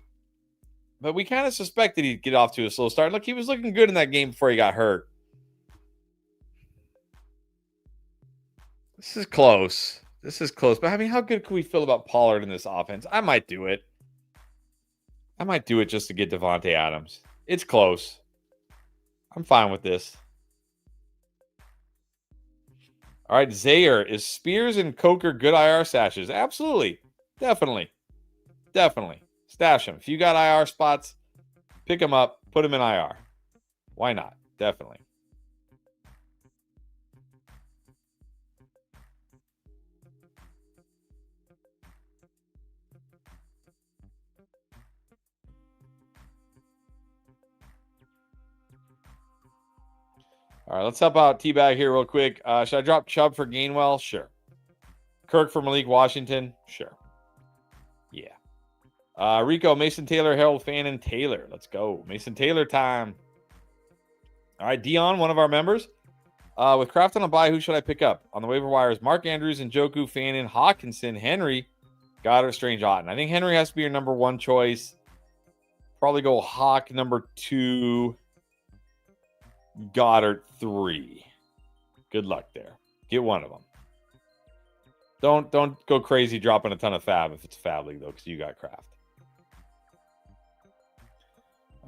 but we kind of suspected he'd get off to a slow start. Look, he was looking good in that game before he got hurt. This is close. This is close, but I mean, how good can we feel about Pollard in this offense? I might do it. I might do it just to get Devontae Adams. It's close. I'm fine with this. All right, Zaire, is Spears and Coker good IR stashes? Absolutely. Definitely. Stash them. If you got IR spots, pick them up, put them in IR. Why not? Definitely. All right, let's help out T-Bag here real quick. Should I drop Chubb for Gainwell? Sure. Kirk for Malik Washington? Sure. Yeah. Rico, Mason Taylor, Harold Fannin, Taylor. Let's go. Mason Taylor time. All right, Dion, one of our members. With Kraft on a bye, who should I pick up? On the waiver wires, Mark Andrews, Njoku, Fannin, Hawkinson, Henry, Goddard, Strange, Otten. I think Henry has to be your number one choice. Probably go Hawk number 2. Goddard 3. Good luck there. Get one of them. Don't go crazy dropping a ton of fab if it's Fab League, though, because you got Kraft.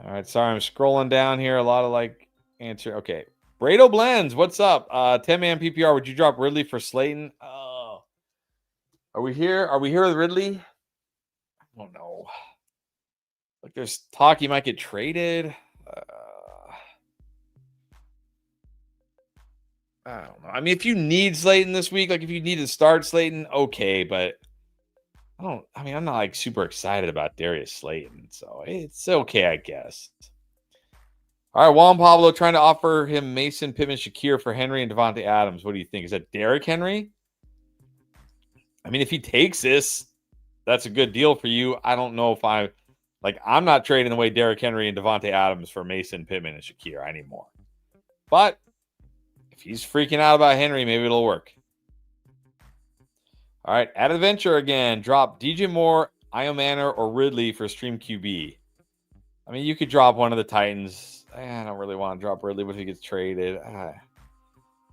All right, sorry, I'm scrolling down here. A lot of answer. Okay. Brado Blends, what's up? 10-man PPR, would you drop Ridley for Slayton? Oh. Are we here? Are we here with Ridley? I don't know. There's talk he might get traded. I don't know. I mean, if you need Slayton this week, if you need to start Slayton, okay, but I'm not super excited about Darius Slayton, so it's okay, I guess. All right, Juan Pablo trying to offer him Mason, Pittman, Shakir for Henry and Devontae Adams. What do you think? Is that Derrick Henry? I mean, if he takes this, that's a good deal for you. I don't know if I'm not trading away Derrick Henry and Devontae Adams for Mason, Pittman, and Shakir anymore. But if he's freaking out about Henry, maybe it'll work. All right, at Adventure again, drop DJ Moore, Io Manor, or Ridley for Stream QB. I mean, you could drop one of the Titans. I don't really want to drop Ridley, but if he gets traded.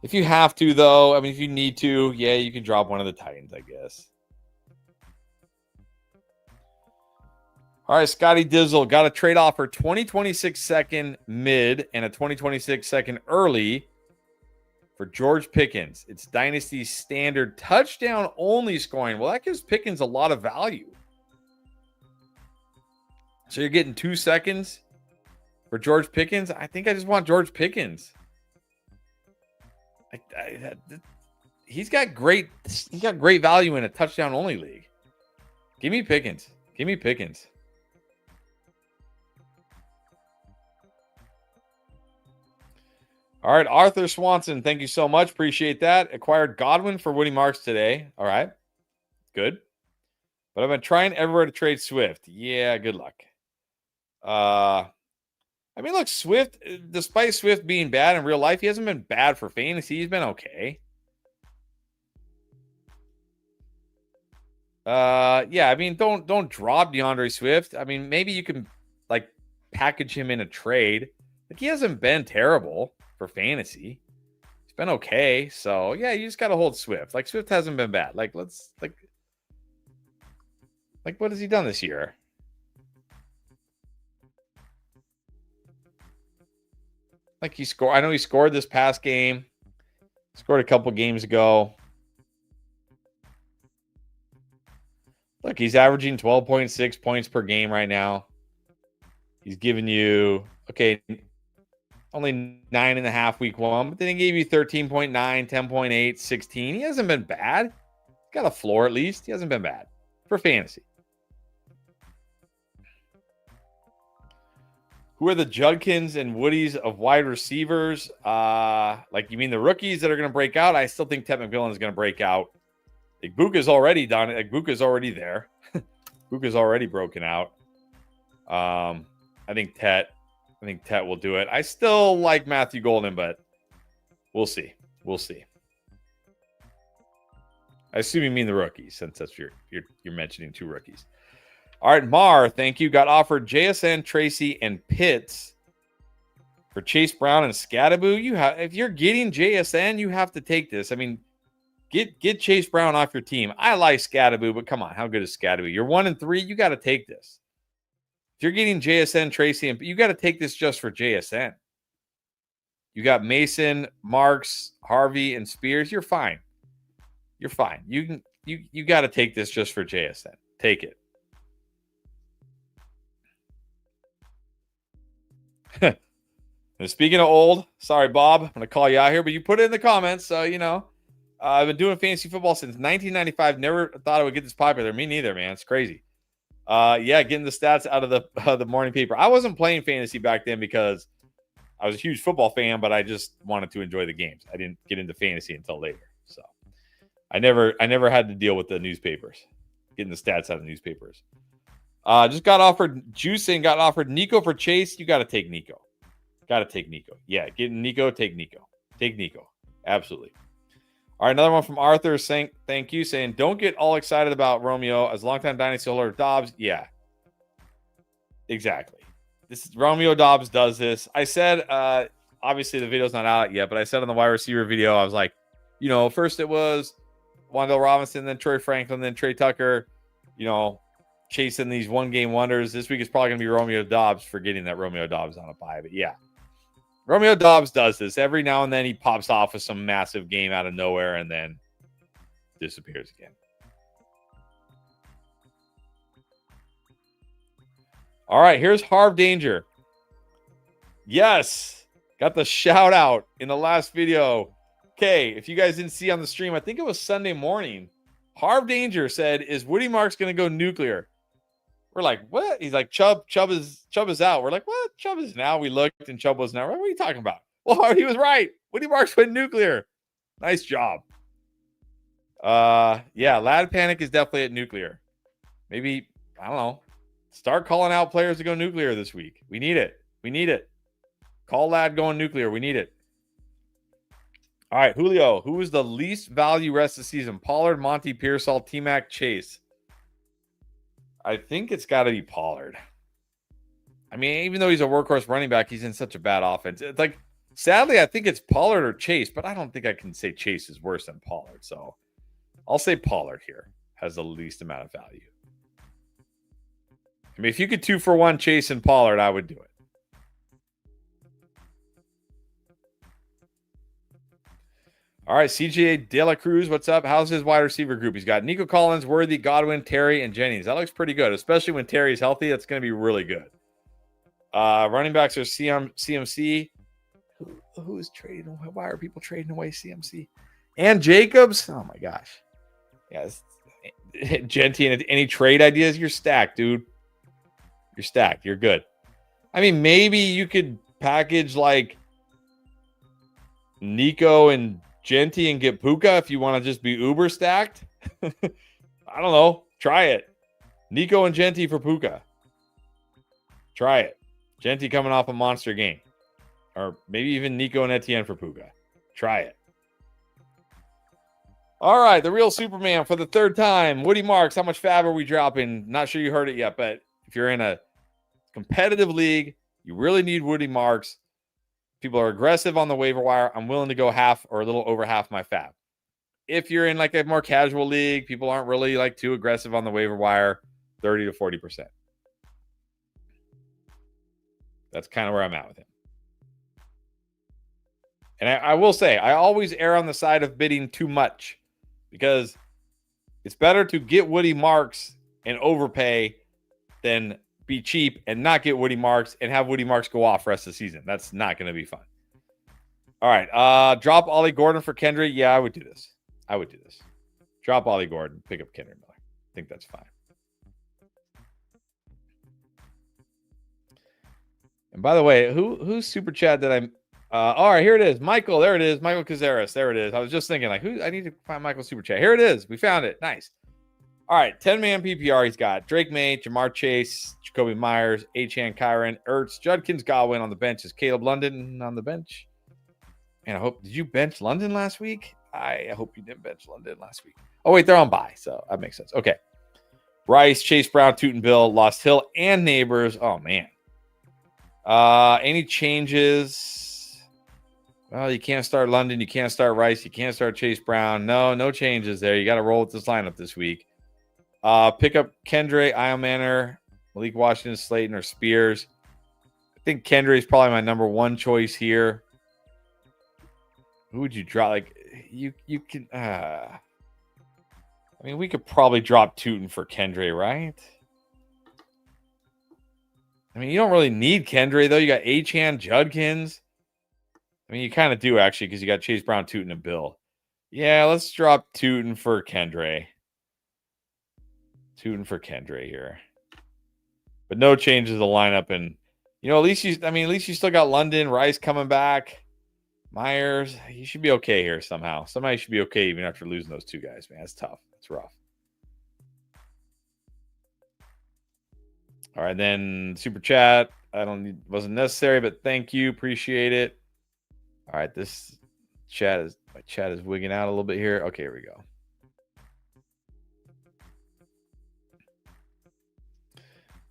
If you have to, though, if you need to, yeah, you can drop one of the Titans, I guess. All right, Scotty Dizzle got a trade offer 2026 second mid and a 2026 second early for George Pickens. It's Dynasty standard touchdown only scoring. Well, that gives Pickens a lot of value. So you're getting 2 seconds for George Pickens? I think I just want George Pickens. He's got great value in a touchdown only league. Give me Pickens. All right, Arthur Swanson, thank you so much. Appreciate that. Acquired Godwin for Woody Marks today. All right, good. But I've been trying everywhere to trade Swift. Yeah, good luck. Look, Swift, despite Swift being bad in real life, he hasn't been bad for fantasy. He's been okay. Don't drop DeAndre Swift. Maybe you can package him in a trade. He hasn't been terrible for fantasy. He's been okay. So yeah, you just gotta hold Swift. Swift hasn't been bad. What has he done this year? He scored. I know he scored this past game. Scored a couple games ago. Look, he's averaging 12.6 points per game right now. He's giving you, only 9.5 week 1, but then he gave you 13.9, 10.8, 16. He hasn't been bad. He's got a floor at least. He hasn't been bad for fantasy. Who are the Judkins and Woodies of wide receivers? You mean the rookies that are going to break out? I still think Ted McMillan is going to break out. Buka's already done it. Buka's already there. Buka's already broken out. I think Tet will do it. I still like Matthew Golden, but we'll see. I assume you mean the rookies, since that's you're mentioning 2 rookies. All right, Mar, thank you. Got offered JSN, Tracy, and Pitts for Chase Brown and Scattaboo. If you're getting JSN, you have to take this. Get Chase Brown off your team. I like Scattaboo, but come on, how good is Scattaboo? You're 1-3. You got to take this. If you're getting JSN, Tracy, and you got to take this just for JSN. You got Mason, Marks, Harvey, and Spears. You're fine. You're fine. You got to take this just for JSN. Take it. Speaking of old, sorry, Bob, I'm going to call you out here, but you put it in the comments, so you know. I've been doing fantasy football since 1995. Never thought I would get this popular. Me neither, man. It's crazy. Yeah, getting the stats out of the morning paper. I wasn't playing fantasy back then because I was a huge football fan, but I just wanted to enjoy the games. I didn't get into fantasy until later. So I never had to deal with the newspapers, getting the stats out of the newspapers. Just got offered juicing, got offered Nico for Chase. You got to take Nico. Got to take Nico. Yeah, getting Nico, take Nico. Take Nico. Absolutely. All right, another one from Arthur saying, thank you, saying, don't get all excited about Romeo as a longtime dynasty holder of Dobbs. Yeah, exactly. This is, Romeo Dobbs does this. I said, obviously the video's not out yet, but I said on the wide receiver video, I was like, you know, first it was Wan'Dale Robinson, then Troy Franklin, then Trey Tucker, you know, chasing these one-game wonders. This week is probably going to be Romeo Dobbs, forgetting that Romeo Dobbs on a bye. But yeah, Romeo Dobbs does this. Every now and then he pops off with some massive game out of nowhere and then disappears again. All right, here's Harv Danger. Yes, got the shout out in the last video. Okay, if you guys didn't see on the stream, I think it was Sunday morning. Harv Danger said, is Woody Marks going to go nuclear? We're like, what? He's like, Chubb is out. We're like, what? Chubb is now. We looked and Chubb was now. What are you talking about? Well, he was right. Woody Marks went nuclear. Nice job. Yeah, Lad Panic is definitely at nuclear. Maybe, I don't know. Start calling out players to go nuclear this week. We need it. We need it. Call Lad going nuclear. We need it. All right, Julio. Who is the least value rest of the season? Pollard, Monty, Pearsall, T-Mac, Chase. I think it's got to be Pollard. I mean, even though he's a workhorse running back, he's in such a bad offense. It's like, sadly, I think it's Pollard or Chase, but I don't think I can say Chase is worse than Pollard. So I'll say Pollard here has the least amount of value. I mean, if you could 2-for-1 Chase and Pollard, I would do it. All right, CJ De La Cruz, what's up? How's his wide receiver group? He's got Nico Collins, Worthy, Godwin, Terry, and Jennings. That looks pretty good, especially when Terry's healthy. That's going to be really good. Running backs are CMC. Who is trading? Why are people trading away CMC? And Jacobs? Oh, my gosh. Yes. Genty, and any trade ideas? You're stacked, dude. You're stacked. You're good. I mean, maybe you could package like Nico and Genty and get Puka if you want to just be uber stacked. I don't know. Try it. Nico and Genty for Puka. Try it. Genty coming off a monster game. Or maybe even Nico and Etienne for Puka. Try it. All right, the real Superman for the third time. Woody Marks, how much fab are we dropping? Not sure you heard it yet, but if you're in a competitive league, you really need Woody Marks. People are aggressive on the waiver wire. I'm willing to go half or a little over half my fab. If you're in like a more casual league, people aren't really like too aggressive on the waiver wire, 30 to 40%. That's kind of where I'm at with him. And I will say, I always err on the side of bidding too much because it's better to get Woody Marks and overpay than be cheap and not get Woody Marks and have Woody Marks go off rest of the season. That's not going to be fun. All right. Drop Ollie Gordon for Kendrick. Yeah, I would do this. Drop Ollie Gordon, pick up Kendrick Miller. I think that's fine. And by the way, who's super chat that I'm all right, here it is. Michael, there it is. Michael Cazares. There it is. I was just thinking, like, I need to find Michael's super chat. Here it is. We found it. Nice. All right, 10-man PPR. He's got Drake May, Jamar Chase, Jacoby Myers, Achane Kyron, Ertz, Judkins, Godwin on the bench. Is Caleb London on the bench? And I hope, did you bench London last week? I hope you didn't bench London last week. Oh, wait, they're on bye, so that makes sense. Okay. Rice, Chase Brown, Tootenville, Lost Hill, and Neighbors. Oh, man. Any changes? Well, you can't start London. You can't start Rice. You can't start Chase Brown. No changes there. You got to roll with this lineup this week. Pick up Kendre, Iomanner, Malik Washington, Slayton, or Spears. I think Kendre is probably my number one choice here. Who would you drop? Like you can. I mean, we could probably drop Tootin for Kendre, right? I mean, you don't really need Kendre though. You got Achane, Judkins. I mean, you kind of do actually because you got Chase Brown, Tootin, and Bill. Yeah, let's drop Tootin for Kendre. Tootin for Kendre here, but no changes to the lineup, and at least you still got London, Rice coming back, Myers. You should be okay here somehow. Somebody should be okay even after losing those two guys, man. It's tough. It's rough. All right, then super chat. Wasn't necessary, but thank you, appreciate it. All right, my chat is wigging out a little bit here. Okay, here we go.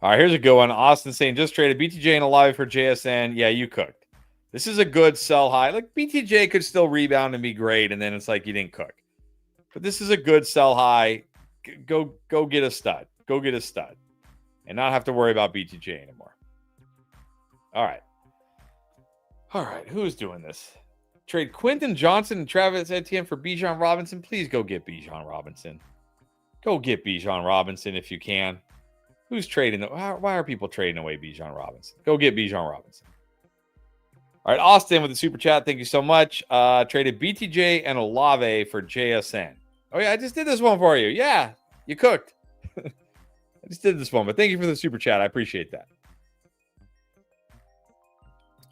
All right, here's a good one. Austin saying, just traded BTJ and Olave for JSN. Yeah, you cooked. This is a good sell high. Like, BTJ could still rebound and be great, and then it's like you didn't cook. But this is a good sell high. Go get a stud. Go get a stud. And not have to worry about BTJ anymore. All right. Who's doing this? Trade Quentin Johnson and Travis Etienne for Bijan Robinson. Please go get Bijan Robinson. Go get Bijan Robinson if you can. Who's trading? Why are people trading away Bijan Robinson? Go get Bijan Robinson. All right, Austin with the super chat. Thank you so much. Traded BTJ and Olave for JSN. Oh, yeah, I just did this one for you. Yeah, you cooked. I just did this one, but thank you for the super chat. I appreciate that.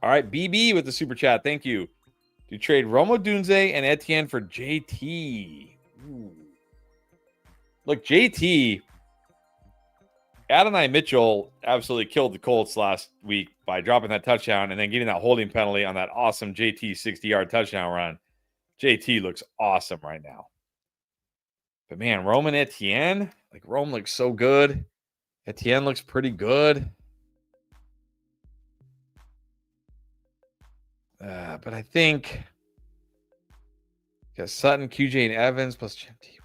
All right, BB with the super chat. Thank you. Do you trade Romo Dunze and Etienne for JT? Ooh. Look, JT... Adonai Mitchell absolutely killed the Colts last week by dropping that touchdown and then getting that holding penalty on that awesome JT 60-yard touchdown run. JT looks awesome right now. But man, Roman Etienne, like Rome looks so good. Etienne looks pretty good. But I think got Sutton, QJ, and Evans plus JT.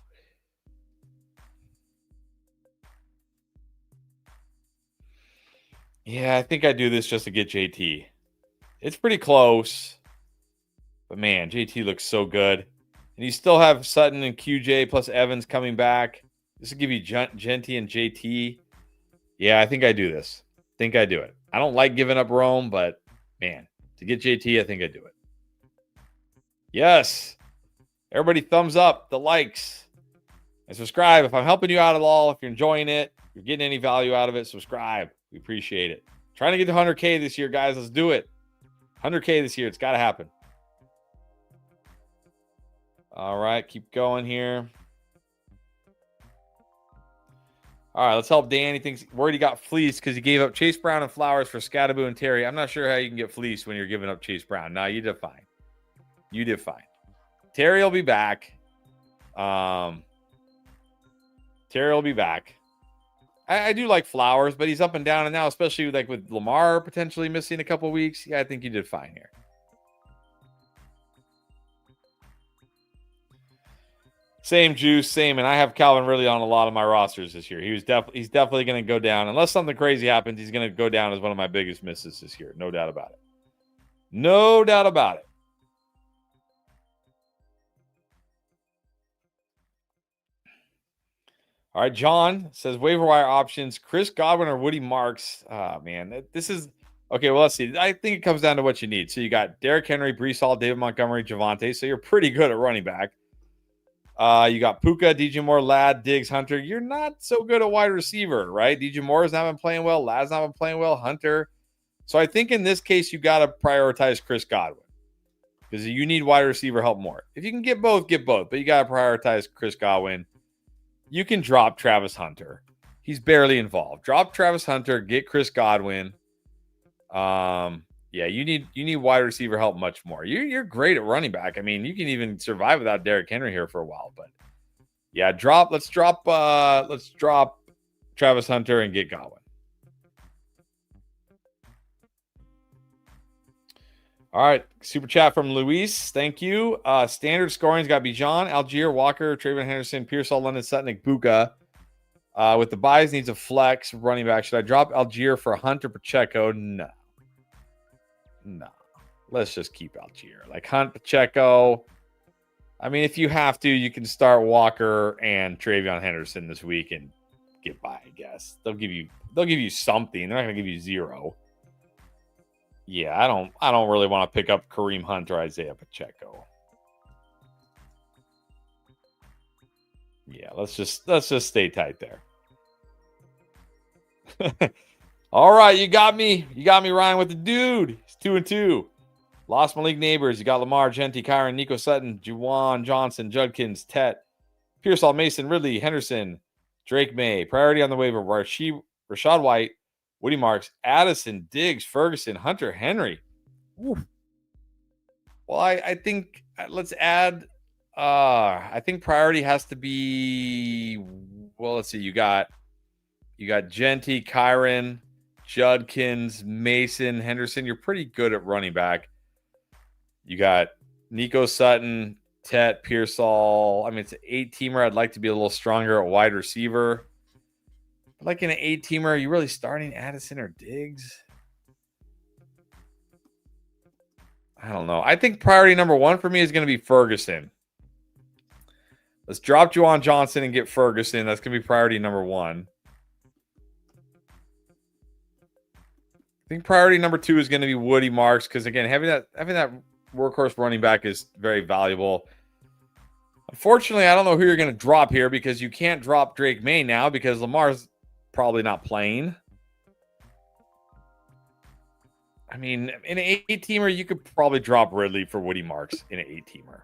Yeah, I think I do this just to get JT. It's pretty close. But man, JT looks so good. And you still have Sutton and QJ plus Evans coming back. This will give you Genty and JT. Yeah, I think I do this. I think I do it. I don't like giving up Rome, but man, to get JT, I think I do it. Yes. Everybody thumbs up, the likes. And subscribe if I'm helping you out at all. If you're enjoying it, if you're getting any value out of it, subscribe. We appreciate it. Trying to get to 100K this year, guys. Let's do it. 100K this year. It's got to happen. All right. Keep going here. All right. Let's help Dan. He thinks worried he got fleeced because he gave up Chase Brown and Flowers for Scatterboo and Terry. I'm not sure how you can get fleeced when you're giving up Chase Brown. No, you did fine. You did fine. Terry will be back. Terry will be back. I do like Flowers, but he's up and down, and now, especially like with Lamar potentially missing a couple weeks, yeah, I think you did fine here. Same juice, same, and I have Calvin Ridley on a lot of my rosters this year. He's definitely going to go down unless something crazy happens. He's going to go down as one of my biggest misses this year, no doubt about it. No doubt about it. All right, John says waiver wire options, Chris Godwin or Woody Marks. Oh, man, this is okay. Well, let's see. I think it comes down to what you need. So you got Derrick Henry, Breece Hall, David Montgomery, Javonte. So you're pretty good at running back. You got Puka, DJ Moore, Ladd, Diggs, Hunter. You're not so good at wide receiver, right? DJ Moore's not been playing well. Ladd's not been playing well. Hunter. So I think in this case, you got to prioritize Chris Godwin because you need wide receiver help more. If you can get both, get both. But you got to prioritize Chris Godwin. You can drop Travis Hunter. He's barely involved. Drop Travis Hunter. Get Chris Godwin. Yeah, you need wide receiver help much more. You're great at running back. I mean, you can even survive without Derrick Henry here for a while. But yeah, let's drop Travis Hunter and get Godwin. All right. Super chat from Luis. Thank you. Standard scoring's got Bijan, Algier, Walker, Trayvon Henderson, Pearsall, London, Sutton, Buka. With the buys, needs a flex running back. Should I drop Algier for Hunt or Pacheco? No. Let's just keep Algier. Like Hunt, Pacheco. I mean, if you have to, you can start Walker and Trayvon Henderson this week and get by, I guess. They'll give you something. They're not going to give you zero. Yeah, I don't really want to pick up Kareem Hunt or Isaiah Pacheco. Yeah, let's just stay tight there. All right, you got me. You got me, Ryan, with the dude. He's 2-2. Lost my league neighbors. You got Lamar, Genty, Kyron, Nico Sutton, Juwan Johnson, Judkins, Tet, Pearsall, Mason, Ridley, Henderson, Drake May. Priority on the waiver. Rashad White, Woody Marks, Addison, Diggs, Ferguson, Hunter, Henry. Ooh. Well, I think let's add. I think priority has to be. Well, let's see. You got Genty, Kyron, Judkins, Mason, Henderson. You're pretty good at running back. You got Nico Sutton, Tet, Pearsall. I mean, it's an 8-teamer. I'd like to be a little stronger at wide receiver. But like in an 8-teamer, are you really starting Addison or Diggs? I don't know. I think priority number one for me is going to be Ferguson. Let's drop Juwan Johnson and get Ferguson. That's going to be priority number one. I think priority number two is going to be Woody Marks because, again, having that workhorse running back is very valuable. Unfortunately, I don't know who you're going to drop here because you can't drop Drake May now because Lamar's probably not playing. I mean, in an 8-teamer, you could probably drop Ridley for Woody Marks in an 8-teamer.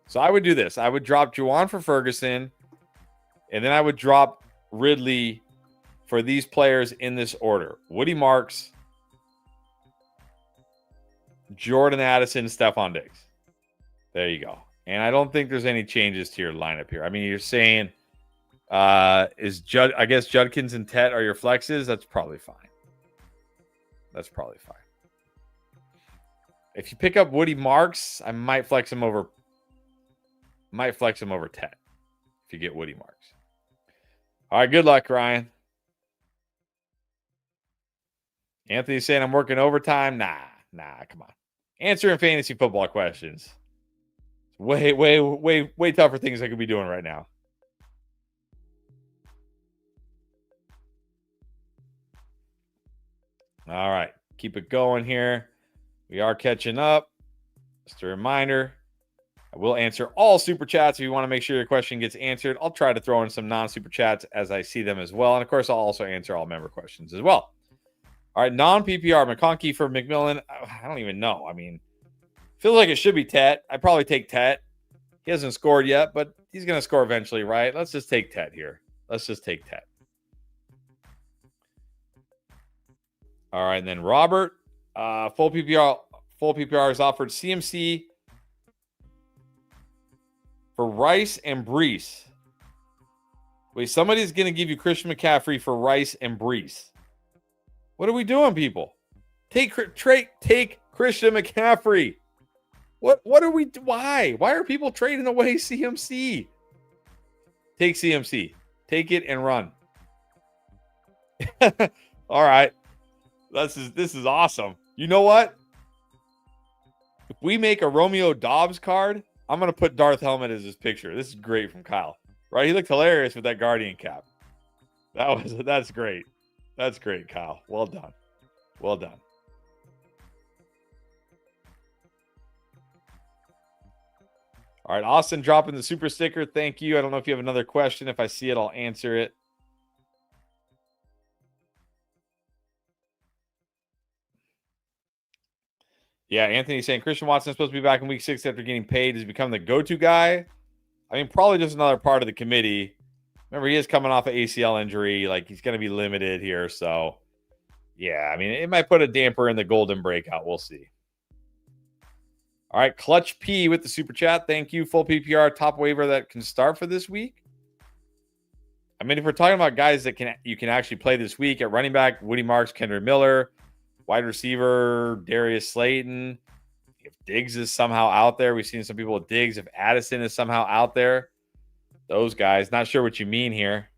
So I would do this. I would drop Juwan for Ferguson, and then I would drop Ridley for these players in this order. Woody Marks, Jordan Addison, Stephon Diggs. There you go. And I don't think there's any changes to your lineup here. I mean, you're saying I guess Judkins and Tet are your flexes. That's probably fine. If you pick up Woody Marks, I might flex him over Tet if you get Woody Marks. All right, good luck, Ryan. Anthony's saying I'm working overtime. Nah, come on. Answering fantasy football questions. Way tougher things I could be doing right now. All right, keep it going here. We are catching up. Just a reminder, I will answer all super chats if you want to make sure your question gets answered. I'll try to throw in some non-super chats as I see them as well. And, of course, I'll also answer all member questions as well. All right, non-PPR, McConkey for McMillan. I don't even know. I mean, feels like it should be Tet. I'd probably take Tet. He hasn't scored yet, but he's going to score eventually, right? Let's just take Tet here. Let's just take Tet. All right, and then Robert, full PPR is offered CMC for Rice and Brees. Wait, somebody's going to give you Christian McCaffrey for Rice and Brees. What are we doing, people? Take Christian McCaffrey. What are we? Why are people trading away CMC? Take CMC. Take it and run. All right. This is awesome. You know what? If we make a Romeo Dobbs card, I'm going to put Darth Helmet as his picture. This is great from Kyle. Right? He looked hilarious with that Guardian cap. That's great. That's great, Kyle. Well done. Well done. All right, Austin dropping the super sticker. Thank you. I don't know if you have another question. If I see it, I'll answer it. Yeah, Anthony's saying Christian Watson is supposed to be back in week 6 after getting paid. He's become the go-to guy. I mean, probably just another part of the committee. Remember, he is coming off an ACL injury. Like, he's going to be limited here. So, yeah, I mean, it might put a damper in the golden breakout. We'll see. All right, Clutch P with the super chat. Thank you. Full PPR top waiver that can start for this week. I mean, if we're talking about guys that you can actually play this week at running back, Woody Marks, Kendra Miller, wide receiver, Darius Slayton. if Diggs is somehow out there, we've seen some people with Diggs. If Addison is somehow out there, those guys, not sure what you mean here.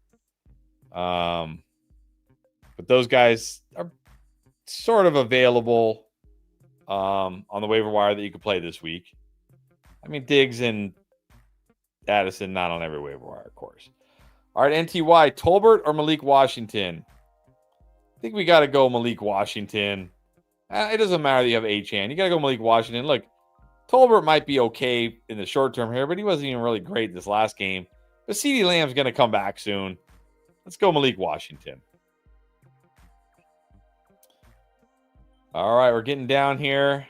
But those guys are sort of available on the waiver wire that you could play this week. I mean, Diggs and Addison, not on every waiver wire, of course. All right, NTY, Tolbert or Malik Washington? I think we got to go Malik Washington. It doesn't matter that you have Achane. You got to go Malik Washington. Look, Tolbert might be okay in the short term here, but he wasn't even really great this last game. But CeeDee Lamb's going to come back soon. Let's go Malik Washington. All right, we're getting down here.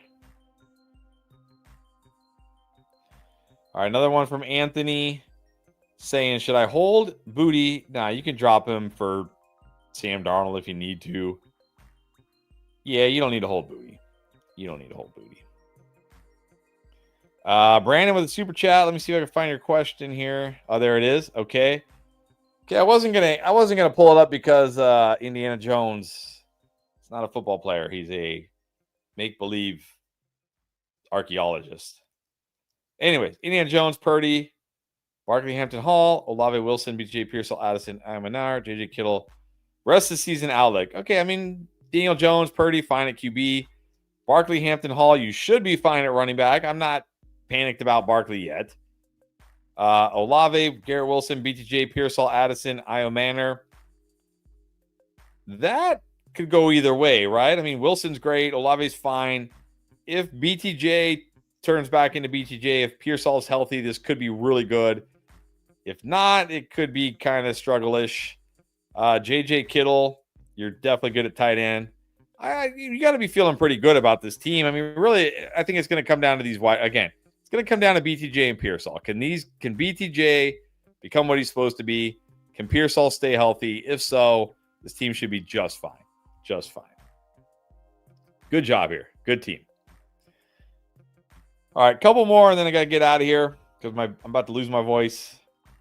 All right, another one from Anthony saying, should I hold Booty? Nah, you can drop him for Sam Darnold if you need to. Yeah, you don't need to hold Booty. You don't need to hold Booty. Brandon with a super chat. Let me see if I can find your question here. Oh, there it is. Okay. I wasn't gonna pull it up because Indiana Jones is not a football player. He's a make-believe archaeologist. Anyways, Indiana Jones, Purdy, Barkley, Hampton Hall, Olave Wilson, BJ Pearsall, Addison, Amanar, JJ Kittle. Rest of the season outlook. Okay, I mean, Daniel Jones, Purdy, fine at QB. Barkley, Hampton Hall, you should be fine at running back. I'm not panicked about Barkley yet. Olave, Garrett Wilson, BTJ, Pearsall, Addison, Io Manor. That could go either way, right? I mean, Wilson's great. Olave's fine. If BTJ turns back into BTJ, if Pearsall's healthy, this could be really good. If not, it could be kind of struggle-ish. JJ Kittle, you're definitely good at tight end. You got to be feeling pretty good about this team. I mean, really, I think it's going to come down to these wide. Again, it's going to come down to BTJ and Pearsall. Can BTJ become what he's supposed to be? Can Pearsall stay healthy? If so, this team should be just fine. Just fine. Good job here. Good team. All right, couple more, and then I got to get out of here because I'm about to lose my voice.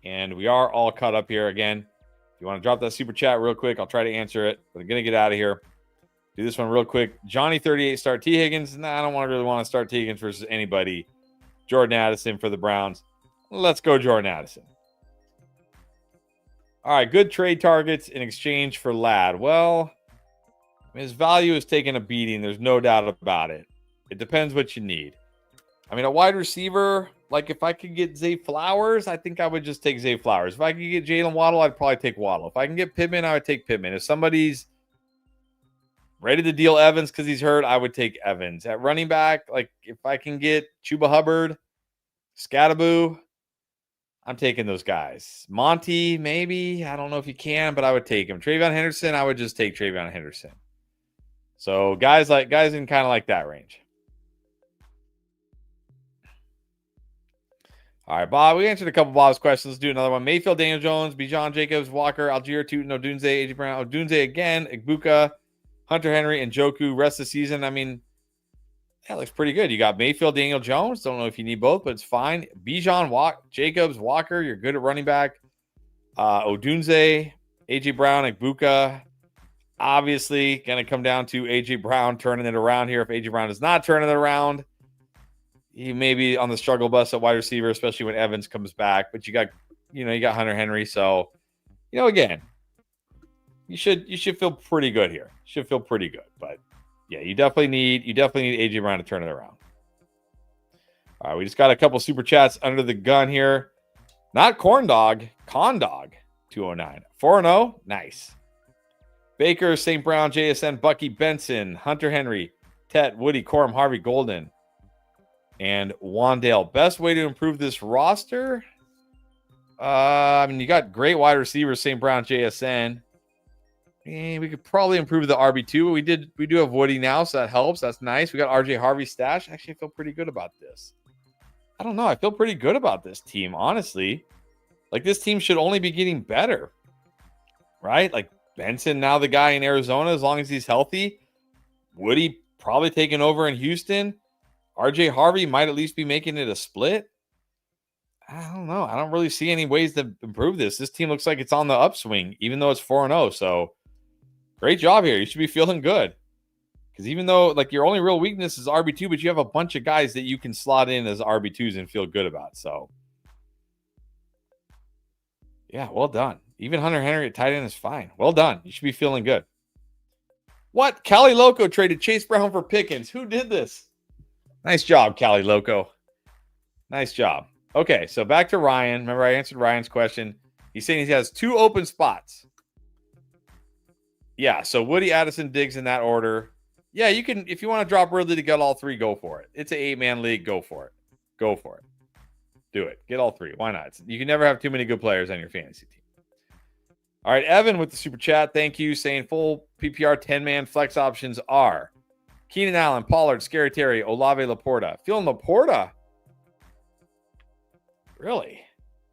And we are all caught up here again. If you want to drop that super chat real quick, I'll try to answer it. But I'm going to get out of here. Do this one real quick. Johnny 38 start T. Higgins. I don't really want to start T. Higgins versus anybody. Jordan Addison for the Browns. Let's go Jordan Addison. All right, good trade targets in exchange for Ladd. Well, his value is taking a beating. There's no doubt about it. It depends what you need. I mean, a wide receiver, like if I could get Zay Flowers, I think I would just take Zay Flowers. If I could get Jalen Waddle, I'd probably take Waddle. If I can get Pittman, I would take Pittman. If somebody's ready to deal Evans because he's hurt, I would take Evans. At running back, like if I can get Chuba Hubbard, Scattaboo, I'm taking those guys. Monty, maybe. I don't know if you can, but I would take him. Travion Henderson, I would just take Travion Henderson. So guys in kind of like that range. All right, Bob, we answered a couple of Bob's questions. Let's do another one. Mayfield, Daniel Jones, Bijan, Jacobs, Walker, Algier, Tootin, Odunze, A.J. Brown, Odunze again, Igbuka, Hunter Henry, and Njoku rest of the season. I mean, that looks pretty good. You got Mayfield, Daniel Jones. Don't know if you need both, but it's fine. Bijan, Jacobs, Walker, you're good at running back. Odunze, A.J. Brown, Igbuka. Obviously, going to come down to A.J. Brown turning it around here. If A.J. Brown is not turning it around, he may be on the struggle bus at wide receiver, especially when Evans comes back. But you got Hunter Henry. So, again, you should feel pretty good here. You should feel pretty good. But yeah, you definitely need AJ Brown to turn it around. All right, we just got a couple super chats under the gun here. Not Corn Dog, Con Dog 209. 4-0. Nice. Baker, St. Brown, JSN, Bucky Benson, Hunter Henry, Tet, Woody, Corum, Harvey, Golden, and Wandale. Best way to improve this roster? I mean, you got great wide receivers, St. Brown, JSN. And we could probably improve the RB2. We do have Woody now, so that helps. That's nice. We got RJ Harvey stash. Actually, I feel pretty good about this. I don't know. I feel pretty good about this team, honestly. Like, this team should only be getting better, right? Like, Benson now the guy in Arizona as long as he's healthy. Woody probably taking over in Houston. RJ Harvey might at least be making it a split. I don't know. I don't really see any ways to improve this. This team looks like it's on the upswing, even though it's 4-0. So, great job here. You should be feeling good. Because even though like your only real weakness is RB2, but you have a bunch of guys that you can slot in as RB2s and feel good about. So, yeah, well done. Even Hunter Henry at tight end is fine. Well done. You should be feeling good. What? Cali Loco traded Chase Brown for Pickens. Who did this? Nice job, Cali Loco. Nice job. Okay, so back to Ryan. Remember, I answered Ryan's question. He's saying he has 2 open spots. Yeah, so Woody, Addison, Diggs in that order. Yeah, you can, if you want to drop Ridley to get all 3, go for it. It's an 8-man league. Go for it. Go for it. Do it. Get all 3. Why not? You can never have too many good players on your fantasy team. All right, Evan with the super chat. Thank you. Saying full PPR 10-man flex options are Keenan Allen, Pollard, Scary Terry, Olave, Laporta. Feeling Laporta? Really?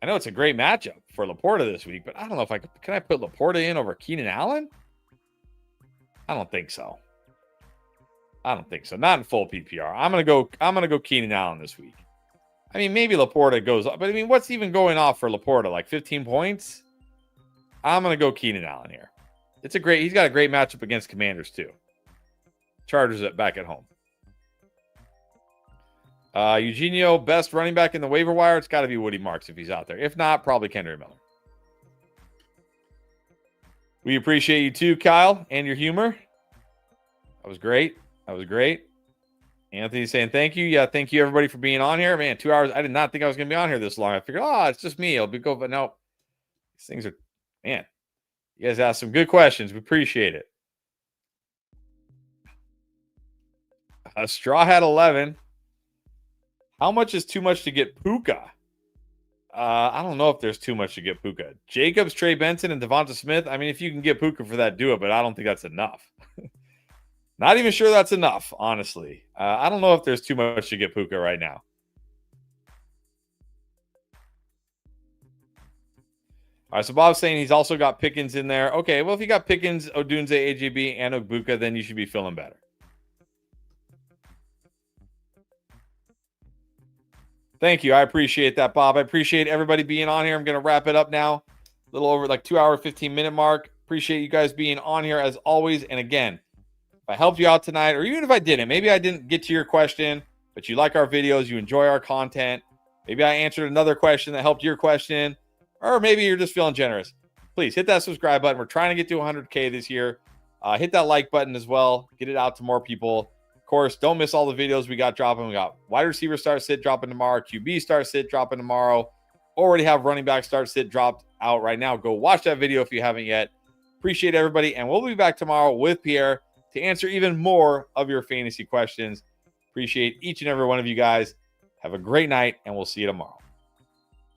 I know it's a great matchup for Laporta this week, but I don't know if I can I put Laporta in over Keenan Allen? I don't think so. Not in full PPR. I'm gonna go Keenan Allen this week. I mean, maybe Laporta goes up, but I mean, what's even going off for Laporta? Like 15 points? I'm gonna go Keenan Allen here. He's got a great matchup against Commanders too. Chargers back at home. Eugenio, best running back in the waiver wire. It's got to be Woody Marks if he's out there. If not, probably Kendrick Miller. We appreciate you too, Kyle, and your humor. That was great. Anthony's saying thank you. Yeah, thank you everybody for being on here. Man, 2 hours. I did not think I was going to be on here this long. I figured, it's just me. It'll be good, but no. These things are, man. You guys asked some good questions. We appreciate it. Straw Hat 11. How much is too much to get Puka? I don't know if there's too much to get Puka. Jacobs, Trey Benson, and Devonta Smith. I mean, if you can get Puka for that, do it, but I don't think that's enough. Not even sure that's enough, honestly. I don't know if there's too much to get Puka right now. All right, so Bob's saying he's also got Pickens in there. Okay, well, if you got Pickens, Odunze, AJB, and Ogbuka, then you should be feeling better. Thank you. I appreciate that, Bob. I appreciate everybody being on here. I'm going to wrap it up now. A little over like 2 hour, 15-minute mark. Appreciate you guys being on here as always. And again, if I helped you out tonight, or even if I didn't, maybe I didn't get to your question, but you like our videos, you enjoy our content. Maybe I answered another question that helped your question, or maybe you're just feeling generous. Please hit that subscribe button. We're trying to get to 100K this year. Hit that like button as well. Get it out to more people. Of course, don't miss all the videos we got dropping. We got wide receiver start sit dropping tomorrow, QB start sit dropping tomorrow. Already have running back start sit dropped out right now. Go watch that video if you haven't yet. Appreciate everybody, and we'll be back tomorrow with Pierre to answer even more of your fantasy questions. Appreciate each and every one of you guys. Have a great night, and we'll see you tomorrow.